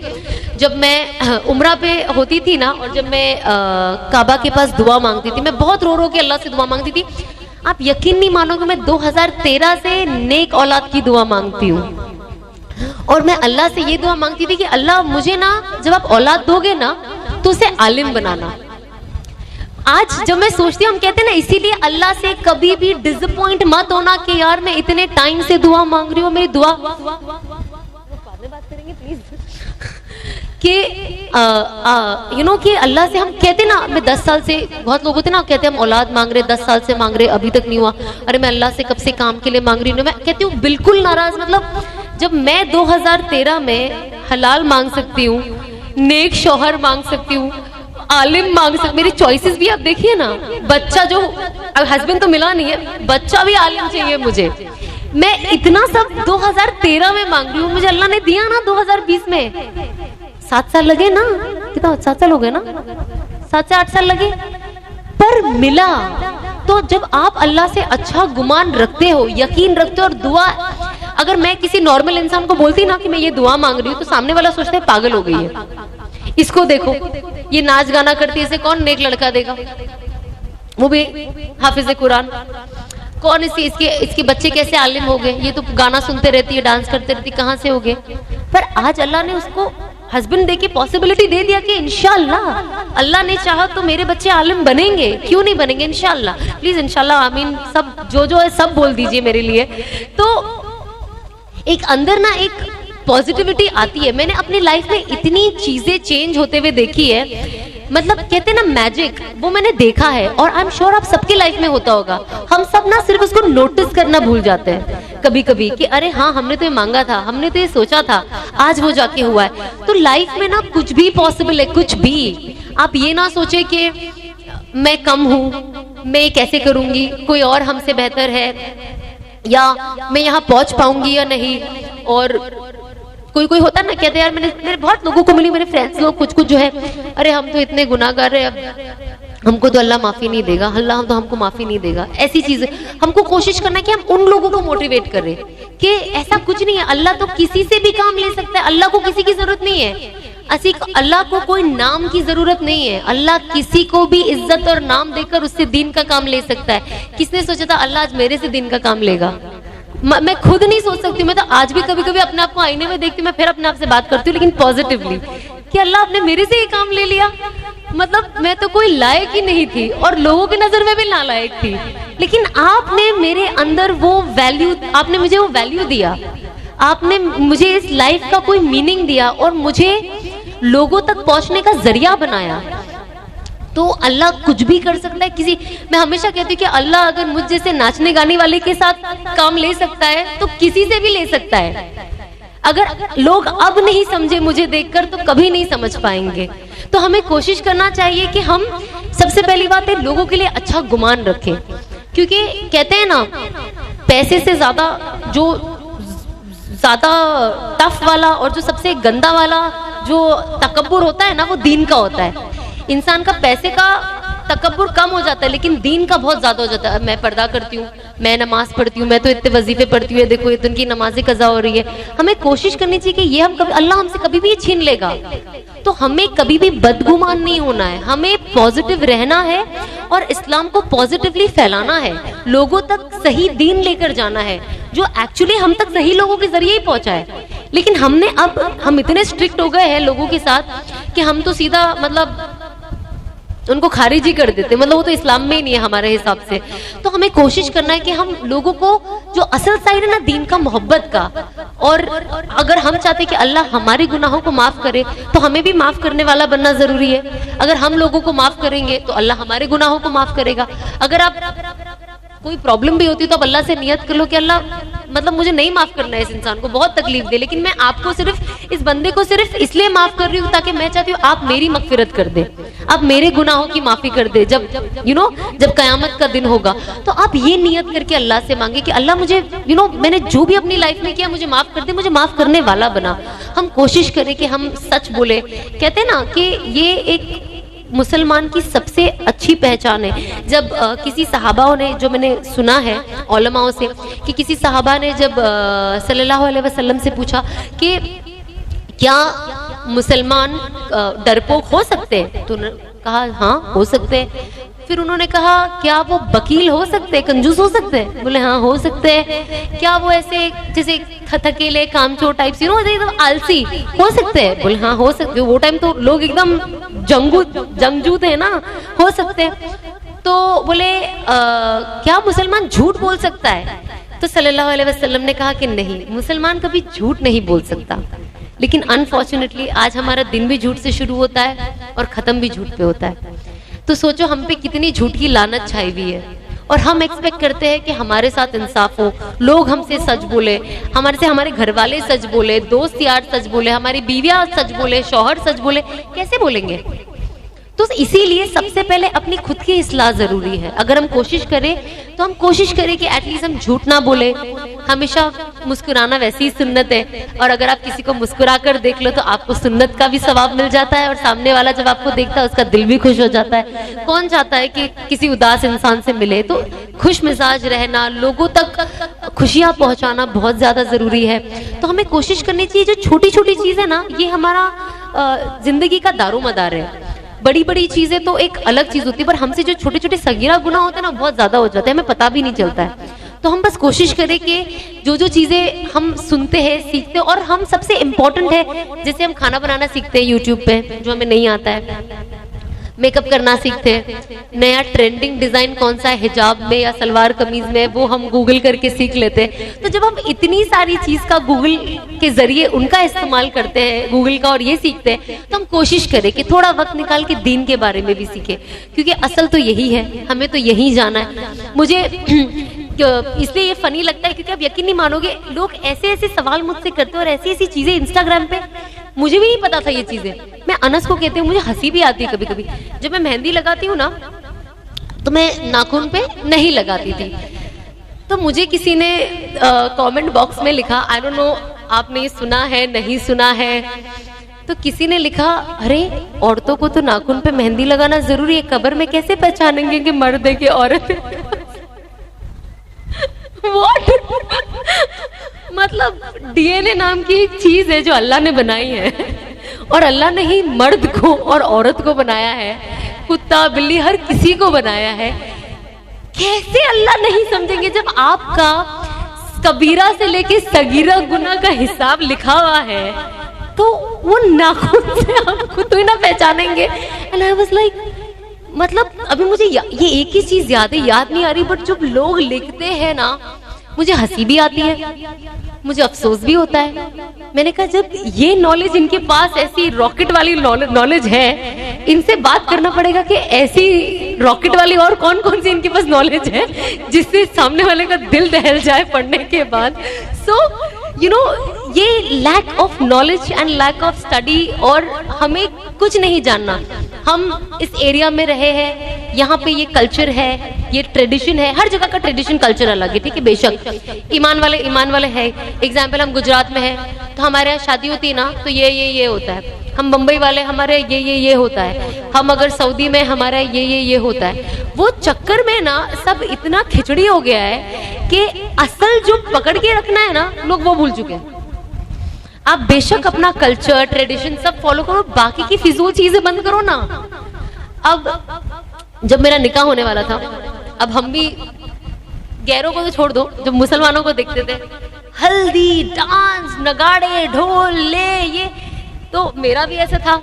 S2: जब मैं उम्रा पे होती थी ना, और जब मैं काबा के पास दुआ मांगती थी, मैं बहुत रो रो के अल्लाह से दुआ मांगती थी। आप यकीन नहीं मानोगे, मैं 2013 से नेक औलाद की दुआ मांगती हूँ, और मैं अल्लाह से ये दुआ मांगती थी कि अल्लाह मुझे ना, जब आप औलाद दोगे ना तो उसे आलिम बनाना। आज जब मैं सोचती हूँ, हम कहते हैं ना, इसीलिए अल्लाह से कभी भी डिसअपॉइंट मत होना कि यार मैं इतने टाइम से दुआ मांग रही हूँ, मेरी दुआ बात करेंगे प्लीज कि कि अल्लाह से हम कहते ना, मैं 10 साल से, बहुत लोग होते ना कहते हम औलाद मांग रहे, 10 साल से मांग रहे, अभी तक नहीं हुआ, अरे मैं अल्लाह से कब से काम के लिए मांग रही हूँ। मैं कहती हूँ बिल्कुल नाराज। मतलब जब मैं 2013 में हलाल मांग सकती हूँ, नेक शौहर मांग सकती हूँ, आलिम मांग सकती, मेरी चॉइसेस भी आप देखिए ना,
S1: बच्चा जो, अब हस्बैंड तो मिला नहीं है, बच्चा भी आलिम चाहिए मुझे। मैं इतना सब 2013 में मांग रही हूँ, मुझे अल्लाह ने दिया ना 2020 में। 7 साल लगे ना, कितना 7 साल हो गए ना, 7 से 8 साल लगे, पर मिला। तो जब आप अल्लाह से अच्छा गुमान रखते हो, यकीन रखते हो, और दुआ, अगर मैं किसी नॉर्मल इंसान को बोलती ना कि मैं ये दुआ मांग रही हूँ, तो सामने वाला सोचता है पागल हो गई है, इसको देखो ये नाच गाना करती है, इसे कौन नेक लड़का देगा, वो भी हाफिज कुरान, कौन इसके बच्चे कैसे आलिम हो गए, ये तो गाना सुनते रहती है, डांस करते रहती है, कहाँ से हो गए। पर आज अल्लाह ने उसको हस्बैंड दे के पॉसिबिलिटी दे दिया कि इंशाअल्लाह अल्लाह ने चाहा तो मेरे बच्चे आलिम बनेंगे, क्यों नहीं बनेंगे, इंशाअल्लाह। प्लीज इंशाअल्लाह आमीन सब जो है सब बोल दीजिए मेरे लिए। तो एक अंदर ना एक पॉजिटिविटी आती है। मैंने अपनी लाइफ में इतनी चीजें चेंज होते हुए देखी है, मतलब कहते हैं ना मैजिक, वो मैंने देखा है, और आई एम श्योर आप सबके लाइफ में होता होगा। हम सब ना सिर्फ उसको नोटिस करना भूल जाते हैं कभी कभी कि अरे हाँ हमने तो ये मांगा था, हमने तो ये सोचा था, आज वो जाके हुआ है। तो लाइफ में ना कुछ भी पॉसिबल है, कुछ भी। आप ये ना सोचे कि मैं कम हूँ, मैं ये कैसे करूंगी, कोई और हमसे बेहतर है, या मैं यहाँ पहुंच पाऊंगी या नहीं। और कोई होता ना, कहते यार मेरे बहुत लोगों को मिली, मेरे फ्रेंड्स लोग कुछ जो है, अरे हम तो इतने गुनाहगार है, अब हमको तो अल्लाह माफी नहीं देगा, अल्लाह तो हमको माफी नहीं देगा। ऐसी चीजें हमको कोशिश करना कि हम उन लोगों को मोटिवेट करें कि ऐसा कुछ नहीं है, अल्लाह तो किसी से भी काम ले सकता है, अल्लाह को किसी की जरूरत नहीं है। अल्लाह को कोई नाम की जरूरत नहीं है, अल्लाह किसी को भी इज्जत और नाम देकर उससे दीन का काम ले सकता है। किसने सोचा था अल्लाह आज मेरे से दीन का काम लेगा? मैं खुद नहीं सोच सकती। मैं तो आज भी कभी कभी अपने आप को आईने में देखती हूँ, मैं फिर अपने आप से बात करती हूँ, लेकिन पॉजिटिवली, कि अल्लाह आपने मेरे से ये काम ले लिया। मतलब मैं तो कोई लायक ही नहीं थी, और लोगों की नजर में भी नालायक थी, लेकिन आपने मेरे अंदर वो वैल्यू, आपने मुझे वो वैल्यू दिया, आपने मुझे इस लाइफ का कोई मीनिंग दिया, और मुझे लोगों तक पहुंचने का जरिया बनाया। तो अल्लाह कुछ भी कर सकता है। किसी, मैं हमेशा कहती हूँ कि अल्लाह अगर मुझ जैसे नाचने गाने वाले के साथ काम ले सकता है तो किसी से भी ले सकता है। अगर लोग अब नहीं समझे मुझे देखकर तो कभी नहीं समझ पाएंगे। तो हमें कोशिश करना चाहिए कि हम सबसे पहली बात है लोगों के लिए अच्छा गुमान रखें, क्योंकि कहते हैं ना पैसे से ज्यादा जो ज्यादा टफ वाला और जो सबसे गंदा वाला जो तकब्बुर होता है ना, वो दीन का होता है। इंसान का पैसे का तकब्बुर कम हो जाता है, लेकिन दीन का बहुत ज्यादा हो जाता है। मैं पर्दा करती हूँ, मैं नमाज पढ़ती हूँ, मैं तो इतने वजीफे पढ़ती हूँ, देखो इतनी की नमाजें कज़ा हो रही है। हमें कोशिश करनी चाहिए कि ये हम कभी, अल्लाह हमसे कभी भी छीन लेगा, तो हमें कभी भी बदगुमान नहीं होना है, हमें पॉजिटिव रहना है और इस्लाम को पॉजिटिवली फैलाना है, लोगों तक सही दीन लेकर जाना है, जो एक्चुअली हम तक सही लोगों के जरिए ही पहुंचा है। लेकिन हम इतने स्ट्रिक्ट हो गए हैं लोगों के साथ कि हम तो सीधा मतलब उनको खारिज ही कर देते, मतलब वो तो इस्लाम में ही नहीं है हमारे हिसाब से। तो हमें कोशिश करना है कि हम लोगों को जो असल साइड है ना दीन का, मोहब्बत का, और अगर हम चाहते हैं कि अल्लाह हमारे गुनाहों को माफ करे तो हमें भी माफ करने वाला बनना जरूरी है। अगर हम लोगों को माफ करेंगे तो अल्लाह हमारे गुनाहों को माफ करेगा। अगर आप कोई प्रॉब्लम भी होती है तो आप अल्लाह से नियत कर लो कि अल्लाह मतलब मुझे नहीं माफ करना है इस इंसान को, बहुत तकलीफ दे, लेकिन मैं आपको सिर्फ इस बंदे को सिर्फ इसलिए माफ कर रही हूँ ताकि मैं चाहती हूँ आप मेरी मगफिरत कर दे, आप मेरे गुनाहों की माफी कर दे। जब जब कयामत का दिन होगा तो आप ये नियत करके अल्लाह से मांगे कि अल्लाह मुझे मैंने जो भी अपनी लाइफ में किया मुझे माफ कर दे, मुझे माफ करने वाला बना। हम कोशिश करें कि हम सच बोले। कहते हैं ना कि ये एक मुसलमान की सबसे अच्छी पहचान है। जब किसी सहाबाओं ने, जो मैंने सुना है उलमाओं से, कि किसी सहाबा ने जब सल्लल्लाहु अलैहि वसल्लम से पूछा कि क्या मुसलमान डरपोक हो सकते हैं, तो उन्होंने कहा हाँ हो सकते हैं। फिर उन्होंने कहा क्या वो वकील हो सकते हैं, कंजूस हो सकते हैं? बोले हाँ हो सकते हैं। क्या वो ऐसे जैसे थकेले कामचोर टाइप से एकदम आलसी हो सकते हैं? बोले हाँ हो सकते हैं। वो टाइम तो लोग एकदम जंगजू थे ना, हो सकते हैं। तो बोले क्या मुसलमान झूठ बोल सकता है? तो सल्लल्लाहु अलैहि वसल्लम ने कहा कि नहीं, मुसलमान कभी झूठ नहीं बोल सकता। लेकिन अनफॉर्चुनेटली आज हमारा दिन भी झूठ से शुरू होता है और खत्म भी झूठ पे होता है। तो सोचो हम पे कितनी झूठ की लानत छाई हुई है, और हम एक्सपेक्ट करते हैं कि हमारे साथ इंसाफ हो, लोग हमसे सच बोले, हमारे घर वाले सच बोले, दोस्त यार सच बोले, हमारी बीवियां सच बोले, शौहर सच बोले। कैसे बोलेंगे?
S2: तो इसीलिए सबसे पहले अपनी खुद की इस्लाह जरूरी है। अगर हम कोशिश करें तो हम कोशिश करें कि एटलीस्ट हम झूठ ना बोले। हमेशा मुस्कुराना वैसे ही सुन्नत है, और अगर आप किसी को मुस्कुरा कर देख लो तो आपको सुन्नत का भी सवाब मिल जाता है, और सामने वाला जब आपको देखता है उसका दिल भी खुश हो जाता है। कौन चाहता है कि किसी उदास इंसान से मिले? तो खुश मिजाज रहना, लोगों तक खुशियां पहुंचाना बहुत ज्यादा जरूरी है। तो हमें कोशिश करनी चाहिए, जो छोटी छोटी चीज है ना, ये हमारा जिंदगी का दारोमदार है। बड़ी बड़ी चीजें तो एक अलग चीज होती है, पर हमसे जो छोटे छोटे सगीरा गुनाह होते हैं ना, बहुत ज्यादा हो जाते हैं, हमें पता भी नहीं चलता है। तो हम बस कोशिश करें कि जो जो चीजें हम सुनते हैं, सीखते हैं, और हम सबसे इम्पोर्टेंट है, जैसे हम खाना बनाना सीखते हैं यूट्यूब पे, जो हमें नहीं आता है, मेकअप करना सीखते हैं, नया ट्रेंडिंग डिजाइन कौन सा है हिजाब में या सलवार कमीज में, वो हम गूगल करके सीख लेते हैं। तो जब हम इतनी सारी चीज का गूगल के जरिए उनका इस्तेमाल करते हैं, गूगल का, और ये सीखते हैं, तो हम कोशिश करें कि थोड़ा वक्त निकाल के दीन के बारे में भी सीखें, क्योंकि असल तो यही है, हमें तो यही जाना है। मुझे इसलिए ये फनी लगता है क्योंकि आप यकीन नहीं मानोगे, लोग ऐसे ऐसे सवाल मुझसे करते हैं और ऐसी ऐसी चीजें इंस्टाग्राम पे, मुझे भी नहीं पता था ये चीजें। मैं अनस को कहती हूँ, मुझे हंसी भी आती है कभी कभी। जब मैं मेहंदी लगाती हूँ ना, तो मैं नाखून पे नहीं लगाती थी, तो मुझे किसी ने कमेंट बॉक्स में लिखा, आई डोंट नो आपने ये सुना है नहीं सुना है, तो किसी ने लिखा, अरे औरतों को तो नाखून पे मेहंदी लगाना जरूरी है, कब्र में कैसे पहचानेंगे कि मर्द है कि औरत है? What? मतलब डीएनए नाम की एक चीज है जो अल्लाह ने बनाई है, और अल्लाह ने ही मर्द को और औरत को बनाया है, कुत्ता बिल्ली हर किसी को बनाया है। कैसे अल्लाह नहीं समझेंगे जब आपका कबीरा से लेके सगीरा गुनाह का हिसाब लिखा हुआ है, तो वो नाखून से आप खुद ही ना पहचानेंगे। एंड आई वाज लाइक, मतलब अभी मुझे ये एक ही चीज याद नहीं आ रही, बट जब लोग लिखते हैं ना, मुझे हंसी भी आती है, मुझे अफसोस भी होता है। मैंने कहा जब ये नॉलेज इनके पास ऐसी रॉकेट वाली नॉलेज है, इनसे बात करना पड़ेगा कि ऐसी रॉकेट वाली और कौन कौन सी इनके पास नॉलेज है जिससे सामने वाले का दिल दहल जाए पढ़ने के बाद। सो यू नो, ये lack of knowledge and lack of study, और हमें कुछ नहीं जानना। हम इस एरिया में रहे हैं, यहाँ पे ये कल्चर है, ये ट्रेडिशन है, हर जगह का ट्रेडिशन कल्चर अलग है, ठीक है, बेशक ईमान वाले है। एग्जाम्पल, हम गुजरात में है तो हमारे यहाँ शादी होती है ना, तो ये होता है। हम बम्बई वाले, हमारे ये होता है। हम अगर सऊदी में, हमारा ये होता है। वो चक्कर में ना सब इतना खिचड़ी हो गया है कि असल जो पकड़ के रखना है ना, लोग वो भूल चुके हैं। आप बेशक अपना कल्चर ट्रेडिशन सब फॉलो करो, बाकी की फिजूल चीजें बंद करो ना। अब जब मेरा निकाह होने वाला था, अब हम भी गैरों को तो छोड़ दो, जब मुसलमानों को देखते थे हल्दी, डांस, नगाड़े, ढोल ले, ये तो मेरा भी ऐसा था,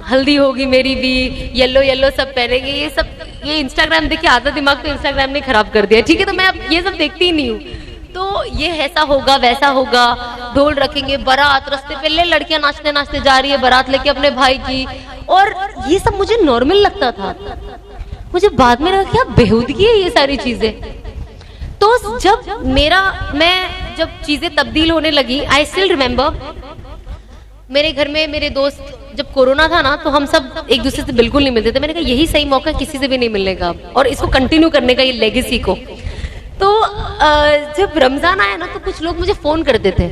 S2: हल्दी होगी मेरी भी, येलो सब पहनेंगे, ये सब, ये इंस्टाग्राम देखिए, आधा दिमाग तो इंस्टाग्राम ने खराब कर दिया, ठीक है। तो मैं अब ये सब देखती ही नहीं हूँ। तो ये ऐसा होगा वैसा होगा, ढोल रखेंगे, बारात रास्ते पे ले, लड़कियां नाचते नाचते जा रही है बारात लेके अपने भाई की, और ये सब मुझे नॉर्मल लगता था। मुझे बाद में लगा क्या बेहूदगी है ये सारी चीजें। तो जब मैं जब चीजें तब्दील होने लगी, आई स्टिल रिमेम्बर, मेरे घर में मेरे दोस्त, जब कोरोना था ना, तो हम सब एक दूसरे से बिल्कुल नहीं मिलते थे। मैंने कहा यही सही मौका है किसी से भी नहीं मिलने का, और इसको कंटिन्यू करने का, ये लेगेसी को। तो जब रमजान आया ना, तो कुछ लोग मुझे फोन करते थे।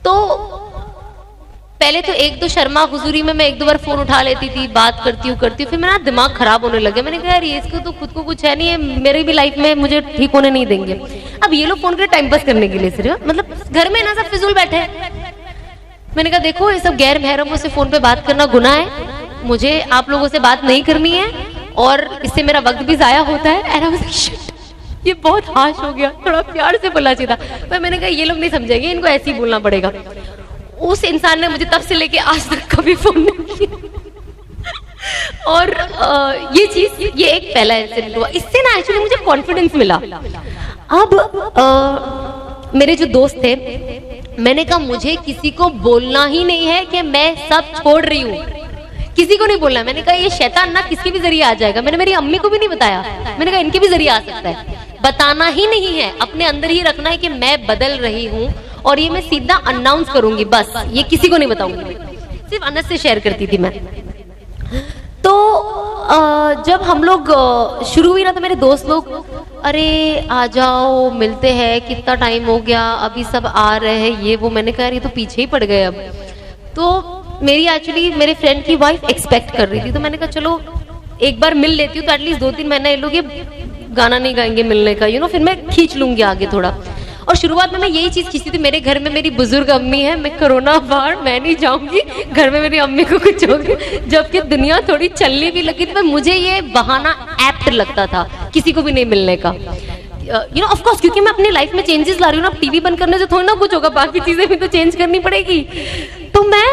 S2: तो पहले तो एक दो शर्मा हुजूरी में मैं एक दो बार फोन उठा लेती थी, बात करती हूँ, फिर मेरा दिमाग खराब होने लगा। मैंने कहा यार, ये इसको तो खुद को कुछ है नहीं है, मेरी भी लाइफ में मुझे ठीक होने नहीं देंगे। अब ये लोग फोन करे टाइम पास करने के लिए, सिर्फ मतलब घर में ना सब फिजूल बैठे हैं। मैंने कहा देखो, ये सब गैर महरमों से फोन पे बात करना गुनाह है, मुझे आप लोगों से बात नहीं करनी है, और इससे मेरा वक्त भी जाया होता है। एंड आई वाज लाइक, ये बहुत हाश हो गया, थोड़ा प्यार से बोलना चाहिए था। पर मैंने कहा ये लोग नहीं समझेंगे, इनको ऐसे ही बोलना पड़ेगा। उस इंसान ने मुझे तब से लेके आज तक कभी फोन नहीं किया। और ये चीज, ये एक पहला इंसिडेंट हुआ, इससे ना एक्चुअली मुझे कॉन्फिडेंस मिला। अब मेरे जो दोस्त थे, मैंने कहा मुझे किसी को बोलना ही नहीं है कि मैं सब छोड़ रही हूँ, किसी को नहीं बोलना। मैंने कहा ये शैतान ना किसी भी जरिए आ जाएगा। मैंने मेरी अम्मी को भी नहीं बताया, मैंने कहा इनके भी जरिए आ सकता है। बताना ही नहीं है, अपने अंदर ही रखना है कि मैं बदल रही हूँ, और ये मैं सीधा अनाउंस करूंगी, बस ये किसी को नहीं बताऊंगी। सिर्फ अनस से शेयर करती थी मैं। तो जब हम लोग शुरू हुई ना, तो मेरे दोस्त लोग, अरे आ जाओ मिलते हैं, कितना टाइम हो गया, अभी सब आ रहे हैं, ये वो। मैंने कहा यार ये तो पीछे ही पड़ गए अब। तो मेरी एक्चुअली मेरे फ्रेंड की वाइफ एक्सपेक्ट कर रही थी, तो मैंने कहा चलो एक बार मिल लेती हूँ, तो एटलीस्ट 2-3 महीना ये लोग ये गाना नहीं गाएंगे मिलने का, फिर मैं खींच लूंगी आगे थोड़ा। और शुरुआत में मैं यही चीज खींचती थी। मेरे घर में मेरी बुजुर्ग अम्मी है, मैं कोरोना बाहर मैं नहीं जाऊंगी, घर में मेरी अम्मी को कुछ होगा, जबकि दुनिया थोड़ी चलने भी लगी थी। मुझे ये बहाना एप्ट लगता था किसी को भी नहीं मिलने का, ऑफ कोर्स, क्योंकि मैं अपनी लाइफ में चेंजेस ला रही हूँ ना। टीवी बंद करने से थोड़ी ना कुछ होगा, बाकी चीजें भी तो चेंज करनी पड़ेगी। तो मैं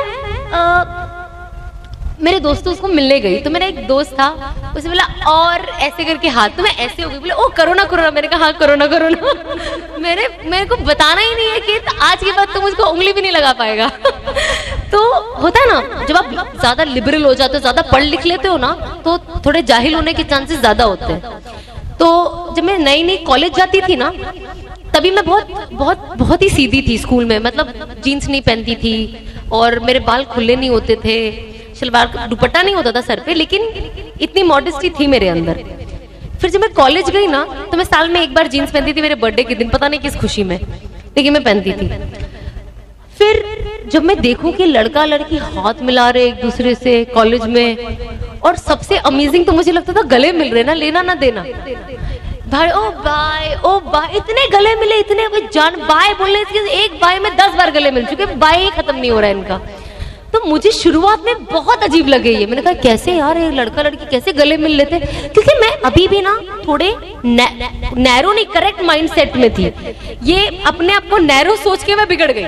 S2: मेरे दोस्तों उसको मिलने गई, तो मेरा एक दोस्त था, उसने बोला और ऐसे करके हाथ, तो मैं ऐसे हो गई, बोले ओ कोरोना कोरोना। मैंने कहा हाँ कोरोना कोरोना। मेरे को बताना ही नहीं है कि आज के बाद तो मुझको उंगली भी नहीं लगा पाएगा। तो होता है ना, जब आप ज्यादा लिबरल हो जाते हो, ज्यादा पढ़ लिख लेते हो ना, तो थोड़े जाहिल होने के चांसेस ज्यादा होते हैं। तो जब मैं नई नई कॉलेज जाती थी ना, तभी मैं बहुत बहुत बहुत ही सीधी थी स्कूल में, मतलब जीन्स नहीं पहनती थी और मेरे बाल खुले नहीं होते थे, शलवार दुपट्टा नहीं होता था सर पे, लेकिन इतनी मॉडेस्टी थी मेरे अंदर। फिर जब मैं कॉलेज गई ना, तो मैं साल में एक बार जीन्स पहनती थी, मेरे बर्थडे के दिन, पता नहीं किस खुशी में, लेकिन मैं पहनती थी। फिर जब मैं देखूं कि लड़का लड़की हाथ मिला रहे एक दूसरे से कॉलेज में, और सबसे अमेजिंग तो मुझे लगता था गले मिल रहे ना, लेना ना देना, भाई ओ बाय, इतने गले मिले, इतने जान बाय बोलने से एक बाय में 10 बार गले मिल चुके, बाय ही खत्म नहीं हो रहा है इनका। तो मुझे शुरुआत में बहुत अजीब लगे ये, मैंने कहा कैसे यार ये लड़का लड़की कैसे गले मिल लेते, क्योंकि मैं अभी भी ना थोड़े नैरो नहीं, करेक्ट माइंडसेट में थी। ये अपने आप को नैरो सोच के मैं बिगड़ गई।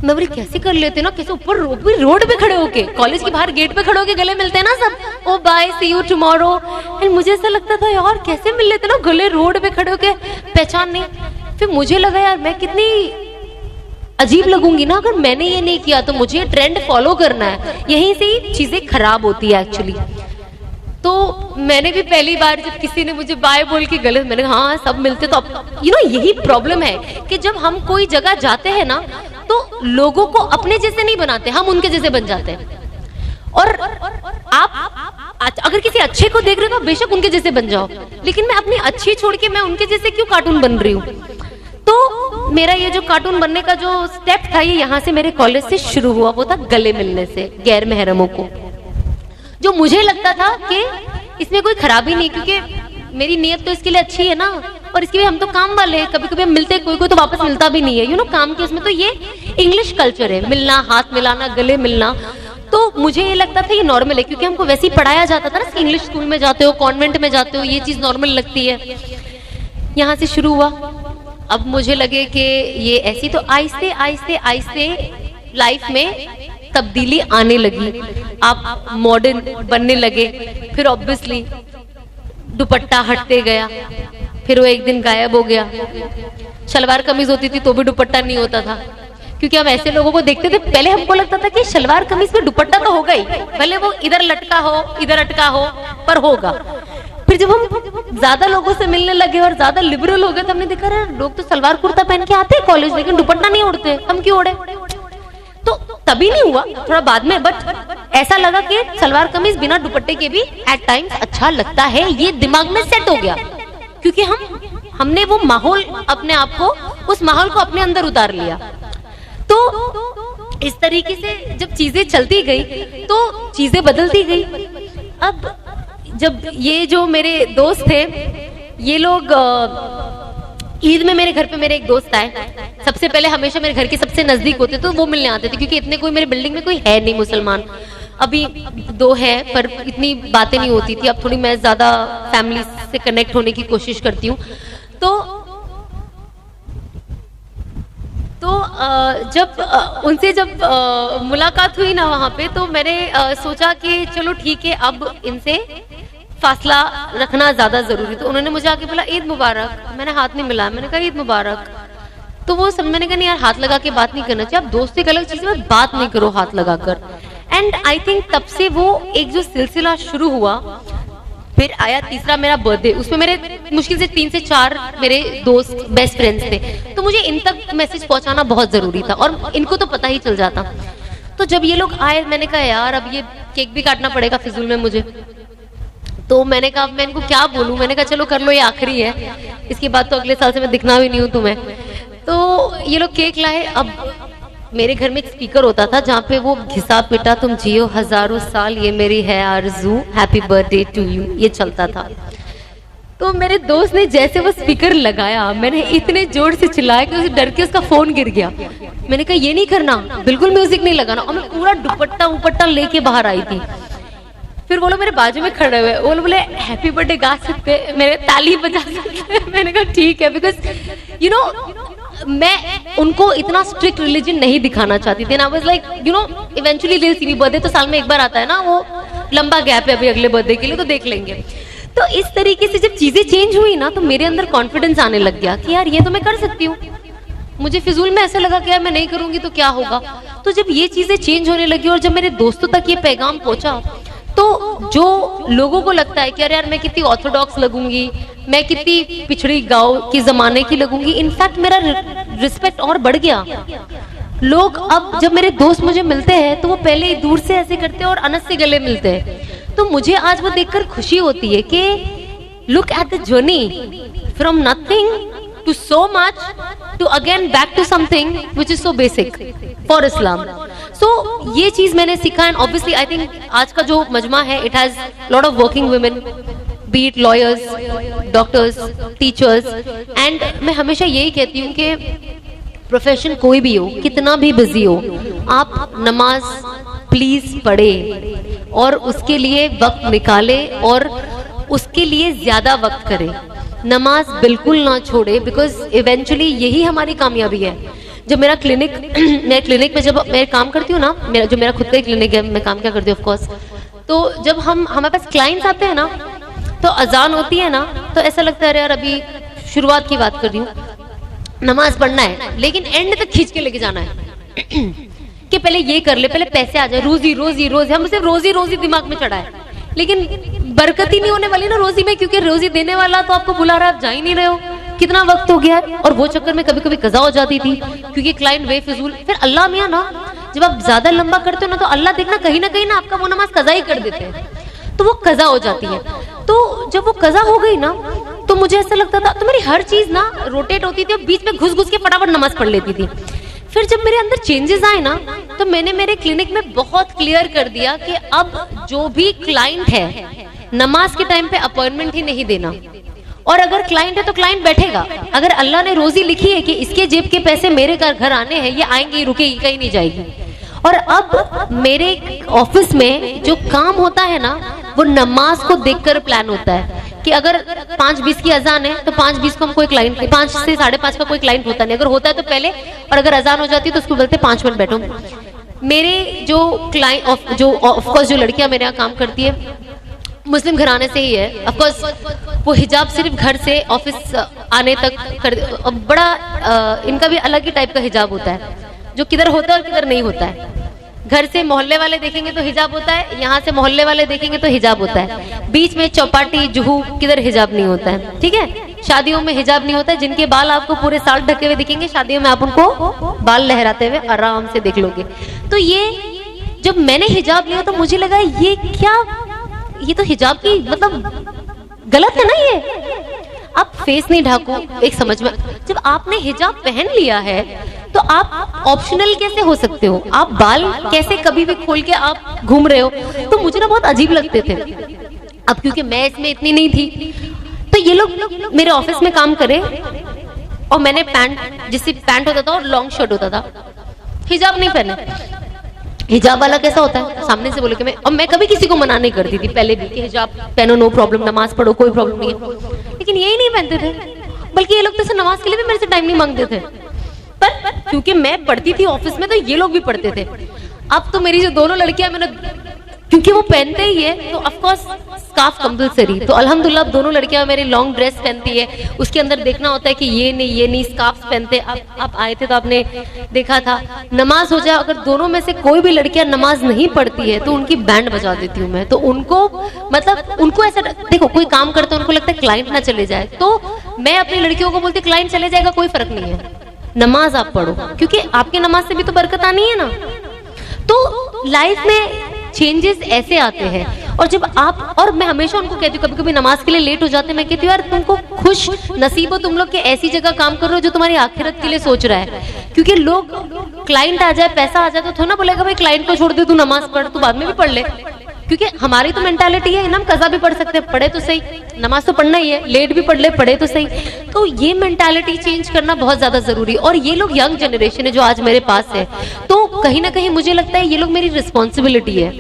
S2: मैं बोली कैसे कर लेते ना, कैसे ऊपर रोड पे खड़े होके, कॉलेज के बाहर गेट पे खड़े होके गले मिलते हैं ना सब, oh bye see you tomorrow. And मुझे ऐसा लगता था यार कैसे मिल लेते ना गले, रोड पे खड़े होके, पहचान नहीं। फिर मुझे लगा यार मैं कितनी अजीब लगूंगी ना अगर मैंने ये नहीं किया, तो मुझे ट्रेंड फॉलो करना है, यहीं से ही चीजें खराब होती है एक्चुअली। तो मैंने भी पहली बार जब किसी ने मुझे बाय बोल के गले, मैंने कहा हाँ सब मिलते, तो यही प्रॉब्लम है कि जब हम कोई जगह जाते हैं ना, तो लोगों को अपने जैसे नहीं बनाते, हम उनके जैसे बन जाते हैं। और आप अगर किसी अच्छे को देख रहे हो तो बेशक उनके जैसे बन जाओ, लेकिन मैं अपनी अच्छी छोड़ के मैं उनके जैसे क्यों कार्टून बन रही हूँ। तो मेरा ये जो कार्टून बनने का जो स्टेप था, ये यहाँ से मेरे कॉलेज से शुरू हुआ। वो था गले मिलने से गैर महरमों को, जो मुझे लगता था कि इसमें कोई खराबी नहीं, क्योंकि मेरी नीयत तो इसके लिए अच्छी है ना, और इसके लिए हम तो काम वाले हैं, कभी कभी हम मिलते, कोई कोई तो वापस मिलता भी नहीं है, काम के उसमें। तो ये इंग्लिश कल्चर है, मिलना, हाथ मिलाना, गले मिलना। तो मुझे ये लगता था ये नॉर्मल है, क्योंकि हमको वैसे ही पढ़ाया जाता था ना, इंग्लिश स्कूल में जाते हो, कॉन्वेंट में जाते हो, ये चीज नॉर्मल लगती है। यहाँ से शुरू हुआ। अब मुझे लगे कि ये ऐसी, तो आहिस्ते आहिस्ते आहिस्ते लाइफ में तब्दीली आने लगी, आप मॉडर्न बनने लगे। फिर ऑब्वियसली दुपट्टा हटते गया, फिर वो एक दिन गायब हो गया। शलवार कमीज होती थी तो भी दुपट्टा नहीं होता था, क्योंकि हम ऐसे लोगों को देखते थे, पहले हमको लगता था कि शलवार कमीज में दुपट्टा तो होगा ही, भले वो इधर लटका हो इधर अटका हो, पर होगा। फिर जब हम ज्यादा लोगों से मिलने लगे और ज्यादा लिबरल हो गए, तो हमने देखा यार लोग तो सलवार कुर्ता पहन के आते हैं कॉलेज, लेकिन दुपट्टा नहीं ओढ़ते, हम क्यों ओढ़े। तो तभी नहीं हुआ, थोड़ा बाद में, बट ऐसा लगा कि सलवार कमीज बिना दुपट्टे के भी एट टाइम्स अच्छा लगता है, ये दिमाग में सेट हो गया, क्योंकि हमने वो माहौल अपने आप को, उस माहौल को अपने अंदर उतार लिया। तो इस तरीके से जब चीजें चलती गई तो चीजें बदलती गई। अब जब ये जो मेरे दोस्त थे, ये लोग ईद में मेरे घर पे मेरे एक दोस्त आए। सबसे पहले हमेशा मेरे घर के सबसे नजदीक होते, तो वो मिलने आते थे, क्योंकि इतने कोई मेरे बिल्डिंग में कोई है नहीं मुसलमान, अभी 2 है, पर इतनी बातें नहीं होती थी। अब थोड़ी मैं ज्यादा फैमिली से कनेक्ट होने की कोशिश करती हूँ। तो जब उनसे जब मुलाकात हुई ना वहाँ पे, तो मैंने सोचा कि चलो ठीक है, अब इनसे फासला रखना ज्यादा जरूरी। तो उन्होंने मुझे आके बोला ईद मुबारक, मैंने हाथ नहीं मिलाया, मैंने कहा ईद मुबारक। तो वो सब, मैंने कहा नहीं यार हाथ लगा के बात नहीं करना चाहिए, आप दोस्त एक अलग चीज में बात नहीं करो हाथ लगाकर। एंड आई थिंक तब से वो एक जो सिलसिला शुरू हुआ। फिर आया तीसरा मेरा बर्थडे, उसमें मेरे मुश्किल से 3 से 4 मेरे दोस्त बेस्ट फ्रेंड्स थे, तो मुझे इन तक मैसेज पहुंचाना बहुत जरूरी था, और इनको तो पता ही चल जाता। तो जब ये लोग आए, मैंने कहा यार अब ये केक भी काटना पड़ेगा फिजूल में मुझे। तो मैंने कहा मैं इनको क्या बोलूं, मैंने कहा चलो कर लो, ये आखिरी है, इसके बाद तो अगले साल से मैं दिखना भी नहीं हूं तुम्हें। तो ये लोग केक लाए। अब मेरे घर में एक स्पीकर होता था जहाँ पे वो घिसा पिटा तुम जियो हजारों साल ये मेरी है आरज़ू हैप्पी बर्थडे टू यू, ये चलता था। तो मेरे दोस्त ने जैसे वो स्पीकर लगाया, मैंने इतने जोर से चिल्लाया कि उसे डर के उसका फोन गिर गया। मैंने कहा ये नहीं करना, बिल्कुल म्यूजिक नहीं लगाना, और मैं पूरा दुपट्टा उपट्टा लेके बाहर आई थी। फिर वो लोग मेरे बाजू में खड़े हुए, वो लोग बोले हैप्पी बर्थडे गा सकते, मेरे ताली बजा सकते। मैंने कहा ठीक है, बिकॉज यू नो मैं उनको इतना स्ट्रिक्ट रिलीजन नहीं दिखाना चाहती थी ना। I was like you know eventually दिल सी बर्थडे तो साल में एक बार आता है ना, वो लंबा गैप है अभी अगले बर्थडे के लिए, तो देख लेंगे। तो इस तरीके से जब चीजें चेंज हुई ना, तो मेरे अंदर कॉन्फिडेंस आने लग गया कि यार ये तो मैं कर सकती हूँ। मुझे फिजूल में ऐसा लगा कि यार मैं नहीं करूंगी तो क्या होगा। तो जब ये चीजें चेंज होने लगी और जब मेरे दोस्तों तक ये पैगाम पहुंचा, तो जो लोगों को लगता है कि यार मैं कितनी ऑर्थोडॉक्स लगूंगी, मैं कितनी पिछड़ी गांव के जमाने की लगूंगी, इनफैक्ट मेरा रिस्पेक्ट और बढ़ गया। लोग अब जब मेरे दोस्त मुझे मिलते हैं तो वो पहले दूर से ऐसे करते हैं और अनस से गले मिलते हैं। तो मुझे आज वो देखकर खुशी होती है कि look at the journey from nothing to so much to again back to something which is so basic for Islam. So ये चीज मैंने सीखा, एंड ऑब्वियसली आई थिंक आज का जो मजमा है it has lot of working women, B it lawyers, doctors, teachers, and मैं हमेशा यही कहती हूँ कि प्रोफेशन कोई भी हो, कितना भी बिजी हो, आप नमाज प्लीज पढ़े और उसके लिए वक्त निकाले और उसके लिए ज्यादा वक्त करे। नमाज बिल्कुल ना छोड़े, बिकॉज इवेंचुअली यही हमारी कामयाबी है। जब मेरा क्लिनिक मैं क्लिनिक में जब मैं काम करती हूँ ना, मेरा खुद का क्लिनिक है, मैं काम क्या करती हूँ ऑफ कोर्स, तो जब हमारे पास क्लाइंट्स आते हैं ना, तो अजान होती है ना, तो ऐसा लगता है यार अभी शुरुआत की बात कर रही हूँ, नमाज पढ़ना है लेकिन एंड तक खींच के लेके जाना है कि पहले ये कर ले, पहले पैसे आ जाए, रोजी रोजी रोजी, हम सिर्फ रोजी रोजी दिमाग में चढ़ा है, लेकिन बरकत ही नहीं होने वाली ना रोजी में, क्योंकि रोजी देने वाला तो आपको बुला रहा है, आप जा ही नहीं रहे हो, कितना वक्त हो गया है। और वो चक्कर में कभी कभी कज़ा हो जाती थी क्योंकि क्लाइंट बेफिजूल। फिर अल्लाह मियां ना, जब आप ज्यादा लंबा करते हो ना, तो अल्लाह देखना कहीं ना आपका वो नमाज कज़ा ही कर देते हैं, तो वो कज़ा हो जाती है। तो जब वो कज़ा हो गई ना, तो मुझे ऐसा लगता था, तो मेरी हर चीज ना रोटेट होती थी और बीच में घुस घुस के फटाफट नमाज पढ़ लेती थी। फिर जब मेरे अंदर चेंजेस आए ना, तो मैंने मेरे क्लिनिक में बहुत क्लियर कर दिया कि अब जो भी क्लाइंट है, नमाज के टाइम पे अपॉइंटमेंट ही नहीं देना, और अगर क्लाइंट है तो क्लाइंट बैठेगा। अगर अल्लाह ने रोजी लिखी है कि इसके जेब के पैसे मेरे घर आने हैं, ये आएंगे, रुकेगी, कहीं नहीं जाएगी। और अब मेरे ऑफिस में जो काम होता है ना, वो नमाज को देखकर प्लान होता है कि अगर 5:20 की अजान है तो 5:20 को हम कोई क्लाइंट, 5 से 5:30 का कोई क्लाइंट होता नहीं, अगर होता है तो पहले, और अगर अजान हो जाती है तो उसको बोलते 5 मिनट बैठो। मेरे जो क्लाइंट, जो ऑफकोर्स जो लड़कियां मेरे यहाँ काम करती है मुस्लिम घराने से ही है, ऑफकोर्स वो हिजाब सिर्फ घर से ऑफिस आने तक कर, बड़ा इनका भी अलग ही टाइप का हिजाब होता है, जो किधर होता है और किधर नहीं होता है। घर से मोहल्ले वाले देखेंगे तो हिजाब होता है, यहाँ से मोहल्ले वाले देखेंगे तो हिजाब होता है, बीच में चौपाटी जुहू किधर हिजाब नहीं होता है, ठीक है। शादियों में हिजाब नहीं होता है, जिनके बाल आपको पूरे साल ढके हुए दिखेंगे, शादियों में आप उनको बाल लहराते हुए आराम से देख लोगे। तो ये जब मैंने हिजाब लिया तो मुझे लगा ये क्या, ये तो हिजाब की मतलब गलत है ना, ये आप फेस नहीं ढाको, एक समझ में। जब आपने हिजाब पहन लिया है तो आप ऑप्शनल कैसे हो सकते हो, आप बाल कैसे कभी भी खोल के आप घूम रहे हो। तो मुझे ना बहुत अजीब लगते थे। अब क्योंकि मैं इसमें इतनी नहीं थी, तो ये लोग मेरे ऑफिस में काम करे और मैंने पैंट, जिससे पैंट होता था और लॉन्ग शर्ट होता था, हिजाब नहीं पहने। हिजाब वाला कैसा होता है, सामने से बोले कि मैं, और मैं कभी किसी को मना नहीं करती थी पहले भी कि हिजाब पहनो, नो प्रॉब्लम, नमाज पढ़ो, कोई प्रॉब्लम नहीं है, लेकिन यही नहीं पहनते थे। बल्कि ये लोग तो नमाज के लिए भी मेरे से टाइम नहीं मांगते थे, पर क्योंकि मैं पढ़ती थी ऑफिस में तो ये लोग भी पढ़ते थे। अब तो मेरी जो दोनों लड़कियां, मैंने क्योंकि वो पहनते ही है तो ऑफ कोर्स स्कार्फ कंपलसरी, तो अल्हम्दुलिल्लाह दोनों लड़कियां मेरी लॉन्ग ड्रेस पहनती है, उसके अंदर देखना होता है कि ये नहीं स्कार्फ पहनते। आप आए थे तो आपने देखा था, नमाज हो जाए, अगर दोनों में से कोई भी लड़कियां नमाज नहीं पढ़ती है तो उनकी बैंड बजा देती हूँ मैं। तो उनको मतलब उनको ऐसा, देखो कोई काम करते हैं उनको लगता है क्लाइंट ना चले जाए, तो मैं अपनी लड़कियों को बोलती क्लाइंट चले जाएगा कोई फर्क नहीं है, नमाज आप पढ़ो, क्योंकि आपके नमाज से भी तो बरकत आनी है ना। तो लाइफ में
S1: चेंजेस ऐसे आते हैं। और जब आप, और मैं हमेशा उनको कहती हूँ, कभी कभी नमाज के लिए लेट हो जाते हैं, मैं कहती हूँ यार तुमको खुश नसीब हो तुम लोग के ऐसी जगह काम कर रहे हो जो तुम्हारी आखिरत के लिए सोच रहा है। क्योंकि लोग, क्लाइंट आ जाए, पैसा आ जाए तो थोड़ा ना बोलेगा भाई क्लाइंट को छोड़ दे, तू नमाज पढ़, तू बाद में भी पढ़ ले। क्योंकि हमारी तो मेंटालिटी है ना, हम कज़ा भी पढ़ सकते हैं, पढ़े तो सही, नमाज तो पढ़ना ही है, लेट भी पढ़ ले, पढ़े तो सही। तो ये मेंटालिटी चेंज करना बहुत ज्यादा जरूरी। और ये लोग यंग जनरेशन है जो आज मेरे पास है, तो कहीं ना कहीं मुझे लगता है ये लोग मेरी रिस्पॉन्सिबिलिटी है।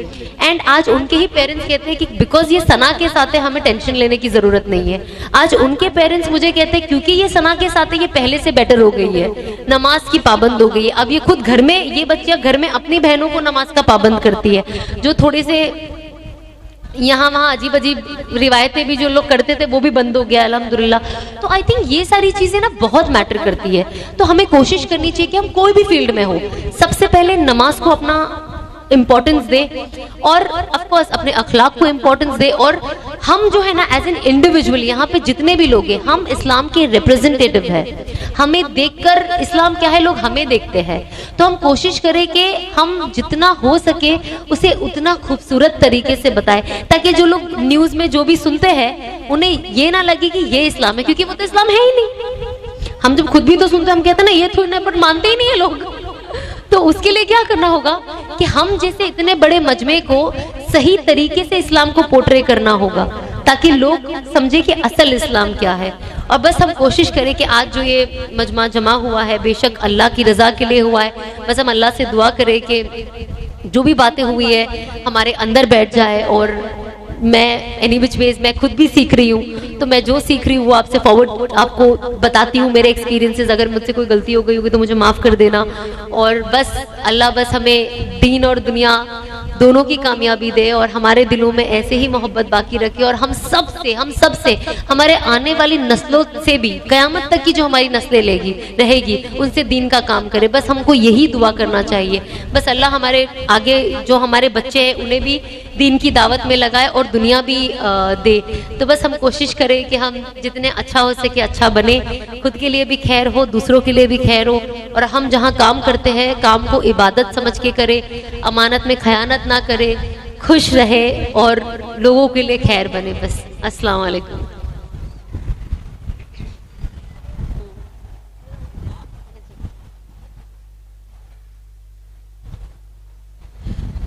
S1: एंड आज उनके ही पेरेंट्स कहते हैं कि बिकॉज ये सना के साथ है हमें टेंशन लेने की जरूरत नहीं है। आज उनके पेरेंट्स मुझे कहते हैं क्योंकि ये सना के साथ है, ये पहले से बेटर हो गई है, नमाज की पाबंद हो गई है। अब ये खुद घर में, ये बच्चियां घर में अपनी बहनों को नमाज का पाबंद करती है। जो थोड़े से यहाँ वहाँ अजीब अजीब रिवायतें भी जो लोग करते थे वो भी बंद हो गया अल्हम्दुलिल्लाह। तो आई थिंक ये सारी चीजें ना बहुत मैटर करती है। तो हमें कोशिश करनी चाहिए कि हम कोई भी फील्ड में हो, सबसे पहले नमाज को अपना इम्पोर्टेंस दे, और ऑफ कोर्स अपने अखलाक को इम्पोर्टेंस दे। और हम जो है ना एज एन इंडिविजुअल, यहाँ पे जितने भी लोग हैं, हम इस्लाम के रिप्रेजेंटेटिव हैं। हमें देखकर इस्लाम क्या है लोग हमें देखते हैं। तो हम कोशिश करें कि हम जितना हो सके उसे उतना खूबसूरत तरीके से बताएं, ताकि जो लोग न्यूज में जो भी सुनते हैं उन्हें ये ना लगे कि ये इस्लाम है, क्योंकि वो तो इस्लाम है ही नहीं। हम जब खुद भी तो सुनते हैं, हम कहते हैं ना ये थोड़ी ना, बट मानते ही नहीं है लोग। तो उसके लिए क्या करना होगा कि हम जैसे इतने बड़े मजमे को सही तरीके से इस्लाम को पोर्ट्रे करना होगा, ताकि लोग समझे कि असल इस्लाम क्या है। और बस हम कोशिश करें कि आज जो ये मजमा जमा हुआ है बेशक अल्लाह की रजा के लिए हुआ है, बस हम अल्लाह से दुआ करें कि जो भी बातें हुई है हमारे अंदर बैठ जाए। और मैं एनी विच वेज मैं खुद भी सीख रही हूँ, तो मैं जो सीख रही हूँ वो आपसे फॉरवर्ड आपको बताती हूँ, मेरे एक्सपीरियंसेस। अगर मुझसे कोई गलती हो गई होगी तो मुझे माफ़ कर देना। और बस अल्लाह बस हमें दीन और दुनिया दोनों की कामयाबी दे, और हमारे दिलों में ऐसे ही मोहब्बत बाकी रखे। और हम सब से हमारे आने वाली नस्लों से भी, क़यामत तक की जो हमारी नस्लें रहेगी उनसे दीन का काम करे। बस हमको यही दुआ करना चाहिए। बस अल्लाह हमारे आगे जो हमारे बच्चे हैं उन्हें भी दीन की दावत में लगाए और दुनिया भी दे। तो बस हम कोशिश करें कि हम जितने अच्छा हो सके अच्छा बने, खुद के लिए भी खैर हो, दूसरों के लिए भी खैर हो। और हम जहाँ काम करते हैं काम को इबादत समझ के करें, अमानत में खयानत ना करे, खुश रहे और लोगों के लिए खैर बने। बस अस्सलाम वालेकुम।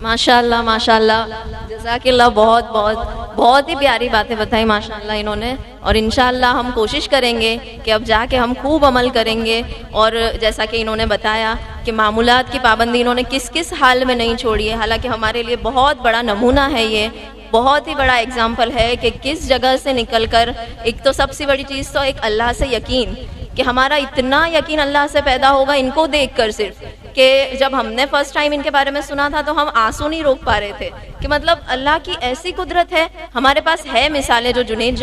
S3: माशाल्लाह माशाल्लाह, जज़ाकिल्लाह, बहुत बहुत बहुत ही प्यारी बातें बताई माशाल्लाह इन्होंने। और इंशाल्लाह हम कोशिश करेंगे कि अब जाके हम खूब अमल करेंगे। और जैसा कि इन्होंने बताया कि मामूलात की पाबंदी इन्होंने किस किस हाल में नहीं छोड़ी है, हालांकि हमारे लिए बहुत बड़ा नमूना है, ये बहुत ही बड़ा एग्जाम्पल है कि किस जगह से निकल कर। एक तो सबसे बड़ी चीज़ तो एक अल्लाह से यकीन, कि हमारा इतना यकीन अल्लाह से पैदा होगा इनको देखकर सिर्फ, कि जब हमने फर्स्ट टाइम इनके बारे में सुना था तो हम आंसू नहीं रोक पा रहे थे कि मतलब अल्लाह की ऐसी कुदरत है। हमारे पास है मिसालें, जो जुनैद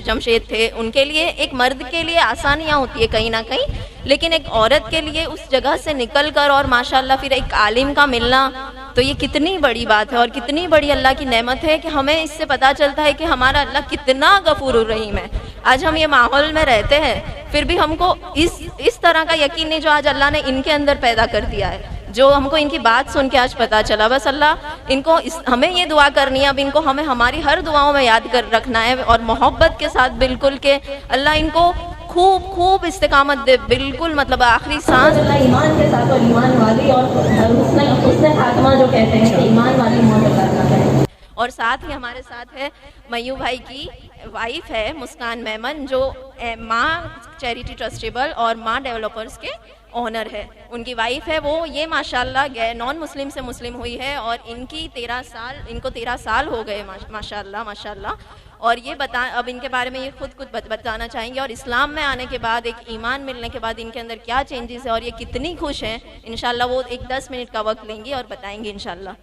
S3: जमशेद थे, उनके लिए एक मर्द के लिए आसानियाँ होती है कहीं ना कहीं, लेकिन एक औरत के लिए उस जगह से निकल कर और माशाल्लाह फिर एक आलिम का मिलना, तो ये कितनी बड़ी बात है और कितनी बड़ी अल्लाह की नेमत है कि हमें इससे पता चलता है कि हमारा अल्लाह कितना गफूर रहीम है। आज हम ये माहौल में रहते हैं फिर भी हमको इस तरह का यकीन नहीं जो आज अल्लाह ने इनके अंदर पैदा कर दिया है, जो हमको इनकी बात सुन के आज पता चला। बस अल्लाह इनको हमें ये दुआ करनी है, अब इनको हमें हमारी हर दुआओं में याद कर रखना है और मोहब्बत के साथ बिल्कुल के अल्लाह इनको खूब खूब इस्तिकामत दे, बिल्कुल मतलब आखिरी सांस
S4: ईमान के साथ और ईमान वाली और उसने खात्मा जो कहते हैं कि ईमान वाली मौत अल्लाह करता है।
S3: और साथ ही हमारे साथ है मयू भाई की वाइफ है मुस्कान मेमन, जो माँ चैरिटी ट्रस्टेबल और माँ डेवलपर्स के ओनर है। उनकी वाइफ है वो, ये माशाल्लाह नॉन मुस्लिम से मुस्लिम हुई है और इनको 13 साल हो गए माशाल्लाह माशाल्लाह। और ये अब इनके बारे में ये खुद कुछ बताना चाहेंगे और इस्लाम में आने के बाद, एक ईमान मिलने के बाद इनके अंदर क्या चेंजेस है और ये कितनी खुश हैं। इंशाल्लाह वो एक 10 मिनट का वक्त लेंगी और बताएंगे इंशाल्लाह।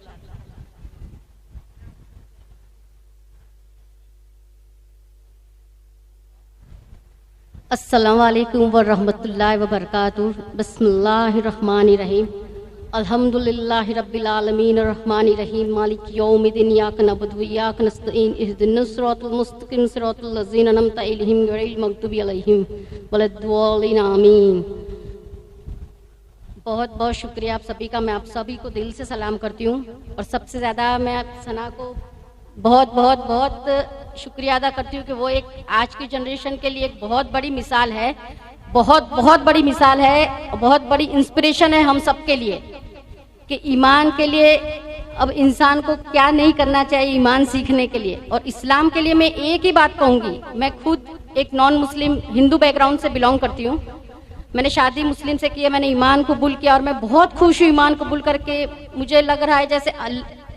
S5: अस्सलामु अलैकुम व रहमतुल्लाहि व बरकातुहू। बिस्मिल्लाहिर्रहमानिर्रहीम। अल्हम्दुलिल्लाहि रब्बिल आलमीन अर्रहमानिर रहीम मालिक यौमिद्दीन इय्याका नअबुदु व इय्याका नस्तईन इहदिनस सिरातल मुस्तकीम सिरातल लज़ीना अनअमता अलैहिम गैरिल मग़दूबि अलैहिम वलद्दॉल्लीन आमीन। बहुत बहुत शुक्रिया आप सभी का। मैं आप सभी को दिल से सलाम करती हूँ और सबसे ज़्यादा मैं सना को बहुत बहुत बहुत शुक्रिया अदा करती हूँ कि वो एक आज की जनरेशन के लिए एक बहुत बड़ी मिसाल है, बहुत बहुत बड़ी मिसाल है, बहुत बड़ी इंस्पिरेशन है हम सब के लिए कि ईमान के लिए अब इंसान को क्या नहीं करना चाहिए ईमान सीखने के लिए। और इस्लाम के लिए मैं एक ही बात कहूँगी, मैं खुद एक नॉन मुस्लिम हिंदू बैकग्राउंड से बिलोंग करती हूँ। मैंने शादी मुस्लिम से की है, मैंने ईमान कबूल किया और मैं बहुत खुश हूँ ईमान कबूल करके। मुझे लग रहा है जैसे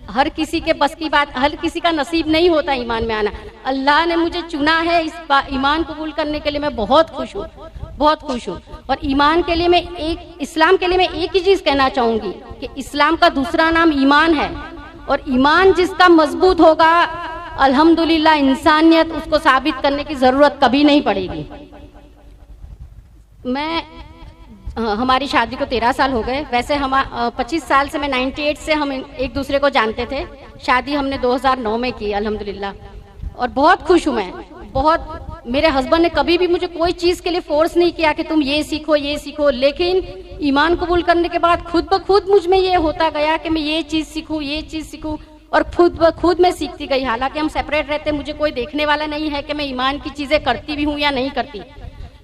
S5: हर किसी के बस की बात, हर किसी का नसीब नहीं होता ईमान में आना। अल्लाह ने मुझे चुना है इस ईमान कबूल करने के लिए, मैं बहुत खुश हूँ, बहुत खुश हूँ। और ईमान के लिए मैं इस्लाम के लिए मैं एक ही चीज़ कहना चाहूँगी कि इस्लाम का दूसरा नाम ईमान है और ईमान जिसका मजबूत होगा अल्हम्दुलिल्लाह इंसानियत उसको साबित करने की ज़रूरत कभी नहीं पड़ेगी। हमारी शादी को 13 साल हो गए। वैसे हम 25 साल से, मैं 98 से हम एक दूसरे को जानते थे। शादी हमने 2009 में की अल्हम्दुलिल्लाह और बहुत खुश हूँ मैं बहुत। मेरे हस्बैंड ने कभी भी मुझे कोई चीज़ के लिए फोर्स नहीं किया कि तुम ये सीखो, लेकिन ईमान कबूल करने के बाद खुद ब खुद मुझ में ये होता गया कि मैं ये चीज़ सीखूँ और खुद ब खुद मैं सीखती गई। हालांकि हम सेपरेट रहते, मुझे कोई देखने वाला नहीं है कि मैं ईमान की चीज़ें करती भी हूँ या नहीं करती,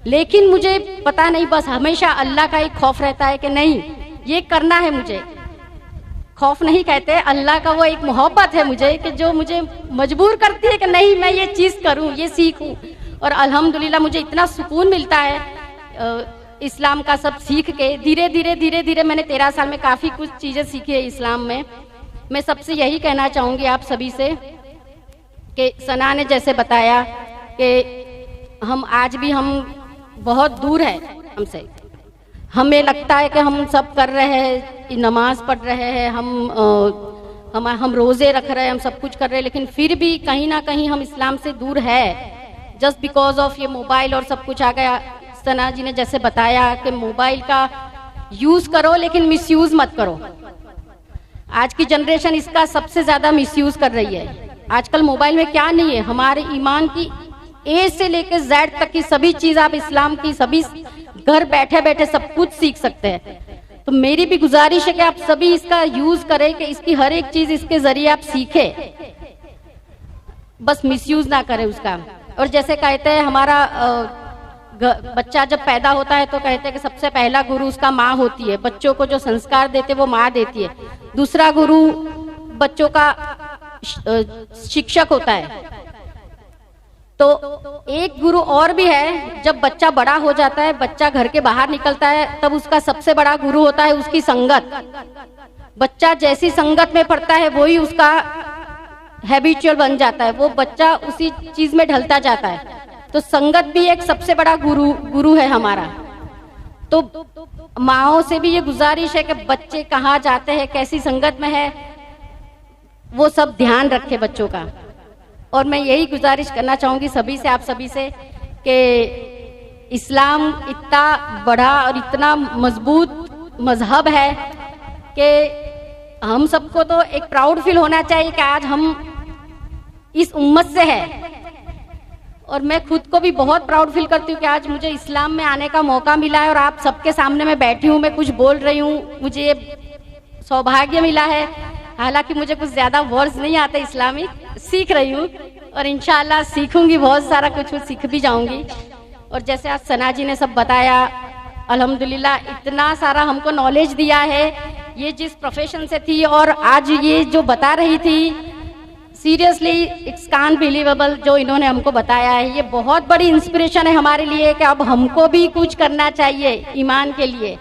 S5: लेकिन मुझे पता नहीं, बस हमेशा अल्लाह का एक खौफ रहता है कि नहीं ये करना है मुझे। खौफ नहीं कहते, अल्लाह का वो एक मोहब्बत है मुझे कि जो मुझे मजबूर करती है कि नहीं मैं ये चीज़ करूं, ये सीखूं। और अल्हम्दुलिल्लाह मुझे इतना सुकून मिलता है इस्लाम का सब सीख के। धीरे धीरे मैंने 13 साल में काफ़ी कुछ चीज़ें सीखी है इस्लाम में। मैं सबसे यही कहना चाहूँगी आप सभी से कि सना ने जैसे बताया कि हम आज भी हम बहुत दूर है हमसे, हमें लगता है कि हम सब कर रहे हैं, नमाज पढ़ रहे हैं, हम रोज़े रख रहे हैं, हम सब कुछ कर रहे हैं, लेकिन फिर भी कहीं ना कहीं हम इस्लाम से दूर है जस्ट बिकॉज ऑफ ये मोबाइल और सब कुछ आ गया। सना जी ने जैसे बताया कि मोबाइल का यूज़ करो लेकिन मिसयूज़ मत करो। आज की जनरेशन इसका सबसे ज़्यादा मिसयूज़ कर रही है। आजकल मोबाइल में क्या नहीं है, हमारे ईमान की ए से लेकर जेड तक की सभी चीज़ आप इस्लाम की सभी घर बैठे बैठे सब कुछ सीख सकते हैं। तो मेरी भी गुजारिश है कि आप सभी इसका यूज करें कि इसकी हर एक चीज इसके जरिए आप सीखें, बस मिसयूज ना करें उसका। और जैसे कहते हैं हमारा बच्चा जब पैदा होता है तो कहते हैं कि सबसे पहला गुरु उसका माँ होती है। बच्चों को जो संस्कार देते वो माँ देती है। दूसरा गुरु बच्चों का शिक्षक होता है। तो एक गुरु और भी है, जब बच्चा बड़ा हो जाता है, बच्चा घर के बाहर निकलता है, तब उसका सबसे बड़ा गुरु होता है उसकी संगत। बच्चा जैसी संगत में पड़ता है वही उसका हैबिचुअल बन जाता है, वो बच्चा उसी चीज में ढलता जाता है। तो संगत भी एक सबसे बड़ा गुरु है हमारा। तो माओ से भी ये गुजारिश है कि बच्चे कहाँ जाते हैं, कैसी संगत में है, वो सब ध्यान रखे बच्चों का। और मैं यही गुजारिश करना चाहूँगी सभी से, आप सभी से, कि इस्लाम इतना बड़ा और इतना मजबूत मजहब है कि हम सबको तो एक प्राउड फील होना चाहिए कि आज हम इस उम्मत से है। और मैं खुद को भी बहुत प्राउड फील करती हूँ कि आज मुझे इस्लाम में आने का मौका मिला है और आप सबके सामने मैं बैठी हूँ, मैं कुछ बोल रही हूँ, मुझे ये सौभाग्य मिला है। हालांकि मुझे कुछ ज़्यादा वर्ड्स नहीं आते इस्लामिक, सीख रही हूँ और इंशाल्लाह सीखूंगी, बहुत सारा कुछ सीख भी जाऊंगी। और जैसे आज सना जी ने सब बताया, अल्हम्दुलिल्लाह इतना सारा हमको नॉलेज दिया है। ये जिस प्रोफेशन से थी और आज ये जो बता रही थी, सीरियसली इट्स कांट बिलीवेबल जो इन्होंने हमको बताया है। ये बहुत बड़ी इंस्पिरेशन है हमारे लिए कि अब हमको भी कुछ करना चाहिए ईमान के लिए।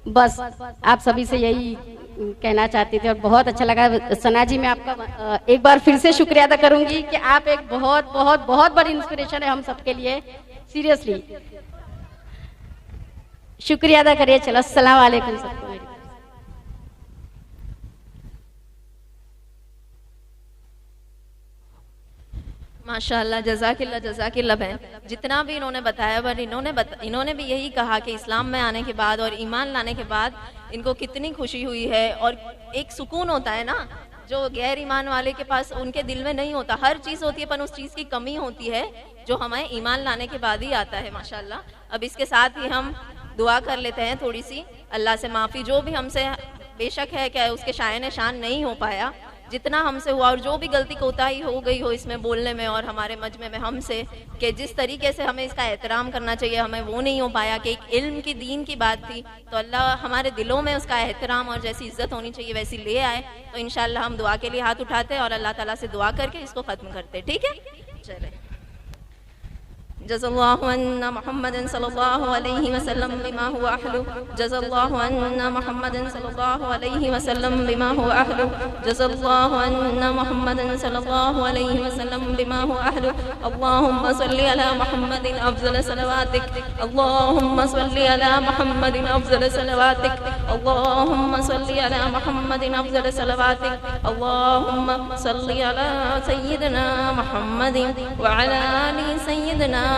S5: बस आप सभी से यही कहना चाहती थी और बहुत अच्छा लगा। सना जी मैं आपका एक बार फिर से शुक्रिया अदा करूंगी कि आप एक बहुत बहुत बहुत बड़ी इंस्पिरेशन है हम सबके लिए। सीरियसली शुक्रिया अदा करिए। चलो अस्सलाम वालेकुम सबको।
S3: माशाल्लाह, जज़ाकिल्लाह बहन। जितना भी इन्होंने बताया, पर इन्होंने भी यही कहा कि इस्लाम में आने के बाद और ईमान लाने के बाद इनको कितनी खुशी हुई है और एक सुकून होता है ना, जो गैर ईमान वाले के पास उनके दिल में नहीं होता। हर चीज़ होती है पर उस चीज़ की कमी होती है जो हमें ईमान लाने के बाद ही आता है। माशाल्लाह। अब इसके साथ ही हम दुआ कर लेते हैं थोड़ी सी, अल्लाह से माफ़ी। जो भी हमसे बेशक है कि उसके शायन शान नहीं हो पाया, जितना हमसे हुआ और जो भी गलती कोताही हो गई हो इसमें बोलने में और हमारे मजमे में हमसे, कि जिस तरीके से हमें इसका एहतराम करना चाहिए हमें वो नहीं हो पाया, कि एक इल्म की दीन की बात थी, तो अल्लाह हमारे दिलों में उसका एहतराम और जैसी इज्जत होनी चाहिए वैसी ले आए। तो इंशाअल्लाह हम दुआ के लिए हाथ उठाते हैं और अल्लाह ताला से दुआ करके इसको ख़त्म करते। ठीक है, चले। जज़ल्लाहु अन्ना मुहम्मदन सल्लल्लाहु अलैहि वसल्लम बिमा हुवा अहलु, जज़ल्लाहु अन्ना मुहम्मदन सल्लल्लाहु अलैहि वसल्लम बिमा हुवा अहलु, जज़ल्लाहु अन्ना मुहम्मदन सल्लल्लाहु अलैहि वसल्लम बिमा हुवा अहलु। अल्लाहुम्मा सल्लि अला मुहम्मदिन अफ़ज़ल सलवातिक, अल्लाहुम्मा सल्लि अला मुहम्मदिन अफ़ज़ल सलवातिक, अल्लाहुम्मा सल्लि अला मुहम्मदिन अफ़ज़ल सलवातिक, अल्लाहुम्मा सल्लि अला सय्यिदना मुहम्मदिन व अला आलि सय्यिदना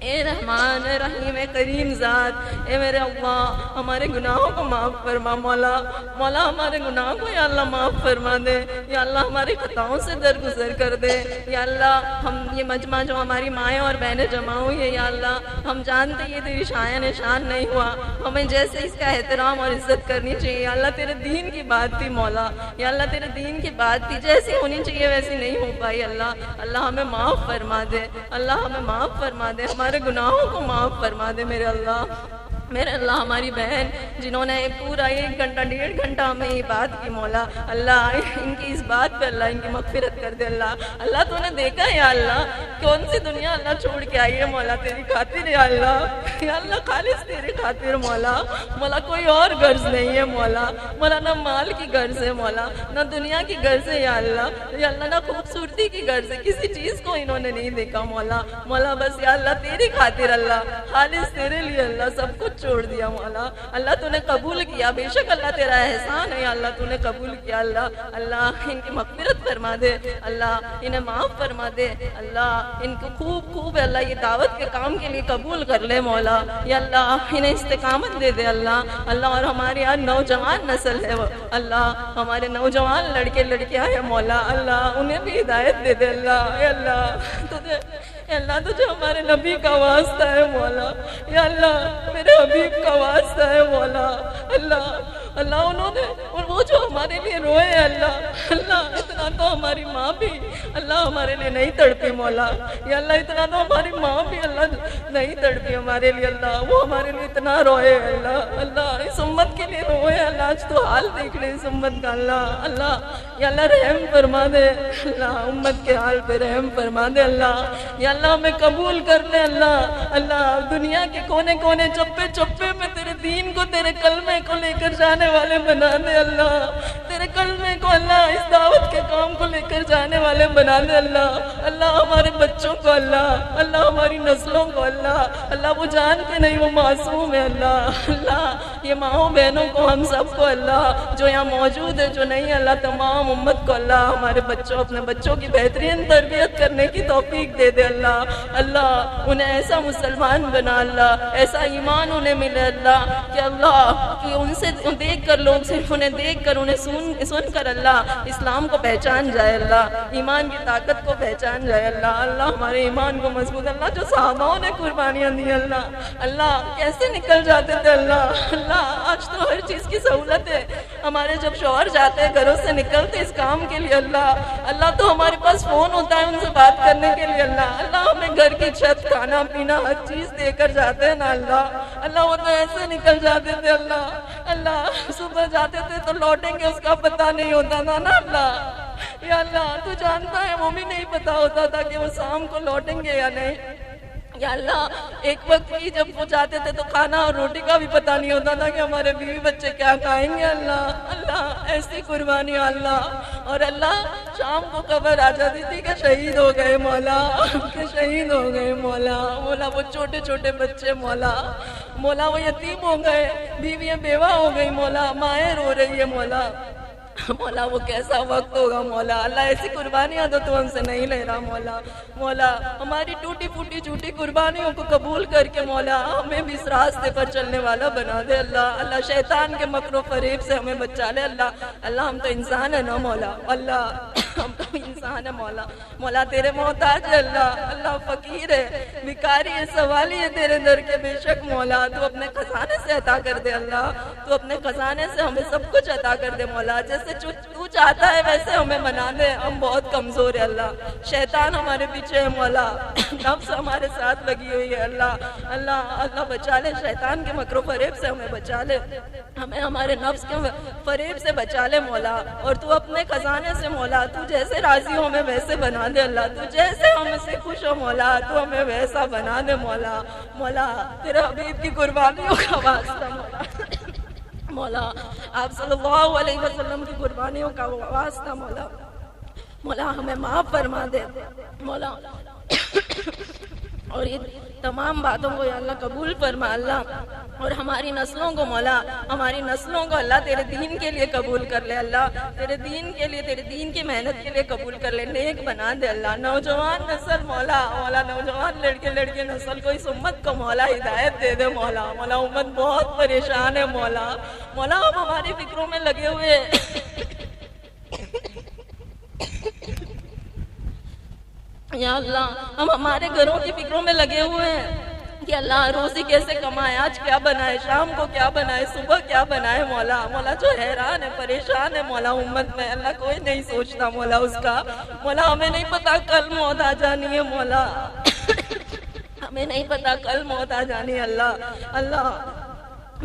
S3: ए रहमान ए रहीम ए करीम ज़ात, ए मेरे अल्लाह हमारे गुनाहों को माफ़ फरमा। मौला मौला हमारे गुनाहों को या अल्लाह माफ़ फरमा दे, या अल्लाह हमारी खताओं से दरगुजर कर दे। या अल्लाह हम ये मजमा जो हमारी माएँ और बहनें जमा हुई है, या अल्लाह हम जानते ये तेरी शायन शान नहीं हुआ, हमें जैसे इसका एहतराम और इज़्ज़त करनी चाहिए। या अल्लाह तेरे दीन की बात थी मौला, या अल्लाह तेरे दीन की बात थी जैसी होनी चाहिए वैसी नहीं हो पाई। अल्लाह अल्लाह हमें माफ़ फरमा दे, अल्लाह हमें माफ़ फरमा दे, हमारे गुनाहों को माफ़ फरमा दे मेरे अल्लाह। मेरे अल्लाह हमारी बहन जिन्होंने पूरा 1 घंटा 1.5 घंटा हमें ये बात की मौला, अल्लाह इनकी इस बात पे अल्लाह इनकी मग़फ़िरत कर दे। अल्लाह अल्लाह तूने देखा है या अल्लाह कौन सी दुनिया अल्लाह छोड़ के आई है मौला तेरी खातिर। या अल्लाह खालिस तेरी खातिर मौला, मौला कोई और गर्ज नहीं है मौला, मौला ना माल की गर्ज है मौला, ना दुनिया की गर्ज है या अल्लाह ना खूबसूरती की गर्ज है, किसी चीज़ को इन्होंने नहीं देखा मौला। मौला बस या अल्लाह तेरी खातिर अल्लाह खालिस तेरे लिए अल्लाह सब कुछ छोड़ दिया मौला। अल्लाह तूने कबूल किया, बेशक अल्लाह तेरा एहसान है, अल्लाह तूने कबूल किया। अल्लाह अल्लाह इनकी मग़फ़िरत फरमा दे, अल्लाह इन्हें माफ़ फरमा दे, अल्लाह इनको खूब खूब अल्लाह ये दावत के काम के लिए कबूल कर ले मौला। या अल्लाह इन्हें इस्तिकामत दे दे अल्लाह अल्लाह। और हमारे यहाँ नौजवान नस्ल है वो अल्लाह, हमारे नौजवान लड़के लड़कियाँ हैं मौला, अल्लाह उन्हें भी हिदायत दे दे अल्लाह। या अल्लाह तुझे हमारे नबी का वास्ता है मौला, या अल्लाह मेरे हबीब का वास्ता है मौला। अल्लाह अल्लाह उन्होंने और वो जो हमारे लिए रोए अल्लाह इतना तो हमारी माँ भी अल्लाह हमारे लिए नहीं तड़पी मौला। या अल्लाह इतना तो हमारी माँ भी अल्लाह नहीं तड़पी हमारे लिए अल्लाह, वो हमारे लिए इतना रोए अल्लाह इस उम्मत के लिए रोए अल्लाह। आज तो हाल देख ले इस उम्मत का अल्लाह। या अल्लाह रहम फरमा दे अल्लाह, उम्मत के हाल पे रहम फरमा दे अल्लाह। या अल्लाह हमें कबूल कर ले अल्लाह दुनिया के कोने कोने चप्पे चप्पे में तेरे दीन को तेरे कलमे को लेकर जाने वाले बना दे अल्लाह। तेरे कलमे को अल्लाह इस दावत के काम को लेकर जाने वाले बना दे अल्लाह। अल्लाह हमारे बच्चों को अल्लाह, अल्लाह हमारी नस्लों को अल्लाह, अल्लाह वो जानते नहीं वो मासूम है अल्लाह। अल्लाह ये माओ बहनों को हम सबको अल्लाह जो यहाँ मौजूद है जो नहीं अल्लाह तमाम उम्मत को अल्लाह हमारे बच्चों अपने बच्चों की बेहतरीन तरबियत करने की तौफीक दे दे अल्लाह। अल्लाह उन्हें ऐसा मुसलमान बना अल्लाह, ऐसा ईमान उन्हें मिले अल्लाह कि अल्लाह कि उनसे देख कर लोग सिर्फ उन्हें देख कर उन्हें सुन कर अल्लाह इस्लाम को पहचान जाए अल्लाह, ईमान की ताकत को पहचान जाए अल्लाह। अल्लाह हमारे ईमान को मजबूत अल्लाह जो सहाबाओं ने कुर्बानियाँ दी अल्लाह, अल्लाह कैसे निकल जाते थे अल्लाह। अल्लाह आज तो हर चीज़ की सहूलत है, हमारे जब शौहर जाते हैं घरों से निकलते इस काम के लिए अल्लाह, अल्लाह तो हमारे पास फ़ोन होता है उनसे बात करने के लिए अल्लाह। अल्लाह हमें घर की छत खाना पीना हर चीज़ देकर जाते हैं ना अल्लाह। अल्लाह वो तो ऐसे निकल जाते थे अल्लाह, अल्लाह सुबह जाते थे तो लौटेंगे उसका पता नहीं होता था ना अल्लाह। या अल्लाह तू जानता है वो भी नहीं पता होता था कि वो शाम को लौटेंगे या नहीं। या अल्लाह एक वक्त ही जब वो जाते थे तो खाना और रोटी का भी पता नहीं होता था कि हमारे बीवी बच्चे क्या खाएंगे अल्लाह। अल्लाह ऐसी कुर्बानी अल्लाह। और अल्लाह शाम को खबर आ जाती थी कि शहीद हो गए मौला, कि शहीद हो गए मौला। मौला वो छोटे छोटे बच्चे मौला, मौला वो यतीम हो गए, बीवियाँ बेवा हो गई मौला, माएँ रो रही है मौला। मौला वो कैसा वक्त होगा मौला। अल्लाह ऐसी कुर्बानियाँ तो तू हमसे नहीं ले रहा मौला। मौला हमारी टूटी फूटी झूठी कुर्बानियों को कबूल करके मौला हमें भी इस रास्ते पर चलने वाला बना दे अल्लाह। अल्लाह शैतान के मकरो फरेब से हमें बचा ले अल्लाह। अल्लाह हम तो इंसान है ना मौला, अल्लाह हम तो इंसान है मौला। मौला तेरे मोहताज है अल्लाह, अल्लाह फकीर है, भिखारी है, सवाली है तेरे दर के बेशक मौला। तू अपने खजाने से अता कर दे अल्लाह, तू अपने खजाने से हमें सब कुछ अता कर दे मौला। जैसे तू चाहता है वैसे हमें बना दे, हम बहुत कमजोर है अल्लाह। शैतान हमारे पीछे है मौला, नफ्स हमारे साथ लगी हुई है अल्लाह। अल्लाह अल्लाह बचा ले शैतान के मकरो फरेब से, हमें बचा ले, हमें हमारे नफ्स के फरेब से बचा ले मौला। और तू अपने खजाने से मौला तू जैसे राजी हो हमें वैसे बना दे अल्लाह। तू जैसे हमसे खुश हो मौला तू हमें वैसा बना दे मौला। मौला तेरे हबीब की कुर्बानियों का वास्ता मौला, मौला आप सल्लल्लाहु अलैहि वसल्लम की कुर्बानियों का वास्ता मौला। मौला हमें माफ फरमा दे मौला। और ये तमाम बातों को अल्लाह कबूल फरमा अल्लाह। और हमारी नस्लों को मौला, हमारी नस्लों को अल्लाह तेरे दीन के लिए कबूल कर ले अल्लाह, तेरे दीन के लिए, तेरे दीन की मेहनत के लिए कबूल कर ले, नेक बना दे अल्लाह। नौजवान नस्ल मौला, मौला नौजवान लड़के लड़के नस्ल को इस उम्मत को मौला हिदायत दे दे मौला। मौला उम्मत बहुत परेशान है मौला। मौला हम हमारी फिक्रों में लगे हुए या अल्लाह, हम हमारे घरों की फिक्रों में लगे हुए हैं कि अल्लाह रोजी कैसे कमाए, आज क्या बनाए, शाम को क्या बनाए, सुबह क्या बनाए मौला। मौला जो हैरान है परेशान है मौला उम्मत में अल्लाह, कोई नहीं सोचता मौला उसका। मौला हमें नहीं पता कल मौत आ जानी है मौला, हमें नहीं पता कल मौत आ जानी है अल्लाह। अल्लाह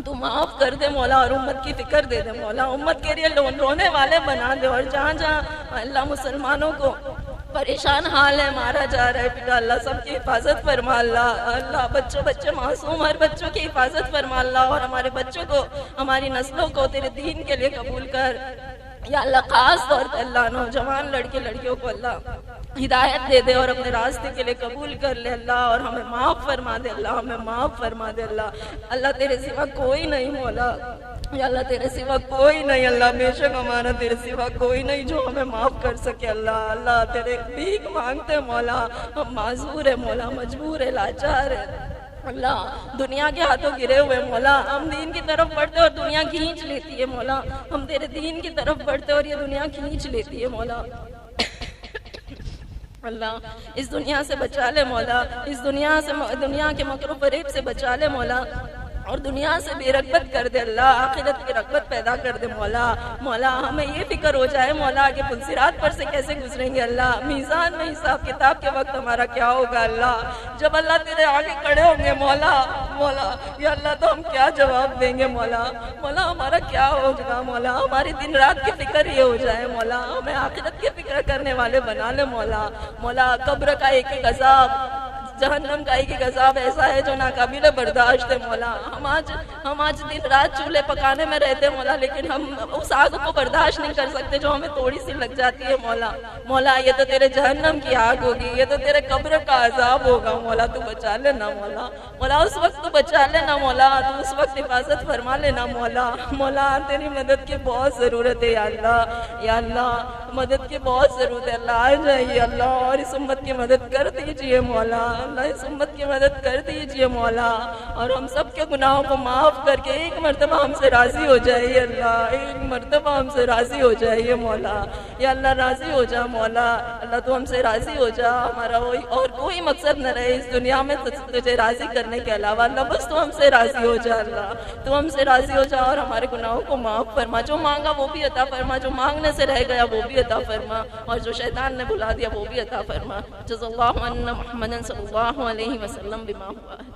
S3: तू माफ कर दे मौला और उम्मत की फिक्र दे दे मौला, उम्मत के लिए रोने वाले बना दे। और जहाँ जहाँ अल्लाह मुसलमानों को परेशान हाल है, मारा जा रहा है पिता अल्लाह, सबकी हिफाजत फरमा अल्लाह। अल्लाह बच्चे मासूम हर बच्चों की हिफाजत फरमा अल्लाह। और हमारे बच्चों को, हमारी नस्लों को तेरे दीन के लिए कबूल कर या अल्लाह। खास तौर पर अल्लाह नौजवान लड़के लड़कियों को अल्लाह हिदायत दे दे और अपने रास्ते के लिए कबूल कर ले अल्लाह। और हमें माफ़ फरमा दे अल्लाह, हमें माफ़ फरमा दे अल्लाह। अल्लाह तेरे सिवा कोई नहीं मौला, या अल्लाह तेरे सिवा कोई नहीं अल्लाह, बेशक हमारा तेरे सिवा कोई नहीं जो हमें माफ़ कर सके अल्लाह। अल्लाह तेरे भीख मांगते मौला, हम माजूर है मौला, मजबूर है, लाचार है अल्लाह, दुनिया के हाथों गिरे हुए मौला। हम दीन की तरफ बढ़ते और दुनिया खींच लेती है मौला, हम तेरे दीन की तरफ बढ़ते और ये दुनिया खींच लेती है मौला। अल्लाह इस दुनिया से बचा ले मौला, इस दुनिया से, दुनिया के मकरो फरेब से बचा ले मौला। और दुनिया से बेरगबत कर दे अल्लाह, आखिरत की रगबत पैदा कर दे मौला। मौला हमें ये फिक्र हो जाए मौला कि पुलसिरात पर से कैसे गुजरेंगे अल्लाह, मीज़ान में हिसाब किताब के वक्त हमारा क्या होगा अल्लाह। जब अल्लाह तेरे आगे खड़े होंगे मौला, मौला या अल्लाह तो हम क्या जवाब देंगे मौला। मौला हमारा क्या होगा मौला, हमारी दिन रात की फिक्र ये हो जाए मौला, हमें आखिरत की फिक्र करने वाले बना ले मौला। मौला कब्र का एक एक अजाब जहन्नम का एक अज़ाब ऐसा है जो नाकाबिल बर्दाश्त है मौला। हम आज दिन रात चूल्हे पकाने में रहते हैं मौला, लेकिन हम उस आग को बर्दाश्त नहीं कर सकते जो हमें थोड़ी सी लग जाती है मौला। मौला ये तो तेरे जहन्नम की आग होगी, ये तो तेरे कब्र का अज़ाब होगा मौला, तू बचा लेना मौला। मौला उस वक्त तू बचा लेना मौला, तू उस वक्त हिफाजत फरमा लेना मौला। मौला तेरी मदद की बहुत ज़रूरत है या अल्लाह, या अल्लाह मदद की बहुत ज़रूरत है अल्लाह। आ जाइए अल्लाह और इस उम्मत की मदद कर दीजिए मौला। अल्लाह इस उम्मत की मदद कर दीजिए मौला, और हम सब के गुनाहों को माफ़ करके एक मरतबा हमसे राज़ी हो जाइए अल्लाह, एक मरतबा हमसे राज़ी हो जाइए मौला। या अल्लाह राज़ी हो जा मौला, अल्लाह तू हमसे राज़ी हो जा। हमारा और कोई मकसद न रहे इस दुनिया में तुझे राज़ी करने के अलावा अल्लाह, बस तू हमसे राज़ी हो जा अल्लाह, तू हमसे राज़ी हो जा और हमारे गुनाहों को माफ़ फरमा। जो मांगा वो भी अता फरमा, जो मांगने से रह गया वो भी अता फरमा, और जो शैतान ने भुला दिया वो भी अता फरमा। जज़ल्लाहु अन्ना मुहम्मदन सल्लल्लाहु अलैहि वसल्लम बिमा हुआ।